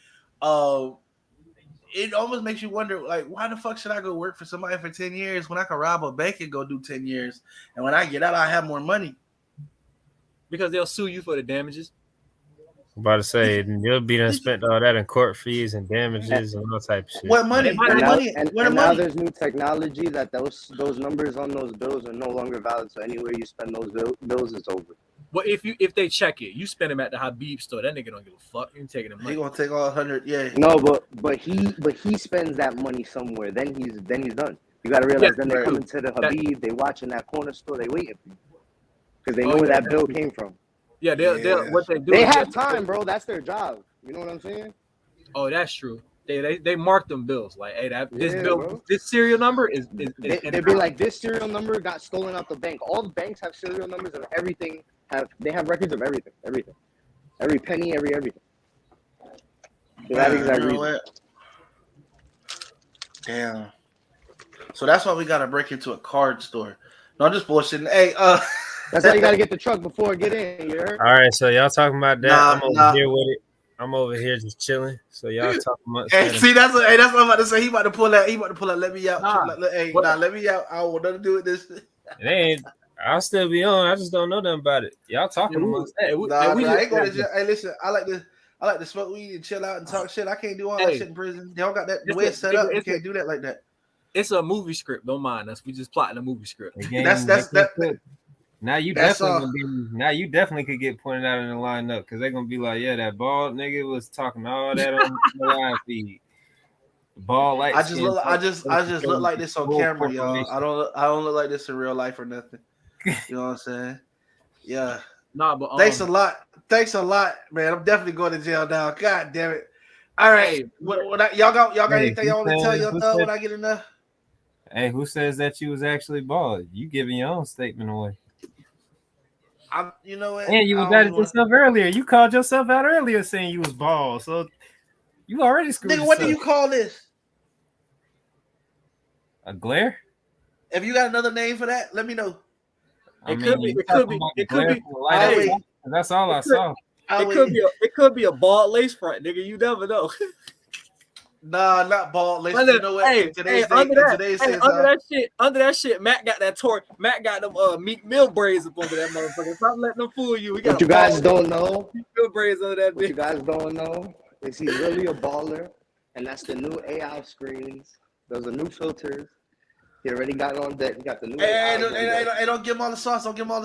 Speaker 1: it almost makes you wonder, like, why the fuck should I go work for somebody for 10 years when I can rob a bank and go do 10 years? And when I get out, I have more money.
Speaker 5: Because they'll sue you for the damages.
Speaker 3: I'm about to say, you'll be done spent all that in court fees and damages and all type of shit.
Speaker 1: What money?
Speaker 2: And now there's new technology that those numbers on those bills are no longer valid. So anywhere you spend those bills, it's over.
Speaker 5: Well, if they check it, you spend them at the Habib store. That nigga don't give a fuck. You taking them money.
Speaker 1: He gonna take all 100. Yeah.
Speaker 2: No, but he spends that money somewhere. Then he's done. You got to realize. Then they come into the Habib. They watching that corner store. They waiting for you because they know where that bill came from.
Speaker 5: Yeah, they'll what they do.
Speaker 2: They have time, bro. That's their job. You know what I'm saying?
Speaker 5: Oh, that's true. They mark them bills like, hey, this serial number is
Speaker 2: they'd be like, this serial number got stolen out the bank. All the banks have serial numbers and everything. They have records of everything, every penny, everything. For that exact reason.
Speaker 1: Damn. So that's why we gotta break into a card store. No, I'm just bullshitting. Hey,
Speaker 2: that's why you gotta get the truck before get in. You heard?
Speaker 3: All right, so y'all talking about that? I'm over here with it. I'm over here just chilling. So y'all talking about.
Speaker 1: Hey, see, that's what I'm about to say. He about to pull that. Let me out. Let me out. I don't want nothing to do with this.
Speaker 3: It ain't. I'll still be on. I just don't know nothing about it. Y'all talking about
Speaker 1: I ain't going to jail. Hey, listen, I like I like to smoke weed and chill out and talk shit. I can't do all that
Speaker 5: Hey.
Speaker 1: shit in prison. They don't got that the
Speaker 5: It's
Speaker 1: way
Speaker 5: a-
Speaker 1: it's set up. You
Speaker 5: it's a-
Speaker 1: can't do that like that.
Speaker 5: It's a movie script. Don't mind us. We just plotting a movie script.
Speaker 3: The game,
Speaker 1: That's
Speaker 3: now you
Speaker 1: that's
Speaker 3: definitely
Speaker 1: all.
Speaker 3: gonna be. Now you definitely could get pointed out in the lineup because they're gonna be like, yeah, that bald nigga was talking all that on the live feed. Bald light.
Speaker 1: I just look like this on camera, y'all. I don't look like this in real life or nothing. You know what I'm saying? Yeah.
Speaker 5: Nah, but
Speaker 1: Thanks a lot. Thanks a lot, man. I'm definitely going to jail now. God damn it. All right.
Speaker 5: Hey,
Speaker 1: Y'all got
Speaker 3: Hey,
Speaker 1: anything y'all want to tell your thug when I get enough?
Speaker 3: Hey, who says that you was actually bald? You giving your own statement away.
Speaker 1: You know what?
Speaker 3: And you was at it yourself earlier. You called yourself out earlier saying you was bald. So you already screwed
Speaker 1: Nigga,
Speaker 3: yourself.
Speaker 1: what do you call this?
Speaker 3: A glare?
Speaker 1: If you got another name for that, let me know.
Speaker 5: It could be.
Speaker 1: Hey,
Speaker 3: that's all I saw.
Speaker 5: It could be a bald lace front, nigga. You never know.
Speaker 1: Nah, not bald. You know what?
Speaker 5: Under that shit, Matt got that torque. Matt got them Meek Mill braids up under that motherfucker. Stop letting them fool you. We got
Speaker 2: What you guys don't know,
Speaker 5: Meek Mill braids under that
Speaker 2: what you
Speaker 5: bitch.
Speaker 2: guys don't know is he's really a baller, and that's the new AI screens. Those are new filters. He already got on that. He got the new.
Speaker 1: Hey, don't give him all the sauce. Don't give him all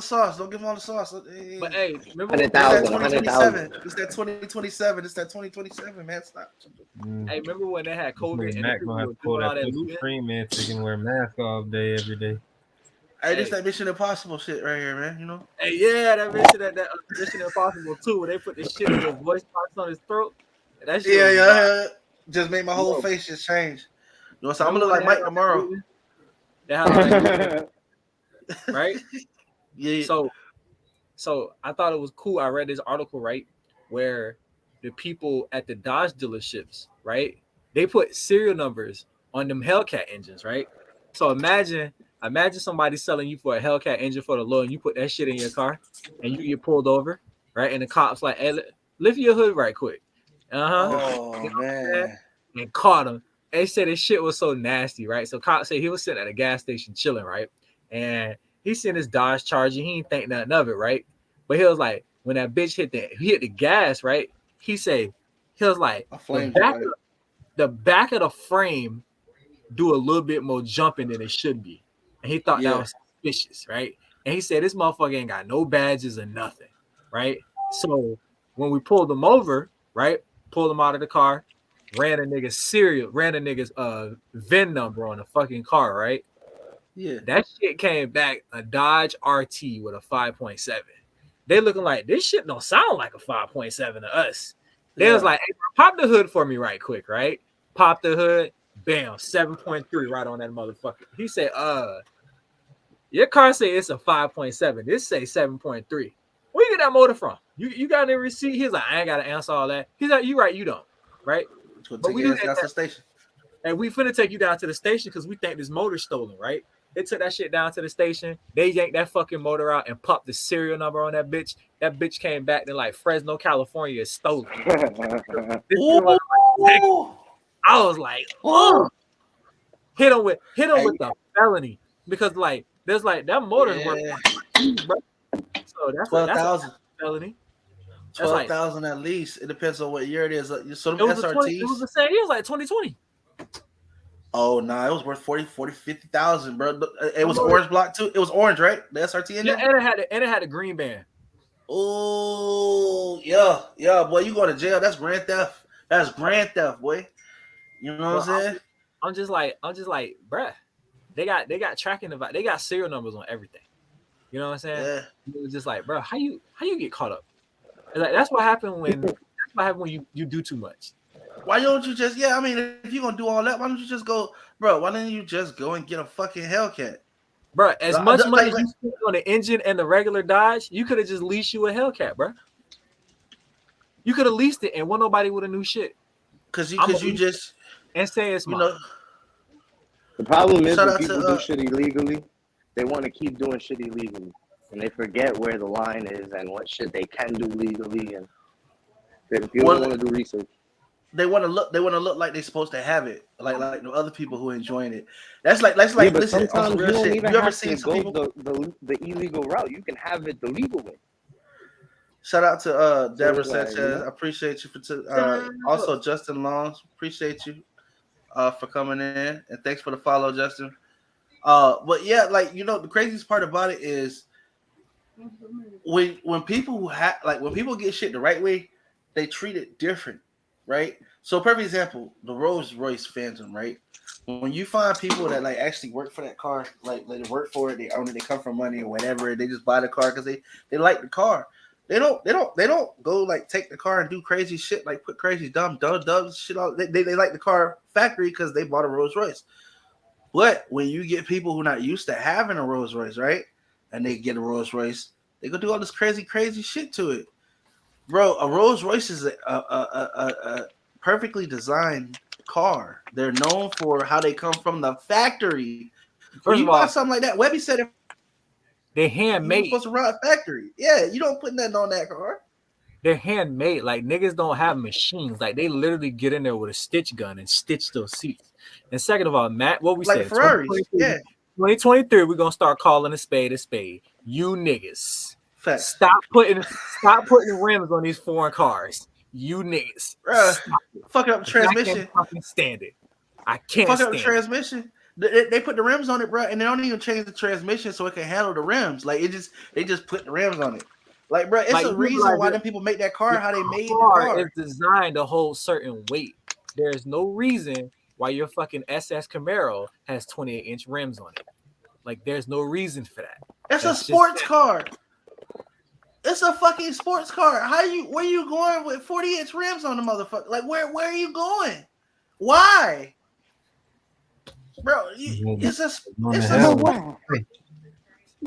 Speaker 1: the sauce. Hey.
Speaker 5: But hey, remember
Speaker 2: 100,000.
Speaker 1: It's that 2027. It's that 2027, man. Stop.
Speaker 5: Hey, remember when they had COVID and
Speaker 3: Mac
Speaker 5: people
Speaker 3: gonna have
Speaker 5: were
Speaker 3: to pull
Speaker 5: doing all
Speaker 3: that
Speaker 5: that looting?
Speaker 3: cream man so he can wear a mask all day every day.
Speaker 1: Hey, this that Mission Impossible shit right here, man. You know.
Speaker 5: Hey, yeah, that Mission Impossible too, where they put this shit in his voice box on his throat. That shit
Speaker 1: Yeah. Just made my whole face just change. You know what I'm saying? I'm gonna look like Mike tomorrow.
Speaker 5: Right?
Speaker 1: Yeah.
Speaker 5: So I thought it was cool. I read this article, right, where the people at the Dodge dealerships, right, they put serial numbers on them Hellcat engines, right? So imagine somebody selling you for a Hellcat engine for the low, and you put that shit in your car, and you get pulled over, right? And the cops like, hey, lift your hood right quick.
Speaker 1: Oh man.
Speaker 5: And caught him. They said his shit was so nasty, right? So cop said he was sitting at a gas station chilling, right? And he seen his Dodge Charger. He ain't think nothing of it, right? But he was like, when that bitch hit the gas, right? He was like, the back of the frame do a little bit more jumping than it should be. And he thought that was suspicious, right? And he said, this motherfucker ain't got no badges or nothing, right? So when we pulled him over, right? Pulled him out of the car, ran a nigga's VIN number on the fucking car, right?
Speaker 1: Yeah.
Speaker 5: That shit came back a Dodge RT with a 5.7. They looking like this shit don't sound like a 5.7 to us. They was like, hey, pop the hood for me right quick, right? Pop the hood, bam, 7.3 right on that motherfucker. He said, your car say it's a 5.7. This say 7.3. Where you get that motor from? You got any receipt? He's like, I ain't got to answer all that. He's like, you right, you don't, right? But we down to the station. And we finna take you down to the station because we think this motor's stolen, right? They took that shit down to the station. They yanked that fucking motor out and popped the serial number on that bitch. That bitch came back and like Fresno, California is stolen. I was like, oh, hit him with the felony because like there's like that motor's worth bro. So that's
Speaker 1: 12,000
Speaker 5: felony.
Speaker 1: 12,000 at least. It depends on what year it is. So the SRTs.
Speaker 5: It was the same. It was like 2020.
Speaker 1: Oh no, it was worth 40, 50,000, bro. It was orange block too. It was orange, right? The SRT in there.
Speaker 5: Yeah, and it had a green band.
Speaker 1: Oh yeah, boy, you go to jail. That's grand theft. That's grand theft, boy. You know what I'm saying?
Speaker 5: I'm just like, bruh. They got tracking device. They got serial numbers on everything. You know what I'm saying?
Speaker 1: Yeah.
Speaker 5: It was just like, bro, how you get caught up? Like that's what happened when you do too much.
Speaker 1: Why don't you just? Yeah, I mean, if you're gonna do all that, why don't you just go, bro? Why don't you just go and get a fucking Hellcat,
Speaker 5: bro? As much money as you spent on the engine and the regular Dodge, you could have just leased you a Hellcat, bro. You could have leased it and won nobody with a new shit.
Speaker 1: Cause you just
Speaker 5: and say it's mine.
Speaker 1: You know,
Speaker 2: the problem is when people do shit illegally, they want to keep doing shit illegally, and they forget where the line is and what shit they can do legally, and people don't want to do research.
Speaker 1: They want to look like they're supposed to have it, like the other people who are enjoying it. That's like
Speaker 2: but
Speaker 1: listen,
Speaker 2: sometimes you don't even
Speaker 1: you ever
Speaker 2: have
Speaker 1: seen
Speaker 2: to go the illegal route. You can have it the legal way.
Speaker 1: Shout out to Deborah
Speaker 2: Like,
Speaker 1: Sanchez. I appreciate you also Justin Longs. Appreciate you for coming in, and thanks for the follow, Justin. But yeah, like the craziest part about it is when people when people get shit the right way, they treat it different, right? So perfect example, the Rolls Royce Phantom, right? When you find people that like actually work for that car, like they work for it, they own it, they come from money or whatever, they just buy the car because they like the car. They don't go like take the car and do crazy shit like put crazy dumb shit on. They like the car factory because they bought a Rolls Royce. But when you get people who are not used to having a Rolls Royce, right, and they get a Rolls Royce, they go do all this crazy shit to it, bro. A Rolls Royce is a perfectly designed car. They're known for how they come from the factory. When you buy something like that, Webby said it.
Speaker 5: They're
Speaker 1: You were
Speaker 5: handmade.
Speaker 1: supposed to run a factory. Yeah, you don't put nothing on that car.
Speaker 5: They're handmade. Like niggas don't have machines. Like they literally get in there with a stitch gun and stitch those seats. And second of all, Matt, what we
Speaker 1: Like
Speaker 5: said,
Speaker 1: Ferraris. Yeah.
Speaker 5: 2023, we're gonna start calling a spade a spade. You niggas.
Speaker 1: Facts.
Speaker 5: Stop putting rims on these foreign cars. You niggas.
Speaker 1: Bruh, fucking up the transmission.
Speaker 5: I can't fucking stand it. I can't
Speaker 1: fucking
Speaker 5: stand
Speaker 1: up the
Speaker 5: it.
Speaker 1: transmission. They put the rims on it, bro, and they don't even change the transmission so it can handle the rims. Like they just put the rims on it. Like, bro, it's a reason why them people make that car how they made the car.
Speaker 5: It's designed to hold certain weight. There's no reason why your fucking SS Camaro has 28-inch rims on it. Like, there's no reason for that.
Speaker 1: It's a sports car. It's a fucking sports car. Where you going with 40-inch rims on the motherfucker? Like, where are you going? Why? Bro, it's a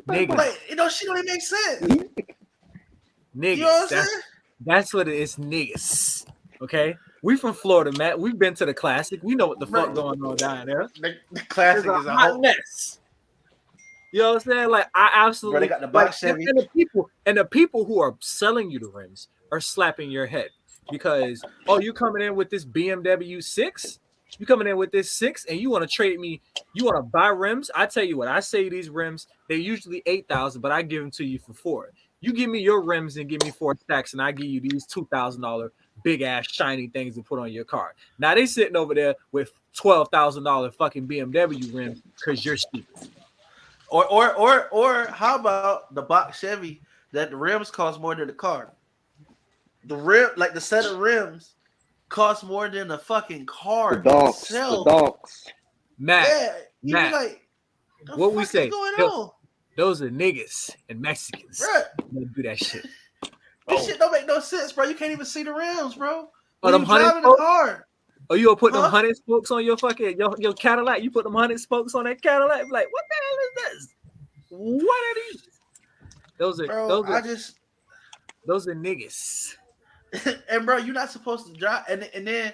Speaker 5: nigga.
Speaker 1: Like, shit don't even make sense.
Speaker 5: Niggas.
Speaker 1: You know what I'm saying?
Speaker 5: That's what it is, niggas. Okay? We from Florida, Matt. We've been to the Classic. We know what the fuck going on down there.
Speaker 1: The Classic is a
Speaker 5: hot mess. You know what I'm saying? Like, I absolutely.
Speaker 1: Bro, they got the box Chevy.
Speaker 5: And the people who are selling you the rims are slapping your head because, you coming in with this BMW 6? You coming in with this 6 and you want to trade me? You want to buy rims? I tell you what, I say these rims, they're usually $8,000, but I give them to you for $4,000. You give me your rims and give me 4 stacks, and I give you these $2,000 big ass shiny things to put on your car. Now they sitting over there with $12,000 fucking BMW rims because you're stupid.
Speaker 1: Or how about the box Chevy that the rims cost more than the car? The rim, like the set of rims, cost more than the fucking car itself.
Speaker 2: The donks.
Speaker 5: Matt,
Speaker 1: Matt, like,
Speaker 5: what we say?
Speaker 1: Going on?
Speaker 5: Those are niggas and Mexicans.
Speaker 1: Bruh.
Speaker 5: Do that shit.
Speaker 1: This shit don't make no sense, bro. You can't even see the rims, bro.
Speaker 5: Oh, them
Speaker 1: driving the car.
Speaker 5: Oh, you gonna put them 100 spokes on your fucking your Cadillac? You put them 100 spokes on that Cadillac? Like, what the hell is this? What are these? Those are niggas.
Speaker 1: And bro, you're not supposed to drive. And then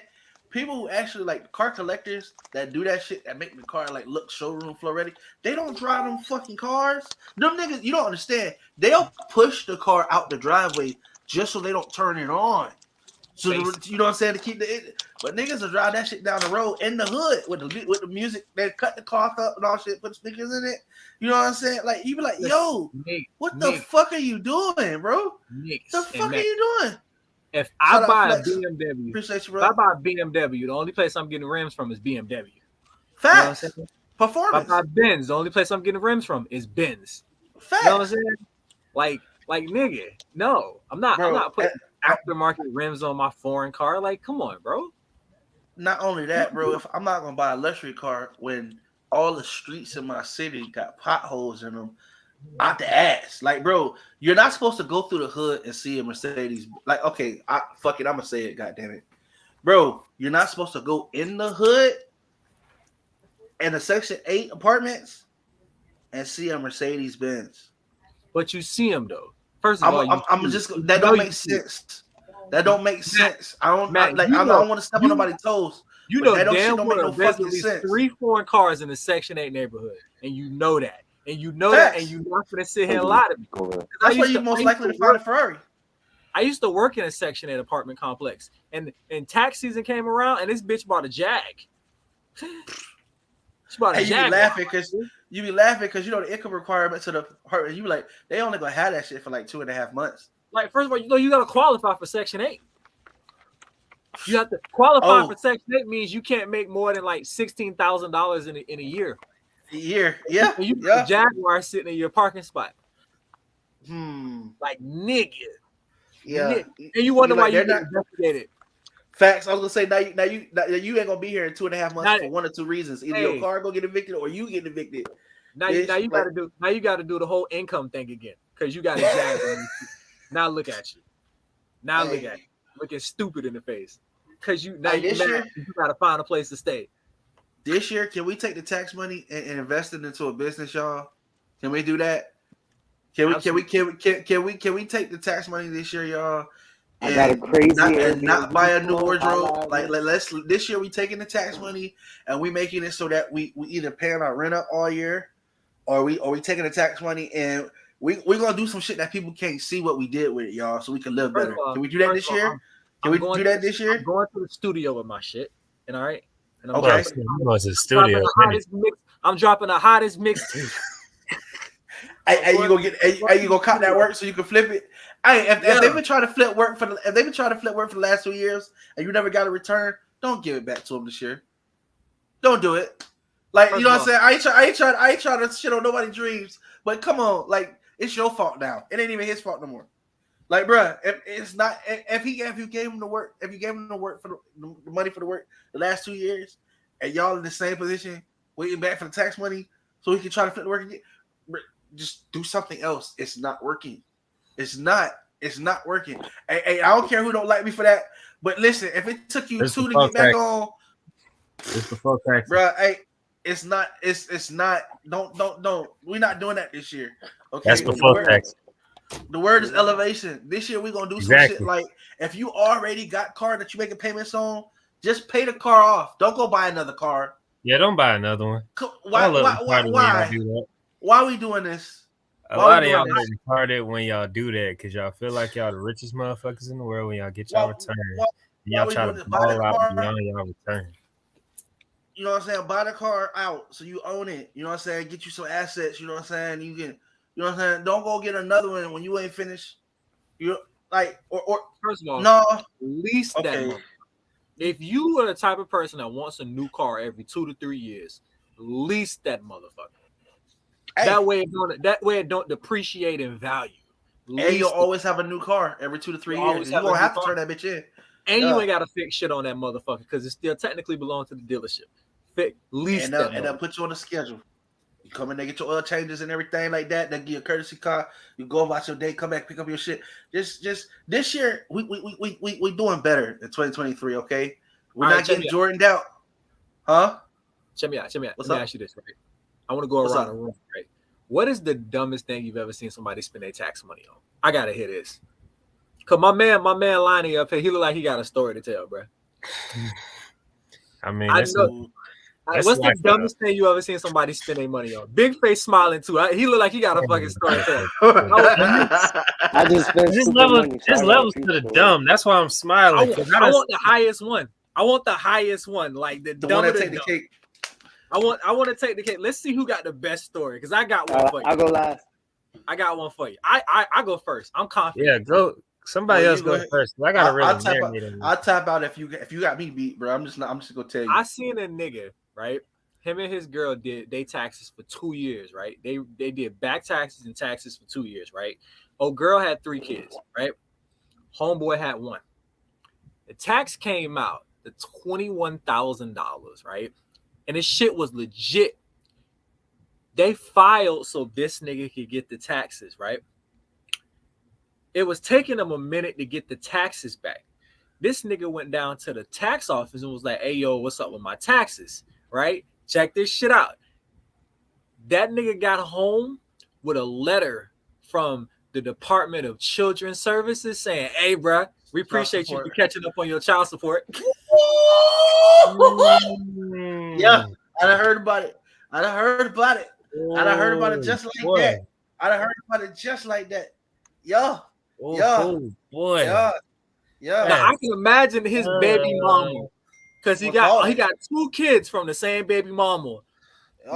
Speaker 1: people who actually like car collectors that do that shit that make the car like look showroom floor ready, they don't drive them fucking cars. Them niggas, you don't understand. They'll push the car out the driveway just so they don't turn it on. So you know what I'm saying, to keep but niggas will drive that shit down the road in the hood with the music. They cut the cloth up and all shit, put speakers in it. You know what I'm saying? Like you be like, yo, what the fuck are you doing, bro? The fuck are you doing?
Speaker 5: If I buy a BMW,
Speaker 1: appreciate you, bro.
Speaker 5: If I buy a BMW, the only place I'm getting rims from is BMW.
Speaker 1: Facts.
Speaker 5: You know
Speaker 1: Performance.
Speaker 5: If I buy Benz, the only place I'm getting rims from is Benz.
Speaker 1: Facts.
Speaker 5: You know what I'm saying? Like nigga, no, I'm not putting aftermarket rims on my foreign car. Like, come on, bro.
Speaker 1: Not only that, bro. If I'm not gonna buy a luxury car when all the streets in my city got potholes in them, out the ass. Like, bro, you're not supposed to go through the hood and see a Mercedes. Like, okay, I'm gonna say it, goddammit. Bro, you're not supposed to go in the hood and the Section 8 apartments and see a Mercedes Benz.
Speaker 5: But you see them though. First of all,
Speaker 1: that don't make sense. That don't make sense. I don't want to step on nobody's toes.
Speaker 5: You know damn well there's at least 3 foreign cars in the Section 8 neighborhood, and you know that. And you know that, and you're not going to sit here and lie to me.
Speaker 1: That's where you're most likely to find a Ferrari.
Speaker 5: I used to work in a Section 8 apartment complex, and tax season came around, and this bitch bought a Jag. She bought a Jag.
Speaker 1: You be laughing because you know the income requirements of the apartment. You be like, they only gonna have that shit for like 2.5 months.
Speaker 5: Like, first of all, you got to qualify for Section 8. You have to qualify for Section 8 means you can't make more than like $16,000 in a year.
Speaker 1: A year, yeah.
Speaker 5: And you got a Jaguar sitting in your parking spot. Like, nigga.
Speaker 1: Yeah.
Speaker 5: Nigga. And you wonder why you get investigated.
Speaker 1: Facts. I was gonna say now you ain't gonna be here in 2.5 months for one or two reasons. Either your car gonna get evicted or you get evicted.
Speaker 5: Now you gotta do the whole income thing again because you got a Jaguar. Now look at you. Now look at you. Looking stupid in the face. Because you gotta find a place to stay.
Speaker 1: This year, can we take the tax money and invest it into a business, y'all? Can we do that? Can we take the tax money this year, y'all?
Speaker 2: I got a crazy
Speaker 1: not buy a new wardrobe. Like let's this year we taking the tax money and we making it so that we either paying our rent up all year, or we taking the tax money and we're gonna do some shit that people can't see what we did with it, y'all, so we can live better. Can we do that this year? Can we do that this year?
Speaker 5: I'm going to the studio with my shit, and all right. And
Speaker 3: I'm going to the studio.
Speaker 5: I'm dropping the hottest mixtape.
Speaker 1: Hey, you gonna cop that work so you can flip it? Hey, if they've been trying to flip work for the last 2 years and you never got a return, don't give it back to them this year. Don't do it. Like, you know what I'm saying? I ain't trying to shit on nobody's dreams, but come on, like, it's your fault now. It ain't even his fault no more. Like, bruh, if you gave him the work, for the money for the work the last 2 years, and y'all in the same position, waiting back for the tax money so he can try to flip the work again, just do something else. It's not working. It's not working. Hey, I don't care who don't like me for that, but listen, if it took you 2 to get back on,
Speaker 3: it's the full tax,
Speaker 1: bruh. Hey, it's not. Don't. We're not doing that this year. Okay,
Speaker 3: that's the full tax.
Speaker 1: The word is elevation. This year we're gonna do some shit like if you already got car that you making payments on, just pay the car off. Don't go buy another car.
Speaker 3: Yeah, don't buy another one.
Speaker 1: Why are we doing this?
Speaker 3: A lot of y'all get retarded when y'all do that because y'all feel like y'all the richest motherfuckers in the world when y'all get y'all return. Y'all try to ball out beyond y'all return.
Speaker 1: You know what I'm saying? Buy the car out so you own it. You know what I'm saying? Get you some assets. You know what I'm saying? You can. You know what I'm saying? Don't go get another one when you ain't finished. You like or
Speaker 5: first of all,
Speaker 1: no,
Speaker 5: lease that money. If you are the type of person that wants a new car every 2 to 3 years, lease that motherfucker. Hey. That way it don't depreciate in value.
Speaker 1: And you'll always have a new car every 2 to 3 years. You won't have to turn that bitch in.
Speaker 5: And you ain't gotta fix shit on that motherfucker because it still technically belongs to the dealership. Lease that
Speaker 1: and they'll put you on a schedule. You come in, they get your oil changes and everything like that. They give you a courtesy car. You go about your day, come back, pick up your shit. Just this year, we doing better in 2023. Okay, we're not getting Jordaned out, huh?
Speaker 5: Check me out. Let me ask you this, right? I want to go around the room, right? What is the dumbest thing you've ever seen somebody spend their tax money on? I gotta hear this. Cause my man Lonnie up here, he look like he got a story to tell, bro.
Speaker 3: I mean,
Speaker 5: what's the dumbest thing you ever seen somebody spend their money on? Big face smiling too. He look like he got a fucking story to tell.
Speaker 2: I just spent
Speaker 3: his levels to the dumb. That's why I'm smiling.
Speaker 5: I want the highest one. Like the
Speaker 1: one that take the cake.
Speaker 5: I want to take the cake. Let's see who got the best story because I got one for you.
Speaker 2: I'll go last.
Speaker 5: I got one for you. I go first. I'm confident.
Speaker 3: Yeah, go. Somebody else go first. I got to really
Speaker 1: I'll tap out if you got me beat, bro. I'm just gonna tell you.
Speaker 5: I seen a nigga, right? Him and his girl did they taxes for 2 years, right? They did back taxes and taxes for 2 years, right? Oh, girl had 3 kids, right? Homeboy had 1. The tax came out to $21,000, right? And this shit was legit. They filed so this nigga could get the taxes, right? It was taking them a minute to get the taxes back. This nigga went down to the tax office and was like, hey, yo, what's up with my taxes, right? Check this shit out. That nigga got home with a letter from the Department of Children's Services saying, hey, bro, we appreciate you for catching up on your child support.
Speaker 1: Yeah, I done heard about it. I done heard about it just like that. I done heard about it just like that. Yeah.
Speaker 3: Boy.
Speaker 1: Yeah.
Speaker 5: Now, I can imagine his baby mama, because he got 2 kids from the same baby mama.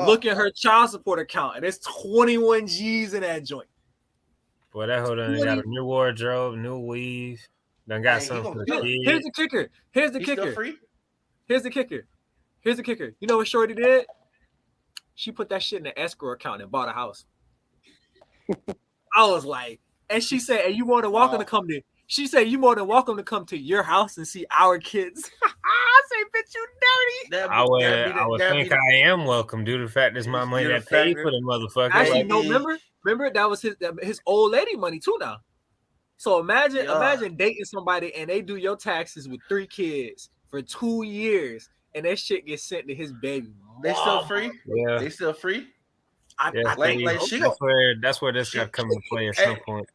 Speaker 5: Look at her child support account, and it's 21 G's in that joint.
Speaker 3: Boy, that hoe done got a new wardrobe, new weave. Done got
Speaker 1: Hey, he
Speaker 3: something
Speaker 1: gonna
Speaker 3: for
Speaker 1: kill
Speaker 3: the
Speaker 1: it.
Speaker 3: kids.
Speaker 5: Here's the kicker. Here's the
Speaker 1: He's still
Speaker 5: kicker.
Speaker 1: free.
Speaker 5: Here's the kicker. Here's the kicker. You know what Shorty did? She put that shit in the escrow account and bought a house. I was like, and she said, "And you more than welcome to come to." She said, "You more than welcome to come to your house and see our kids." I say, "Bitch, you dirty."
Speaker 3: I would think I am welcome due to the fact it's my money that paid for the motherfucker.
Speaker 5: Actually,
Speaker 3: Like,
Speaker 5: no, remember that was his old lady money too now. So imagine dating somebody and they do your taxes with 3 kids for 2 years and that shit gets sent to his baby.
Speaker 1: They still free?
Speaker 3: Yeah.
Speaker 1: They still free?
Speaker 3: That's where this got to come into play at some point.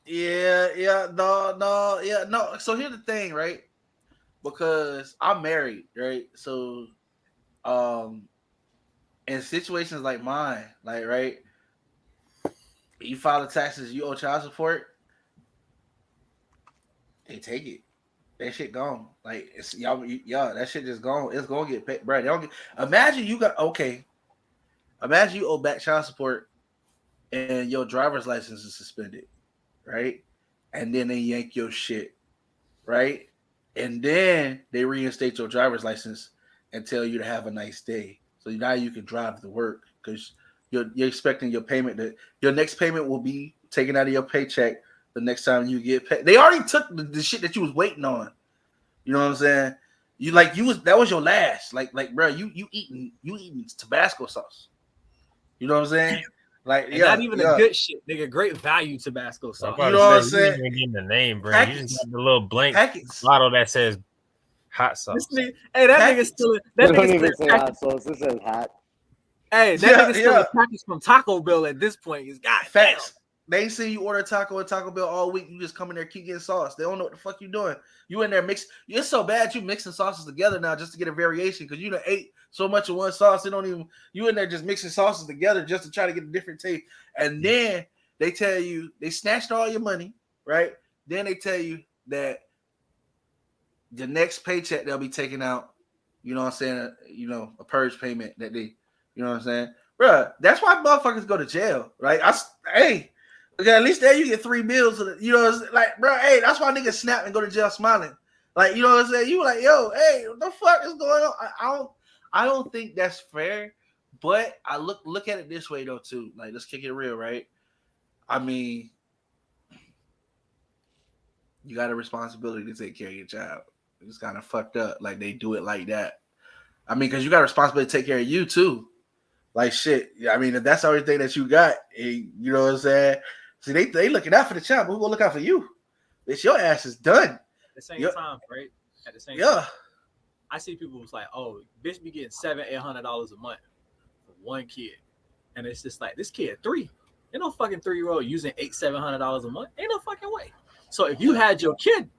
Speaker 1: Yeah, no. So here's the thing, right? Because I'm married, right? So, in situations like mine, like, right, you file the taxes, you owe child support, they take it. That shit gone. Like, it's y'all, that shit just gone. It's gonna get paid, bro. They don't get. Imagine you owe back child support, and your driver's license is suspended, right? And then they yank your shit, right? And then they reinstate your driver's license and tell you to have a nice day. So now you can drive to work because you're expecting your next payment will be taken out of your paycheck the next time you get paid. They already took the shit that you was waiting on. You know what I'm saying? That was your last. Like bro, you eating Tabasco sauce. You know what I'm saying? Like,
Speaker 5: and not even a good shit, nigga. Great value Tabasco sauce.
Speaker 1: You know what I'm saying?
Speaker 3: You ain't even getting the name, bro. You just got the little blank bottle that says hot sauce.
Speaker 5: Nigga still. That
Speaker 2: don't
Speaker 5: nigga
Speaker 2: even
Speaker 5: still
Speaker 2: say hot sauce. It says hot.
Speaker 5: Hey, that nigga still a package from Taco Bell at this point. He's got
Speaker 1: facts. They see you order taco at Taco Bell all week. You just come in there, keep getting sauce. They don't know what the fuck you doing. You in there mix. It's so bad you mixing sauces together now just to get a variation because you done ate so much of one sauce. They don't even. You in there just mixing sauces together just to try to get a different taste. And then they tell you they snatched all your money, right? Then they tell you that the next paycheck they'll be taking out. You know what I'm saying? A purge payment that they. You know what I'm saying, bro? That's why motherfuckers go to jail, right? Okay, at least there you get 3 meals. You know, like, bro, hey, that's why niggas snap and go to jail smiling. Like, you know what I'm saying? You like, yo, hey, what the fuck is going on? I don't think that's fair, but I look at it this way though too. Like, let's kick it real, right? I mean, you got a responsibility to take care of your child. It's kind of fucked up. Like, they do it like that. I mean, because you got a responsibility to take care of you too. Like, shit. I mean, if that's the only thing that you got, you know what I'm saying? See, they looking out for the child, but who gonna look out for you? Bitch, your ass is done.
Speaker 5: At the same time, right? At the same time, I see people who's like, "Oh, bitch, be getting $700-800 a month for one kid," and it's just like, this kid 3. Ain't no fucking 3-year-old using $700 a month. Ain't no fucking way. So if you had your kid,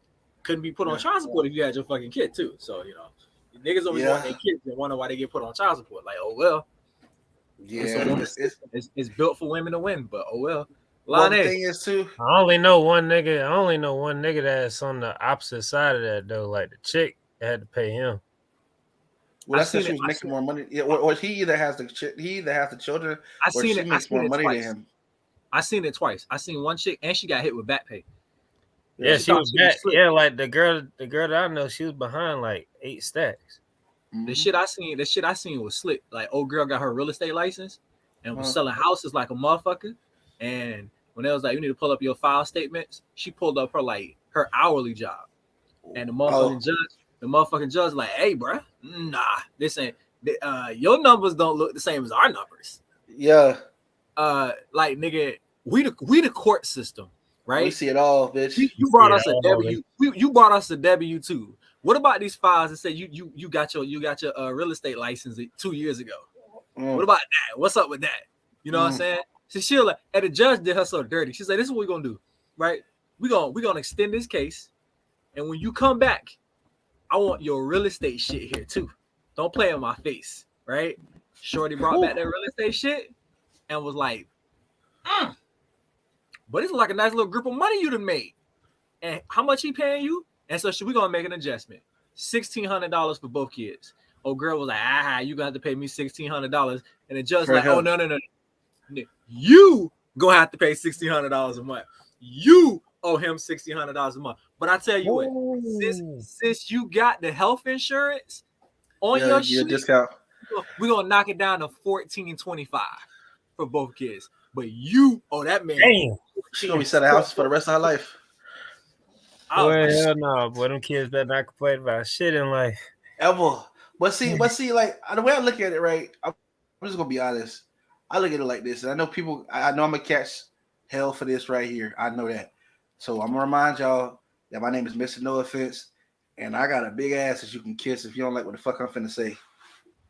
Speaker 5: couldn't be put on child support if you had your fucking kid too. So niggas always want their kids and wonder why they get put on child support. Like, oh well.
Speaker 1: Yeah,
Speaker 5: it's built for women to win, but oh well.
Speaker 1: Well, the thing is too.
Speaker 3: I only know one nigga that's on the opposite side of that though. Like the chick had to pay him.
Speaker 1: Well, that's because she was making more money. Yeah, or he either has the children, or she makes more money than him.
Speaker 5: I seen it twice. I seen one chick and she got hit with back pay.
Speaker 3: Yeah, she was back. Yeah, like the girl that I know, she was behind like 8 stacks.
Speaker 5: The shit I seen was slick. Like, old girl got her real estate license and was selling houses like a motherfucker. And when they was like, you need to pull up your file statements, she pulled up her hourly job. And the motherfucking judge like, hey, bro, nah, this ain't your numbers don't look the same as our numbers.
Speaker 1: Yeah.
Speaker 5: Like, nigga, we the court system, right?
Speaker 1: We see it all, bitch.
Speaker 5: You brought us a W. You brought us a W-2. What about these files that say you got your real estate license 2 years ago? What about that? What's up with that? You know what I'm saying? So she'll like, and the judge did her so dirty. She said, "This is what we're gonna do, right? We're gonna extend this case, and when you come back, I want your real estate shit here too. Don't play in my face, right?" Shorty brought back that real estate shit and was like, "But it's like a nice little group of money you done made, and how much he paying you?" And so we're gonna make an adjustment. $1,600 for both kids. Old girl was like, you gonna have to pay me $1,600. And the judge like, oh no. You gonna have to pay $1,600 a month. You owe him $1,600 a month. But I tell you what, since you got the health insurance on your shit,
Speaker 1: discount.
Speaker 5: we're gonna knock it down to $1,425 for both kids. But you owe that man.
Speaker 3: Damn.
Speaker 1: She's gonna be selling houses for the rest of her life.
Speaker 3: Boy, hell no. Boy, them kids better not complain about shit in life.
Speaker 1: Ever. But see, like the way I look at it, right? I'm just gonna be honest. I look at it like this, and I know people. I know I'm gonna catch hell for this right here. I know that. So I'm gonna remind y'all that my name is Mr. No Offense, and I got a big ass that you can kiss if you don't like what the fuck I'm finna say.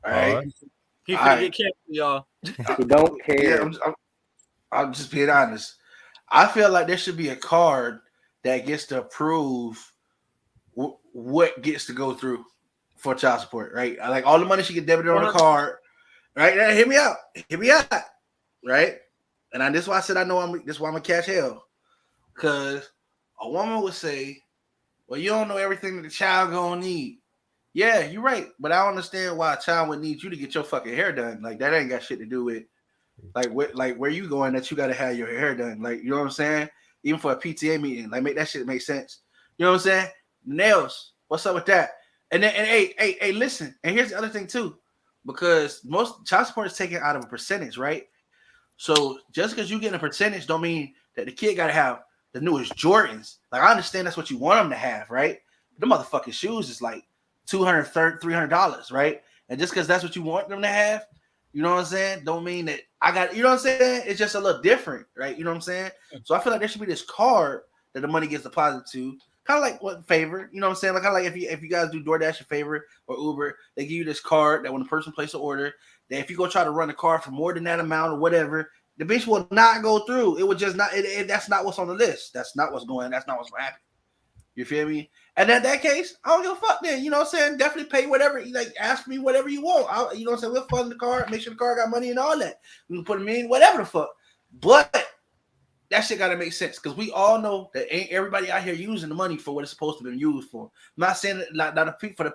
Speaker 1: All right.
Speaker 5: He finna get canceled, y'all.
Speaker 2: He don't care.
Speaker 1: Yeah, I'm just being honest. I feel like there should be a card that gets to approve what gets to go through for child support, right? Like all the money should get debited on the card, right? Now, hear me out, right? And this is why I said this is why I'm gonna catch hell, because a woman would say, "Well, you don't know everything that the child gonna need." Yeah, you're right, but I don't understand why a child would need you to get your fucking hair done. Like that ain't got shit to do with like where you going that you got to have your hair done. Like, you know what I'm saying? Even for a PTA meeting, like make that shit make sense. You know what I'm saying? Nails, what's up with that? And then hey, listen. And here's the other thing too, because most child support is taken out of a percentage, right? So just because you get a percentage, don't mean that the kid got to have the newest Jordans. Like I understand that's what you want them to have, right? The motherfucking shoes is like $200, $300, right? And just because that's what you want them to have, you know what I'm saying, don't mean that I got, you know what I'm saying? It's just a little different, right? You know what I'm saying? So I feel like there should be this card that the money gets deposited to, kind of like what favor, you know what I'm saying? Like kind of like if you guys do DoorDash a favor or Uber, they give you this card that when the person places an order, that if you go try to run the card for more than that amount or whatever, the bitch will not go through. It would just not. That's not what's on the list. That's not what's going. That's not what's going to happen. You feel me? And in that case, I don't give a fuck then. You know what I'm saying? Definitely pay whatever. Like, ask me whatever you want. You know what I'm saying? We'll fund the card, make sure the card got money and all that. We can put them in, whatever the fuck. But that shit got to make sense because we all know that ain't everybody out here using the money for what it's supposed to be used for. I'm not saying that for the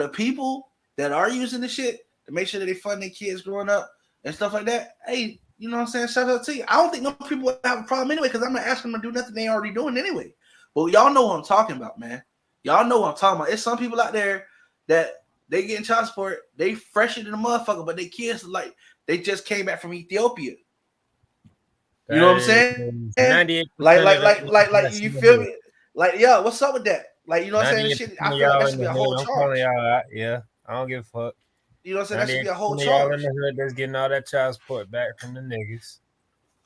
Speaker 1: people that are using the shit to make sure that they fund their kids growing up and stuff like that. Hey, you know what I'm saying? Shout out to you. I don't think no people would have a problem anyway because I'm not asking them to do nothing they already doing anyway. But y'all know what I'm talking about, man. Y'all know what I'm talking about. It's some people out there that they getting child support. They fresher than a motherfucker, but they kids like they just came back from Ethiopia. You know what I'm saying?
Speaker 3: 98%
Speaker 1: like you feel me? Like, yo, what's up with that? Like, you know what I'm saying? This shit, I feel like that should be a whole charge.
Speaker 3: Yeah, I don't give a fuck.
Speaker 1: You know what I'm saying? That should be a whole charge.
Speaker 3: Y'all in the hood that's getting all that child support back from the niggas.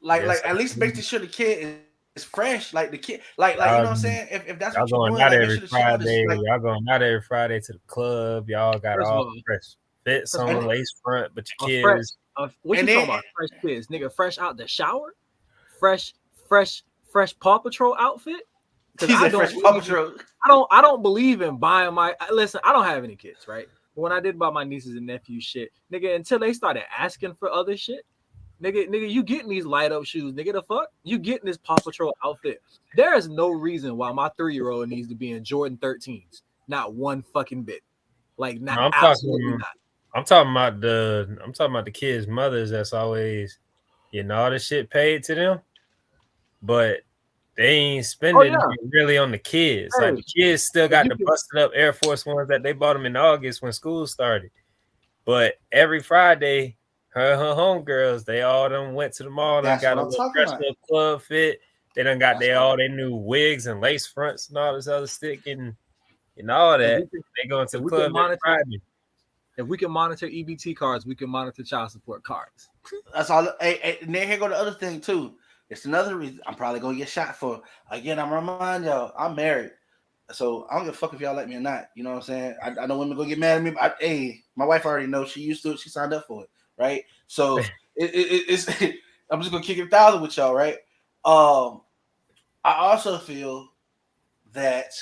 Speaker 1: Like at least make sure the kid is fresh. Like the kid, like you know what I'm saying? If that's what you're doing, like
Speaker 3: every Friday, y'all going out every Friday to the club. Y'all got all fresh fits on lace front, but your kids.
Speaker 5: What you talking about? Fresh kids, nigga, fresh out the shower, fresh Paw Patrol outfit. Because I don't believe in buying my. Listen, I don't have any kids, right? But when I did buy my nieces and nephews shit, nigga, until they started asking for other shit, nigga, you getting these light up shoes, nigga. The fuck, you getting this Paw Patrol outfit? There is no reason why my 3-year-old needs to be in Jordan 13s. Not one fucking bit. Like, not absolutely not.
Speaker 3: I'm talking about the kids' mothers that's always getting all the shit paid to them, but they ain't spending really on the kids. Like the kids still got the busted up Air Force Ones that they bought them in August when school started. But every Friday, her homegirls, they all done went to the mall and got a little fresh little club fit. They done got their new wigs and lace fronts and all this other stick and all that. They going to the club every Friday.
Speaker 5: If we can monitor EBT cards, we can monitor child support cards.
Speaker 1: That's all. Hey, and then here go the other thing too. It's another reason I'm probably gonna get shot for. Again, I'm remind y'all, I'm married, so I don't give a fuck if y'all like me or not. You know what I'm saying? I know women gonna get mad at me. But my wife already knows. She used to it. She signed up for it, right? So it's. I'm just gonna kick it 1,000 with y'all, right? I also feel that.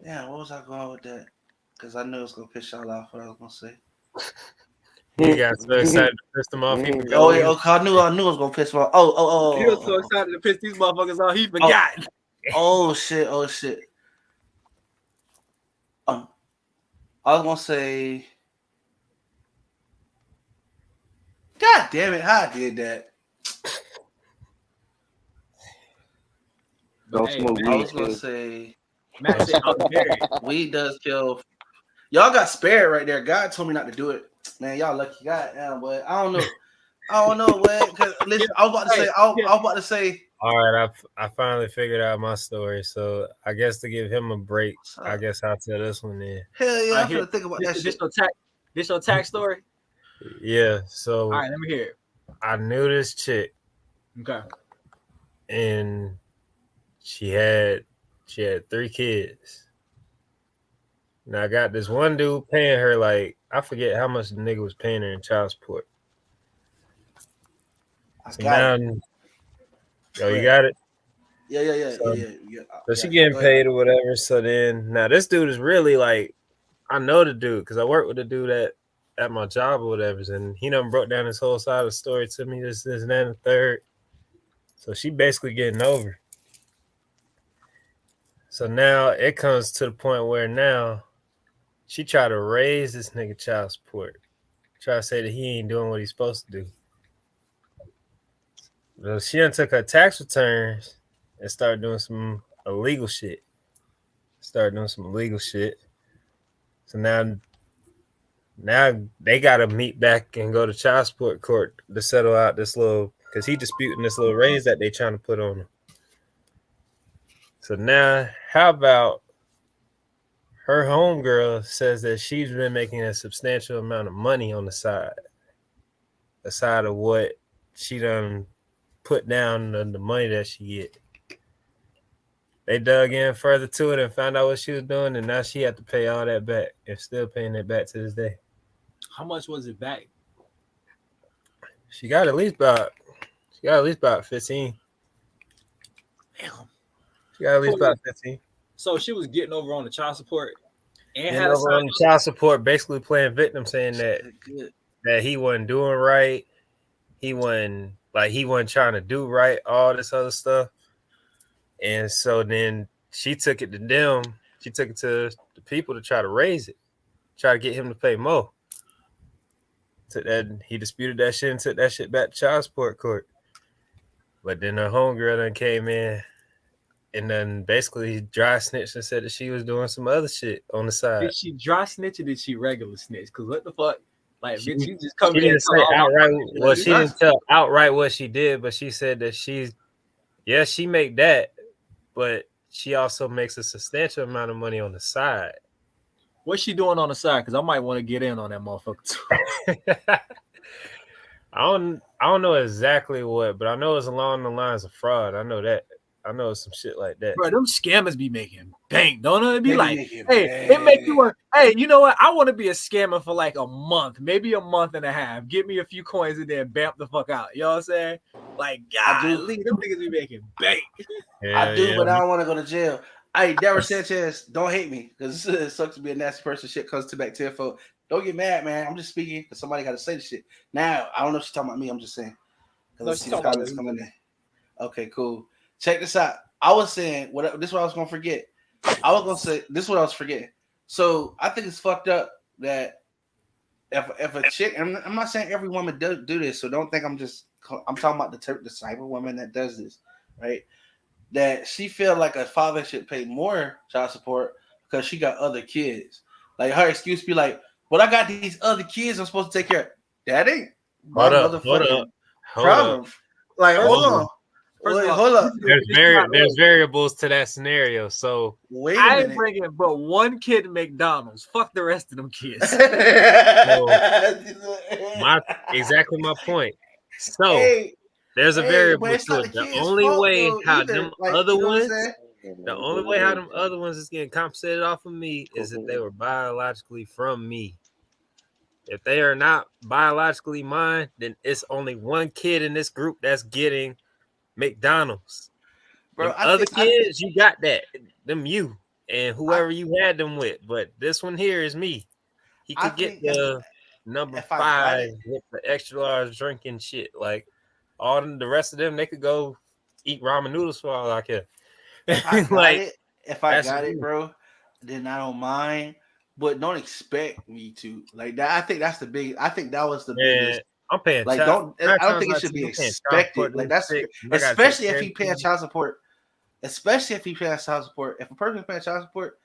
Speaker 1: Yeah, what was I going with that? Because I knew it was gonna piss y'all off. What I was gonna say.
Speaker 3: You got so excited to piss them off.
Speaker 1: I knew it was gonna piss them off. Oh.
Speaker 5: He was so excited to piss these motherfuckers off, he forgot.
Speaker 1: Oh shit. I was gonna say God damn it, how I did that.
Speaker 2: Don't
Speaker 5: Hey,
Speaker 2: smoke
Speaker 1: I
Speaker 2: weed.
Speaker 1: was gonna
Speaker 2: Too.
Speaker 1: say
Speaker 5: Matt said I'm married.
Speaker 1: weed does kill. Y'all got spared right there. God told me not to do it. Man, y'all lucky. God damn, but I don't know. I don't know, what. Cause listen, I was about to say. I was about to say.
Speaker 3: All right, I finally figured out my story. So I guess to give him a break, I guess I'll tell this one then.
Speaker 1: Hell yeah, I'm
Speaker 5: Here,
Speaker 1: gonna think about that shit.
Speaker 5: This your tax story.
Speaker 3: Yeah.
Speaker 5: All
Speaker 3: So
Speaker 5: right, let me hear it.
Speaker 3: I knew this chick,
Speaker 5: Okay.
Speaker 3: and she had 3 kids. Now I got this one dude paying her like I forget how much the nigga was paying her in child support.
Speaker 1: I
Speaker 3: So
Speaker 1: got
Speaker 3: now,
Speaker 1: it.
Speaker 3: yo, you got it.
Speaker 1: Yeah.
Speaker 3: So she getting
Speaker 1: Go ahead.
Speaker 3: paid or whatever. So then now this dude is really like, I know the dude because I work with the dude at my job or whatever, and he done broke down his whole side of the story to me. This, and that, and the third. So she basically getting over. So now it comes to the point where now she try to raise this nigga child support. Try to say that he ain't doing what he's supposed to do. So she done took her tax returns and started doing some illegal shit. So now they gotta meet back and go to child support court to settle out this little because he disputing this little raise that they trying to put on him. So now, how about her homegirl says that she's been making a substantial amount of money on the side of what she done put down the money that she get. They dug in further to it and found out what she was doing, and now she had to pay all that back and still paying it back to this day.
Speaker 5: How much was it back?
Speaker 3: She got at least about 15.
Speaker 5: Damn.
Speaker 3: She got at least about 15.
Speaker 5: So she was getting over on the child support and
Speaker 3: And
Speaker 5: had a
Speaker 3: over on the child support, basically playing victim, saying that he wasn't doing right. He wasn't trying to do right, all this other stuff. And so then she took it to them. She took it to the people to try to raise it, try to get him to pay more. He disputed that shit and took that shit back to child support court. But then her homegirl then came in and then basically dry snitched and said that she was doing some other shit on the side.
Speaker 5: Did she dry snitch or did she regular snitch? Because what the fuck? Like,
Speaker 3: She,
Speaker 5: bitch, you just come
Speaker 3: she
Speaker 5: here and
Speaker 3: didn't say outright. Well, she
Speaker 1: That's-
Speaker 3: didn't tell outright what she did, but she said that she make that, but she also makes a substantial amount of money on the side.
Speaker 5: What's she doing on the side? Because I might want to get in on that motherfucker too.
Speaker 3: I don't know exactly what, but I know it's along the lines of fraud. I know that. I know it's some shit like that.
Speaker 5: Bro, them scammers be making bank, don't it? Be
Speaker 1: They
Speaker 5: like,
Speaker 1: make it
Speaker 5: hey,
Speaker 1: bad.
Speaker 5: it make you want. Hey, you know what? I want to be a scammer for like a month, maybe a month and a half. Give me a few coins and then bamp the fuck out. You know what I'm saying? Like, golly, them niggas be making bank.
Speaker 1: I do, but I don't want to go to jail. Hey, Deborah Sanchez, don't hate me because it sucks to be a nasty person. Shit comes to back tenfold. Don't get mad, man. I'm just speaking because somebody got to say the shit. Now, I don't know if she's talking about me. I'm just saying.
Speaker 5: No,
Speaker 1: Because
Speaker 5: she's
Speaker 1: see the
Speaker 5: talking about
Speaker 1: comments
Speaker 5: you.
Speaker 1: coming in. Okay, cool. Check this out. I was saying, this is what I was going to forget. I was going to say, this is what I was forgetting. So I think it's fucked up that if a chick, and I'm not saying every woman do this, so don't think I'm talking about the type of woman that does this, right? That she feel like a father should pay more child support because she got other kids. Like her excuse be like, "But I got these other kids I'm supposed to take care of." That ain't my motherfucking problem. Like, hold on.
Speaker 5: First of all,
Speaker 1: Hold up.
Speaker 3: There's variables to that scenario. So
Speaker 1: Wait a
Speaker 5: I ain't
Speaker 1: minute.
Speaker 5: bringing but one kid to McDonald's. Fuck the rest of them kids.
Speaker 3: Exactly my point. So
Speaker 1: Hey,
Speaker 3: there's a
Speaker 1: but
Speaker 3: variable
Speaker 1: it's
Speaker 3: to
Speaker 1: not
Speaker 3: it.
Speaker 1: the
Speaker 3: The
Speaker 1: kid's
Speaker 3: only
Speaker 1: fault,
Speaker 3: way
Speaker 1: though,
Speaker 3: how
Speaker 1: either.
Speaker 3: them
Speaker 1: Like,
Speaker 3: other
Speaker 1: you know what I'm
Speaker 3: ones,
Speaker 1: saying?
Speaker 3: the only way how them other ones is getting compensated off of me is if they were biologically from me. If they are not biologically mine, then it's only one kid in this group that's getting McDonald's.
Speaker 1: Bro,
Speaker 3: Other kids, you got that. Them you and whoever you had them with. But this one here is me. He could get the number 5 with the extra large drinking shit. Like all the rest of them, they could go eat ramen noodles for all I care.
Speaker 1: If I got
Speaker 3: Like,
Speaker 1: it, bro, then I don't mind. But don't expect me to like that. I think that's the big. I think that was the biggest.
Speaker 3: I'm paying
Speaker 1: Like,
Speaker 3: child.
Speaker 1: I don't think it should be
Speaker 3: I'm paying child support
Speaker 1: expected.
Speaker 3: to
Speaker 1: Like,
Speaker 3: this
Speaker 1: that's
Speaker 3: chick, and I gotta take
Speaker 1: especially if
Speaker 3: care
Speaker 1: he
Speaker 3: of
Speaker 1: paying
Speaker 3: kids.
Speaker 1: child support. Especially if he paying child support. If a person paying child support,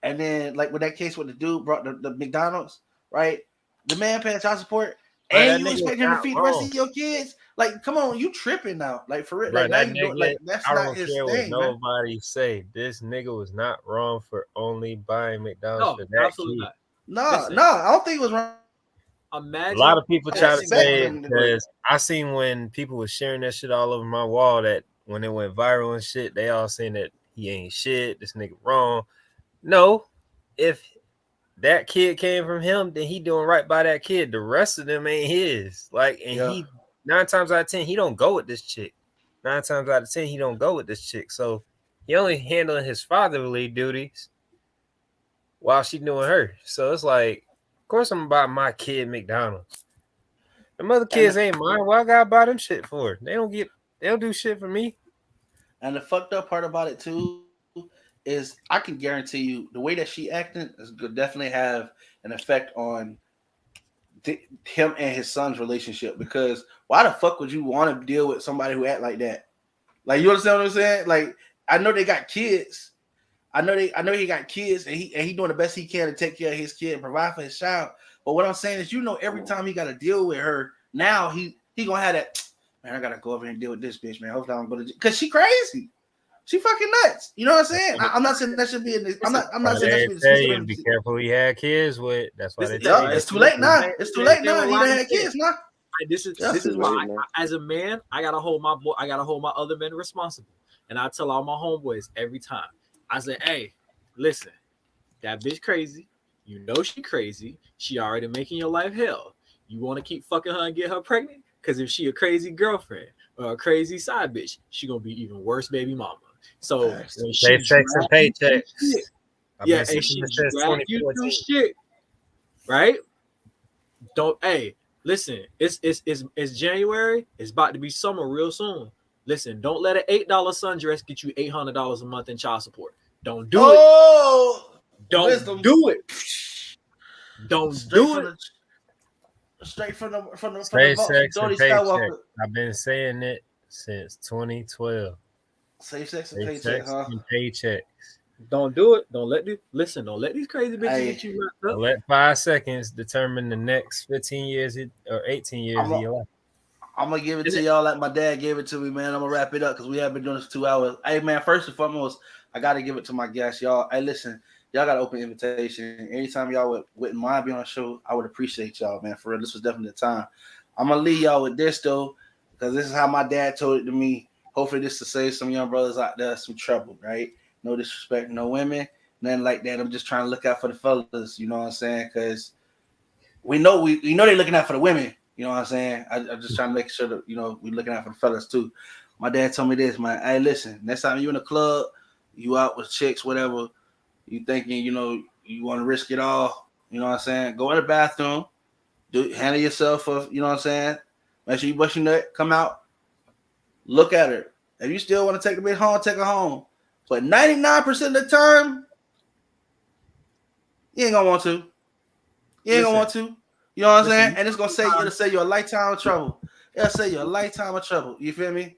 Speaker 1: and then like with that case with the dude brought the McDonald's, right? The man paying child support,
Speaker 3: Bro,
Speaker 1: and
Speaker 3: that
Speaker 1: you
Speaker 3: nigga is
Speaker 1: expect him to
Speaker 3: not
Speaker 1: feed the rest
Speaker 3: wrong.
Speaker 1: of your kids? Like, come on, you tripping now? Like for real?
Speaker 3: Bro,
Speaker 1: Like now
Speaker 3: that
Speaker 1: you doing
Speaker 3: nigga,
Speaker 1: like that's
Speaker 3: I
Speaker 1: not
Speaker 3: don't
Speaker 1: his
Speaker 3: care what
Speaker 1: thing, man.
Speaker 3: nobody say. This nigga was not wrong for only buying McDonald's
Speaker 5: No,
Speaker 3: for that
Speaker 5: absolutely
Speaker 3: kid.
Speaker 5: not.
Speaker 1: No,
Speaker 5: Listen.
Speaker 1: no, I don't think it was wrong.
Speaker 3: A
Speaker 5: Imagine
Speaker 3: lot of people try to say it
Speaker 1: Expecting
Speaker 3: because I seen when people were sharing that shit all over my wall that when it went viral and shit, they all saying that he ain't shit, this nigga wrong. No, if that kid came from him, then he doing right by that kid. The rest of them ain't his. Like, and
Speaker 1: Yeah.
Speaker 3: he 9 times out of 10, he don't go with this chick. 9 times out of 10, he don't go with this chick. So he only handling his fatherly duties while she doing her. So it's like, of course I'm about my kid McDonald's. The other kids ain't mine. Why I gotta buy them shit for? They don't do shit for me.
Speaker 1: And the fucked up part about it too is I can guarantee you the way that she acting is could definitely have an effect on him and his son's relationship. Because why the fuck would you want to deal with somebody who act like that? Like, you understand what I'm saying? Like, I know they got kids. I know he got kids, and he doing the best he can to take care of his kid and provide for his child. But what I'm saying is, every time he got to deal with her, now he gonna have that. Man, I gotta go over here and deal with this bitch, man. Hopefully I don't go to because she crazy. She fucking nuts. You know what I'm saying? I'm not saying that should be in this. I'm not saying that should be
Speaker 3: Tell you,
Speaker 1: the
Speaker 3: be careful who you had kids with. That's why they
Speaker 5: Yeah,
Speaker 3: tell you.
Speaker 1: it's too late now. It's too late now.
Speaker 5: They
Speaker 1: He
Speaker 5: were
Speaker 1: done had
Speaker 5: lying.
Speaker 1: kids now.
Speaker 5: This is why, as a man, I gotta hold my other men responsible, and I tell all my homeboys every time. I say, "Hey, listen, that bitch crazy. You know she crazy. She already making your life hell. You want to keep fucking her and get her pregnant? Because if she a crazy girlfriend or a crazy side bitch, she gonna be even worse baby mama. So when she
Speaker 3: paychecks and paychecks.
Speaker 5: Shit, yeah, and she drag you through shit, right? Don't listen. It's January. It's about to be summer real soon. Listen, don't let an $8 sundress get you $800 a month in child support. Don't do it. Don't
Speaker 1: wisdom.
Speaker 5: do it. Don't do it.
Speaker 1: Straight from the vault from
Speaker 3: Jody
Speaker 1: Skywalker.
Speaker 3: I've been saying it since 2012.
Speaker 1: Safe sex and paycheck, huh?
Speaker 3: And paychecks.
Speaker 5: Don't do it. Don't let these crazy bitches get you wrapped up.
Speaker 3: Don't let 5 seconds determine the next 15 years or 18 years of your life.
Speaker 1: I'm gonna give it to y'all like my dad gave it to me, man. I'm gonna wrap it up because we have been doing this for 2 hours. Hey, man, first and foremost, I gotta give it to my guests, y'all. Hey, listen, y'all got an open invitation. Anytime y'all wouldn't mind being on the show, I would appreciate y'all, man. For real, this was definitely the time. I'm gonna leave y'all with this though, because this is how my dad told it to me. Hopefully, this to save some young brothers out there some trouble, right? No disrespect, no women, nothing like that. I'm just trying to look out for the fellas, you know what I'm saying? Because we know they're looking out for the women. You know what I'm saying? I'm just trying to make sure that, we're looking out for the fellas too. My dad told me this, man. Hey, listen, next time you in a club, you out with chicks, whatever, you thinking, you want to risk it all, you know what I'm saying? Go in the bathroom, handle yourself, you know what I'm saying? Make sure you brush your nut, come out, look at her. If you still want to take the bitch home, take her home. But 99% of the time, you ain't gonna want to. You ain't gonna want to. You know what I'm saying? And it's gonna it'll save you a lifetime of trouble. It'll save you a lifetime of trouble. You feel me?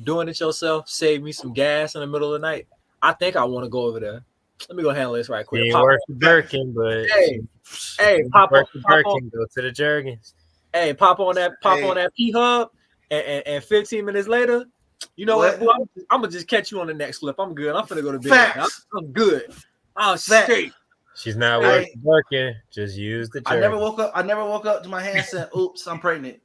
Speaker 5: Doing it yourself save me some gas in the middle of the night. I think I want to go over there. Let me go handle this right quick.
Speaker 3: Ain't worth the Birkin, but
Speaker 5: pop
Speaker 3: on
Speaker 5: Birkin,
Speaker 3: go to the Jergens.
Speaker 5: Hey, pop on that P Hub, and 15 minutes later, you know what? I'm gonna just catch you on the next flip. I'm good. I'm finna go to bed. I'm good. I'm straight.
Speaker 3: She's not worth working. Just use the Jergens.
Speaker 1: I never woke up to my hand saying, "Oops, I'm pregnant."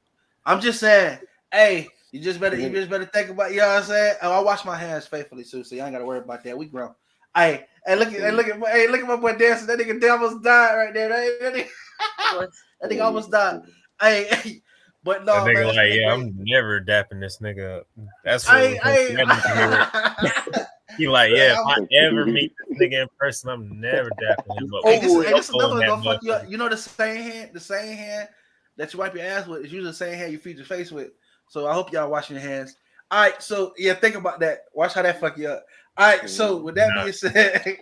Speaker 1: I'm just saying, hey, you just better think about. You know what I'm saying? Oh, I wash my hands faithfully too, so you ain't gotta worry about that. We grown. Hey, look at my boy dancing. That nigga almost died right there. That nigga almost died. Hey, but no,
Speaker 3: that nigga
Speaker 1: man,
Speaker 3: I'm never dapping this nigga up. That's what he like, if I ever meet this nigga in person, I'm never dapping him up.
Speaker 1: Hey, this another one gonna fuck you up. You know the same hand that you wipe your ass with is usually the same hand you feed your face with. So I hope y'all washing your hands. All right, so yeah, think about that. Watch how that fuck you up. All right, so with that being said,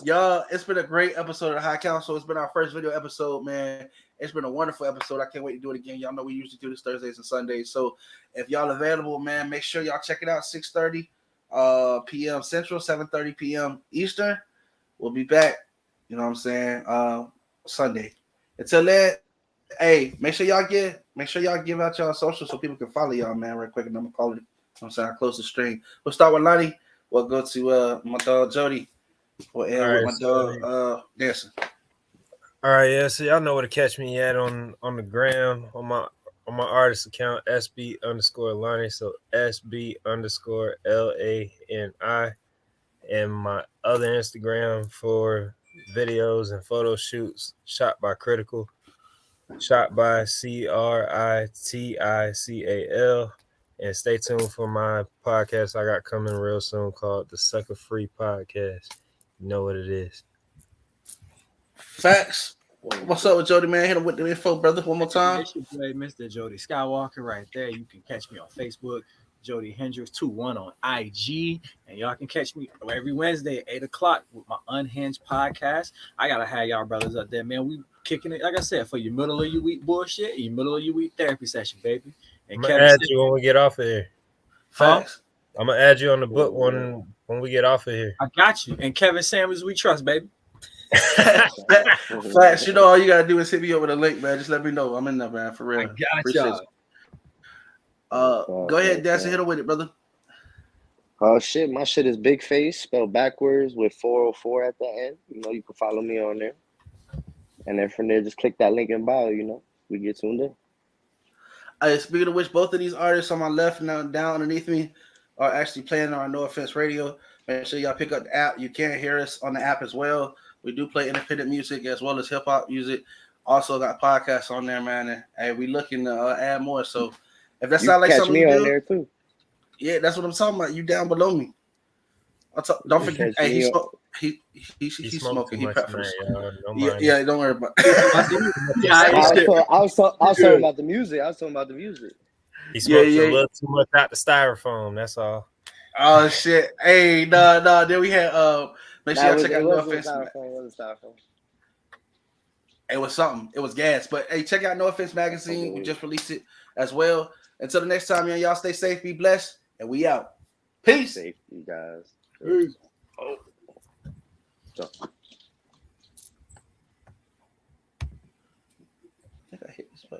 Speaker 1: Y'all, it's been a great episode of the High Counsel. It's been our first video episode, man. It's been a wonderful episode. I can't wait to do it again. Y'all know we usually do this Thursdays and Sundays. So if y'all available, man, make sure y'all check it out. 6:30 p.m. Central, 7:30 p.m. Eastern. We'll be back. You know what I'm saying? Sunday. Until then, hey, make sure y'all give out y'all socials so people can follow y'all, man, right quick. And I'm gonna call it. You know what I'm saying? I close the stream. We'll start with Lonnie. We'll go to my dog Jody. We'll end with my dog Dancing.
Speaker 3: All right, yeah. So y'all know where to catch me at on the gram on my artist account SB_Lonnie. So SB_LANI, and my other Instagram for videos and photo shoots. Shot by Critical. Shot by CRITICAL. And stay tuned for my podcast I got coming real soon called the Sucker Free Podcast. You know what it is.
Speaker 1: Facts. What's up with Jody, man? Hit him with the info, brother, one more time.
Speaker 5: It's your boy, Mr. Jody Skywalker, right there. You can catch me on Facebook, Jody Hendricks 21 on IG, and y'all can catch me every Wednesday at 8 o'clock with my Unhinged podcast. I gotta have y'all brothers up there, man. We kicking it, like I said, for your middle of your week bullshit, your middle of your week therapy session, baby. And
Speaker 3: I'm gonna add you when we get off of here.
Speaker 1: Facts.
Speaker 3: I'm gonna add you on the book when we get off of here.
Speaker 5: I got you. And Kevin Samuels, we trust, baby.
Speaker 1: Facts. You know, all you gotta do is hit me over the link, man. Just let me know. I'm in there, man, for real.
Speaker 5: I got
Speaker 1: Appreciate
Speaker 5: y'all.
Speaker 1: Go ahead, Dancing. Hit him with it, brother.
Speaker 2: Oh shit, my shit is Big Face spelled backwards with 404 at the end. You know, you can follow me on there. And then from there, just click that link in bio, you know. We get tuned in.
Speaker 1: Speaking of which, both of these artists on my left and down underneath me are actually playing on our No Offense Radio. Make sure y'all pick up the app. You can hear us on the app as well. We do play independent music as well as hip-hop music. Also got podcasts on there, man. And we looking to add more. So if that sounds like
Speaker 2: catch
Speaker 1: something
Speaker 2: me
Speaker 1: you
Speaker 2: on
Speaker 1: do,
Speaker 2: there too.
Speaker 1: Yeah, that's what I'm talking about. You down below me. Don't forget. Hey, he's smoking. He prepped yeah, don't worry about it.
Speaker 2: I was talking about the music.
Speaker 3: He smokes a little too much out the styrofoam. That's all.
Speaker 1: Oh shit! Hey, no. Then we had make sure y'all check out No Offense. It was something. It was gas. But hey, check out No Offense magazine. We just released it as well. Until the next time, y'all stay safe, be blessed, and we out. Peace.
Speaker 2: Safe, you guys.
Speaker 1: Peace.
Speaker 2: So.
Speaker 1: I think I hit this button.